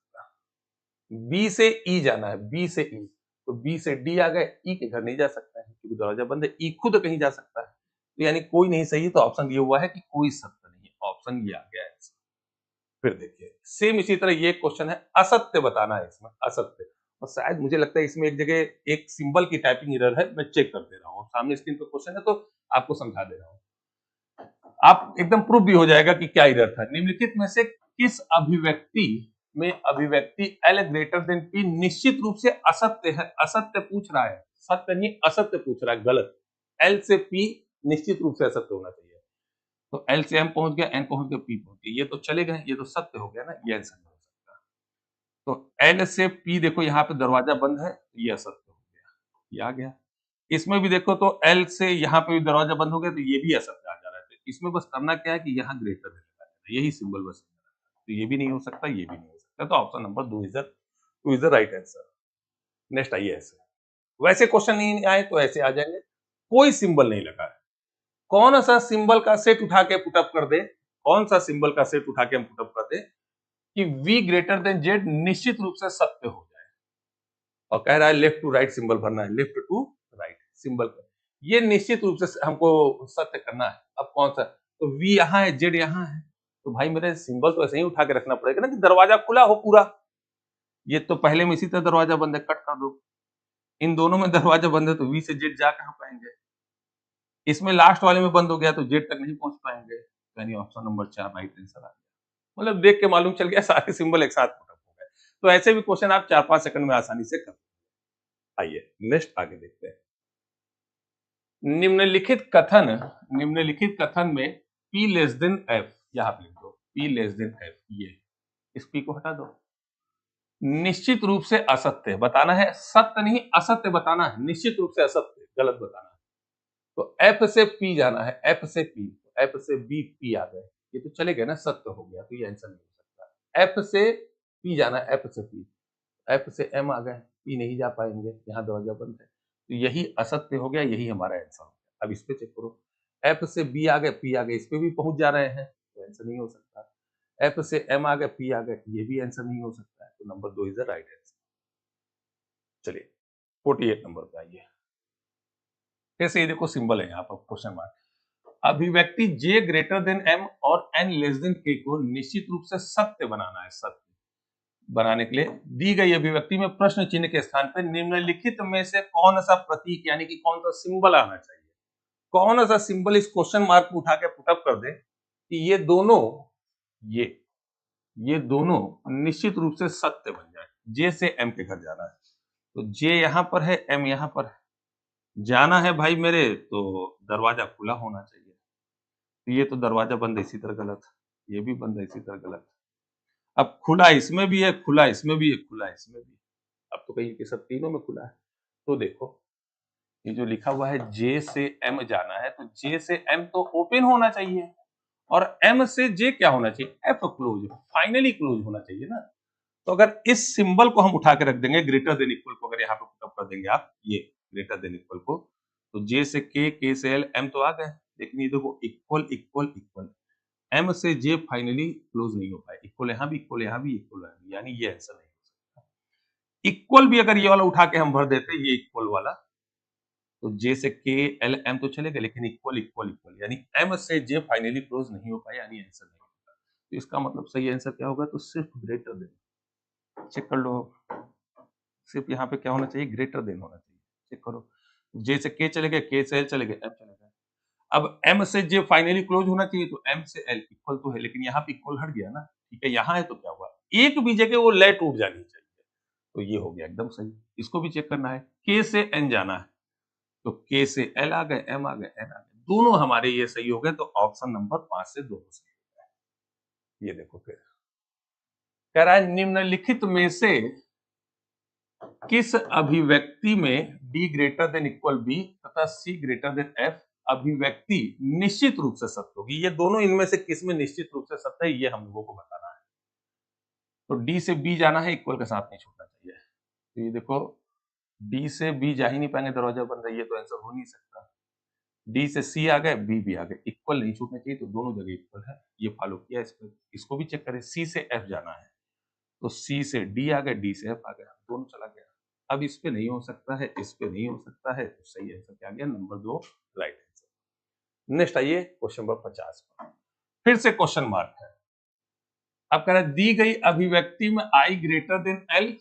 बी से ई जाना है, बी से ई, तो बी से डी आ गए, ई के घर नहीं जा सकता है क्योंकि दरवाजा बंद है, ई खुद कहीं जा सकता है, तो यानी कोई नहीं सही, तो ऑप्शन दिया हुआ है कि कोई सत्य नहीं है, ऑप्शन ये आ गया आंसर। फिर देखिए, सेम इसी तरह ये क्वेश्चन है, असत्य बताना है इसमें, असत्य, और शायद मुझे लगता है इसमें एक जगह एक सिंबल की टाइपिंग एरर है, मैं चेक कर दे रहा हूँ, सामने स्क्रीन पे क्वेश्चन है तो आपको समझा दे रहा हूँ, आप एकदम प्रूफ भी हो जाएगा कि क्या एरर था। निम्नलिखित में से किस अभिव्यक्ति में अभिव्यक्ति L ग्रेटर देन P निश्चित रूप से असत्य है? असत्य पूछ रहा है, सत्य नहीं असत्य पूछ रहा है, गलत। L से P निश्चित रूप से असत्य होना चाहिए, तो L से M पहुंच गया, N पहुंच गया, P पहुंच गया, ये तो चले गए, ये तो सत्य हो गया ना, ये आंसर नहीं हो सकता। तो L से P देखो, यहाँ पे दरवाजा बंद है, ये असत्य हो गया, ये आ गया। इसमें भी देखो तो L से यहाँ पे भी दरवाजा बंद हो गया, तो ये भी असत्य आ जा रहा है। तो इसमें बस करना क्या है कि यहाँ ग्रेटर देन लगा देना, यही सिंबल बस, तो ये भी नहीं हो सकता, ये भी नहीं हो सकता, तो option number 2 is the right answer. Next आइए, ऐसे वैसे क्वेश्चन नहीं आए तो ऐसे आ जाएंगे, कोई सिंबल नहीं लगा है, कौन सा सिंबल का सेट उठा के पुटअप कर दे, कौन सा सिंबल का सेट उठा के हम पुटअप कर दे कि v ग्रेटर देन z निश्चित रूप से सत्य हो जाए, और कह रहा है लेफ्ट टू राइट सिंबल भरना है, लेफ्ट टू राइट सिंबल, ये निश्चित रूप से हमको सत्य करना है। अब कौन सा, तो v यहाँ है, z यहाँ है, तो भाई मेरे सिंबल तो ऐसे ही उठा के रखना पड़ेगा ना कि दरवाजा खुला हो पूरा, ये तो पहले में इसी तरह दरवाजा बंद है, कट कर दो, इन दोनों में दरवाजा बंद है, तो v से z जा कहां पाएंगे, इसमें लास्ट वाले में बंद हो गया तो z तक नहीं पहुंच पाएंगे, यानी ऑप्शन नंबर 4 राइट आंसर आ गया। मतलब देख के मालूम चल गया सारे सिंबल एक साथ पुटअप हो गए, तो ऐसे भी क्वेश्चन आप 4-5 सेकंड में आसानी से कर। आइए नेक्स्ट आगे देखते हैं, निम्नलिखित कथन में p लेस देन f, यहां पे लिख दो p लेस देन f, ये इस p को हटा दो, निश्चित रूप से असत्य बताना है, सत्य नहीं असत्य बताना है, निश्चित रूप से असत्य गलत बताना है, तो f से p जाना है, f से p, f से b p आ गए, ये तो चले गए ना, सत्य हो गया, तो ये आंसर नहीं हो सकता। f से p जाना है, f से p, f से m आ गए, p नहीं जा पाएंगे, यहाँ दरवाजा बंद है, तो यही असत्य हो गया, यही हमारा आंसर हो गया। अब इस पे चेक करो, f से b आ गए, p आ गए, इस पे भी पहुंच जा रहे हैं, तो आंसर नहीं हो सकता। f से m आ गए, p आ गए, ये भी आंसर नहीं हो सकता है, तो number 2 is the right answer. चलिए 48 नंबर पे आइए, ऐसे ही देखो सिंबल है यहाँ पर क्वेश्चन मार्क, अभिव्यक्ति j ग्रेटर देन m और n लेस देन k को निश्चित रूप से सत्य बनाना है। सत्य बनाने के लिए दी गई अभिव्यक्ति में प्रश्न चिन्ह के स्थान पर निम्नलिखित में से कौन सा प्रतीक यानी कि कौन सा सिंबल आना चाहिए, कौन सा सिंबल इस क्वेश्चन मार्क को उठा के पुटअप कर दे कि ये दोनों, ये दोनों निश्चित रूप से सत्य बन जाए। जे से एम के घर जाना है, तो जे यहां पर है, एम यहां पर है, जाना है भाई मेरे तो दरवाजा खुला होना चाहिए। तो ये तो दरवाजा बंद है, इसी तरह गलत, ये भी बंद है, इसी तरह गलत। अब खुला इसमें भी है, खुला इसमें भी है, खुला इसमें भी है। अब तो कहीं के सब तीनों में खुला है। तो देखो ये जो लिखा हुआ है जे से एम जाना है, तो जे से एम तो ओपन होना चाहिए, और एम से जे क्या होना चाहिए, एफ क्लोज, फाइनली क्लोज होना चाहिए ना। तो अगर इस सिंबल को हम उठा के रख देंगे, ग्रेटर देन इक्वल को अगर यहाँ पे पुटअप कर देंगे आप, ये ग्रेटर देन इक्वल को, तो जे से के से एल, एम तो आ गए, लेकिन ये देखो इक्वल इक्वल इक्वल, एम से जे फाइनली क्लोज नहीं हो पाए, इक्वल यहाँ भी, इक्वल यहाँ भी, इक्वल यहाँ भी, यानी ये आंसर नहीं हो सकता। इक्वल भी अगर ये वाला उठा के हम भर देते, ये इक्वल वाला, तो जे से के एल एम तो चलेगा, लेकिन इक्वल इक्वल इक्वल, यानी एम से जे फाइनली क्लोज नहीं हो पाए, यानी आंसर नहीं होगा। तो इसका मतलब सही आंसर क्या होगा, तो सिर्फ ग्रेटर देन। चेक कर लो, सिर्फ यहाँ पे क्या होना चाहिए, ग्रेटर देन होना चाहिए। चेक करो, जे से के चले गए, के से एल चले गए, एम चले गए। अब एम से जे फाइनली क्लोज होना चाहिए, तो एम से एल इक्वल तो है, लेकिन यहाँ पे इक्वल हट गया ना, ठीक है, यहाँ है तो क्या हुआ, एक भी जगह वो ले टूट जानी चाहिए, तो ये हो गया एकदम सही। इसको भी चेक करना है, के से एन जाना है, तो के से एल आ गए, एम आ गए, एन आ गए, दोनों हमारे ये सही हो गए, तो ऑप्शन नंबर 5 से दोनों सही हो गए। ये देखो फिर कह रहा है निम्नलिखित में से किस अभिव्यक्ति में d greater than equal B तथा c ग्रेटर देन f अभिव्यक्ति निश्चित रूप से सत्य होगी। ये दोनों इनमें से किस में निश्चित रूप से सत्य है, ये हम लोगों को बताना है। तो d से b जाना है, इक्वल के साथ नहीं छूटना चाहिए। तो ये देखो d से b जा ही नहीं पाएंगे, दरवाजा बंद है, ये तो आंसर हो नहीं सकता। d से c आ गए, b भी आ गए, इक्वल नहीं छूटना चाहिए, तो दोनों जगह इक्वल है, ये फॉलो किया। इसको भी चेक करें, c से f जाना है, तो c से d आ गए, d से f आ गया, दोनों चला गया। अब इस पे नहीं हो सकता है, इस पे नहीं हो सकता है, तो सही आंसर क्या आ गया, नंबर 2 राइट आंसर। नेक्स्ट आइए क्वेश्चन नंबर 50 पर, फिर से क्वेश्चन मार्क है। अब कह रहा है दी गई अभिव्यक्ति में i ग्रेटर देन l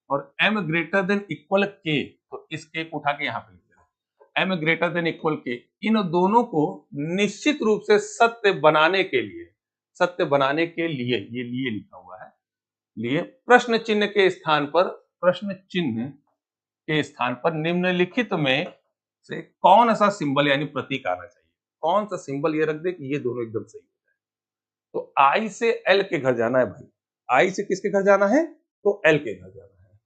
और m greater than equal k, तो इस k को उठा के यहाँ पे लिख देना, m greater than equal k, इन दोनों को निश्चित रूप से सत्य बनाने के लिए, सत्य बनाने के लिए, ये लिए लिखा हुआ है, लिए प्रश्न चिन्ह के स्थान पर, प्रश्न चिन्ह के स्थान पर निम्नलिखित में से कौन सा सिंबल यानी प्रतीक आना चाहिए, कौन सा सिंबल ये रख दे कि ये दोनों एकदम सही हो जाए। तो आई से एल के घर जाना है भाई, आई से किसके घर जाना है, तो एल के घर जाना है,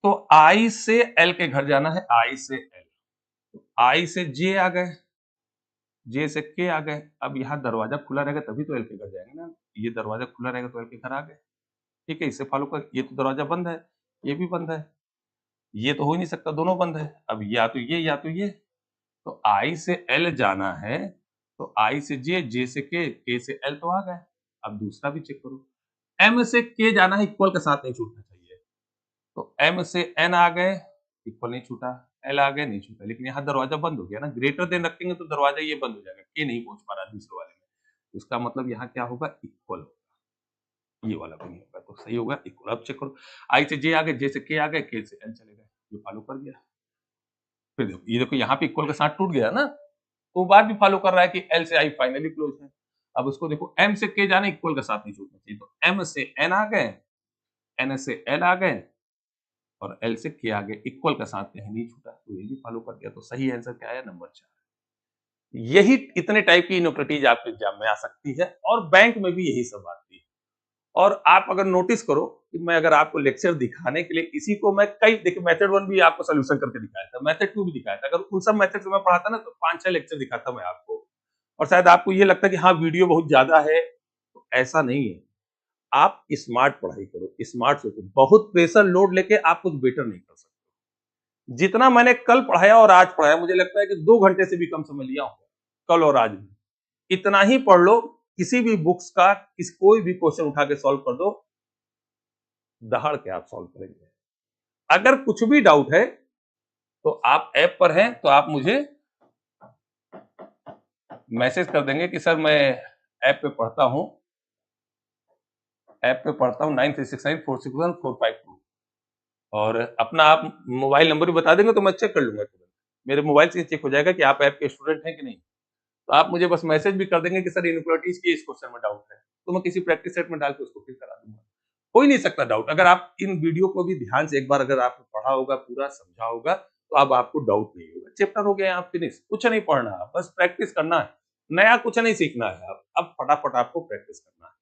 तो आई से एल के घर जाना है, आई से एल, तो आई से जे आ गए, जे से के आ गए। अब यहाँ दरवाजा खुला रहेगा तभी तो एल के घर जाएंगे ना, ये दरवाजा खुला रहेगा तो एल के घर आ गए, ठीक है, इसे फॉलो कर। ये तो दरवाजा बंद है, ये भी बंद है, ये तो हो ही नहीं सकता, दोनों बंद है। अब या तो ये या तो ये, तो आई से एल जाना है, तो आई से जे, जे से के से एल तो आ गए। अब दूसरा भी चेक करो, एम से के जाना है, इक्वल के साथ नहीं छूटना चाहिए, तो एम से एन आ गए, इक्वल नहीं छूटा, एल आ गए नहीं छूटा, लेकिन यहाँ दरवाजा बंद हो गया ना, ग्रेटर देन रखेंगे तो दरवाजा ये बंद हो जाएगा, के नहीं पहुंच पा रहा दूसरे वाले में, इसका मतलब यहाँ क्या होगा, इक्वल होगा, ये वाला भी नहीं होगा, तो सही होगा इक्वल। अब चेक करो, आई से जे आ गए, जे से के आ गए, के से एल चले गए, ये फॉलो कर गया। फिर देखो ये देखो यहाँ पे इक्वल के साथ टूट गया ना, तो बात भी फॉलो कर रहा है कि एल से आई फाइनली क्लोज है। अब उसको देखो, एम से के जाने, इक्वल के साथ नहीं छूटना चाहिए, तो एम से एन आ गए, एन से एल आ गए, और एल से के आ गए, इक्वल के साथ कहीं नहीं छूटा, तो ये भी फॉलो कर गया। तो सही आंसर क्या है, नंबर 4। यही इतने टाइप की इनोक्रेटीज आपके एग्जाम में आ सकती है, और बैंक में भी यही सब आती है। और आप अगर नोटिस करो कि मैं अगर आपको लेक्चर दिखाने के लिए इसी को मैं कई, देखिए मेथड 1 भी आपको सोल्यूशन करके दिखाया था, मेथड 2 भी दिखाया था, अगर उन सब मेथड से मैं पढ़ाता ना तो 5-6 लेक्चर दिखाता मैं आपको, और शायद आपको ये लगता कि हाँ वीडियो बहुत ज्यादा है, तो ऐसा नहीं है। आप स्मार्ट पढ़ाई करो, स्मार्ट सोचो, बहुत प्रेशर लोड लेके आप कुछ बेटर नहीं कर सकते। जितना मैंने कल पढ़ाया और आज पढ़ाया, मुझे लगता है कि 2 घंटे से भी कम समय लिया हूं कल और आज भी। इतना ही पढ़ लो, किसी भी बुक्स का कोई भी क्वेश्चन उठा के सॉल्व कर दो, दहाड़ के आप सॉल्व करेंगे। अगर कुछ भी डाउट है तो आप ऐप पर हैं तो आप मुझे मैसेज कर देंगे कि सर मैं ऐप पे पढ़ता हूं, ऐप पे पढ़ता हूं 9369461452, और अपना आप मोबाइल नंबर भी बता देंगे तो मैं चेक कर लूंगा तुरंत, मेरे मोबाइल से चेक हो जाएगा कि आप ऐप के स्टूडेंट हैं कि नहीं। तो आप मुझे बस मैसेज भी कर देंगे कि सर इनइक्वालिटीज की इस क्वेश्चन में डाउट है, तो मैं किसी प्रैक्टिस सेट में डाल के उसको फिल करा दूंगा। हो ही नहीं सकता डाउट। अगर आप इन वीडियो को भी ध्यान से एक बार अगर आपने पढ़ा होगा, पूरा समझा होगा, तो अब आपको डाउट नहीं होगा। चैप्टर हो गया, आप फिनिश, कुछ नहीं पढ़ना है, बस प्रैक्टिस करना है, नया कुछ नहीं सीखना है। अब फटाफट आपको प्रैक्टिस करना है।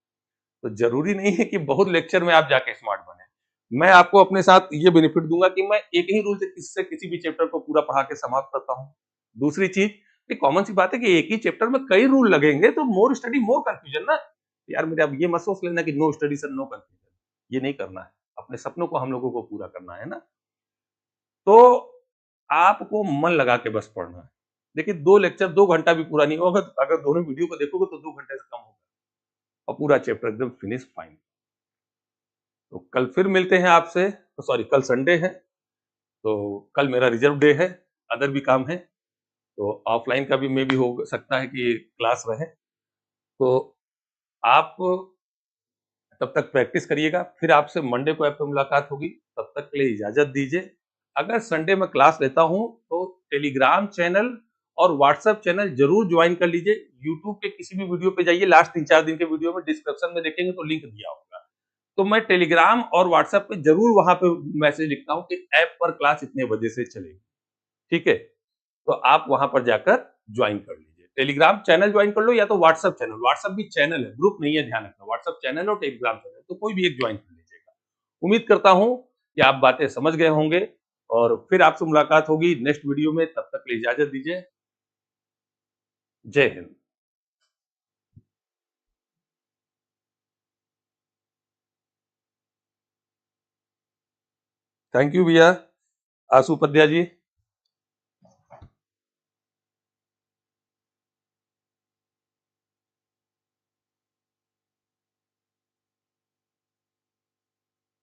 तो जरूरी नहीं है कि बहुत लेक्चर में आप जाके स्मार्ट बने। मैं आपको अपने साथ ये बेनिफिट दूंगा कि मैं एक ही रूल से किसी भी चैप्टर को पूरा पढ़ा के समाप्त करता हूँ। दूसरी चीज, ये कॉमन सी बात है कि एक ही चैप्टर में कई रूल लगेंगे, तो मोर स्टडी मोर कंफ्यूजन ना। यार मेरे अब ये मत सोच लेना कि no study sir no confusion, ये नहीं करना है। अपने सपनों को हम लोगों को पूरा करना है ना। तो आपको मन लगा के बस पढ़ना है। देखिए 2 लेक्चर 2 घंटा भी पूरा नहीं होगा, तो अगर दोनों वीडियो को देखोगे तो 2 घंटे से कम होगा और पूरा चैप्टर एकदम फिनिश फाइन। तो कल फिर मिलते हैं आपसे, तो सॉरी कल संडे है, तो कल मेरा रिजर्व डे है, अदर भी काम है, तो ऑफलाइन का भी मे भी हो सकता है कि क्लास रहे। तो आप तब तक प्रैक्टिस करिएगा, फिर आपसे मंडे को आपसे मुलाकात होगी। तब तक के लिए इजाजत दीजिए। अगर संडे में क्लास लेता हूं तो टेलीग्राम चैनल और व्हाट्सएप चैनल जरूर ज्वाइन कर लीजिए। यूट्यूब के किसी भी वीडियो पे जाइए, लास्ट 3-4 दिन के वीडियो में डिस्क्रिप्शन में देखेंगे तो लिंक दिया होगा। तो मैं टेलीग्राम और व्हाट्सएप पे जरूर वहां पे मैसेज लिखता हूँ कि ऐप पर क्लास इतने बजे से चलेगी, ठीक है। तो आप वहां पर जाकर ज्वाइन कर लीजिए। टेलीग्राम चैनल ज्वाइन कर लो या तो व्हाट्सएप चैनल, व्हाट्सएप भी चैनल है, ग्रुप नहीं है, ध्यान रखना। व्हाट्सएप चैनल और टेलीग्राम चैनल, तो कोई भी एक ज्वाइन कर लीजिएगा। उम्मीद करता हूं कि आप बातें समझ गए होंगे और फिर आपसे मुलाकात होगी नेक्स्ट वीडियो में। तब तक के लिए इजाजत दीजिए। जय हिंद। थैंक यू भैया, आशु उपाध्याय जी।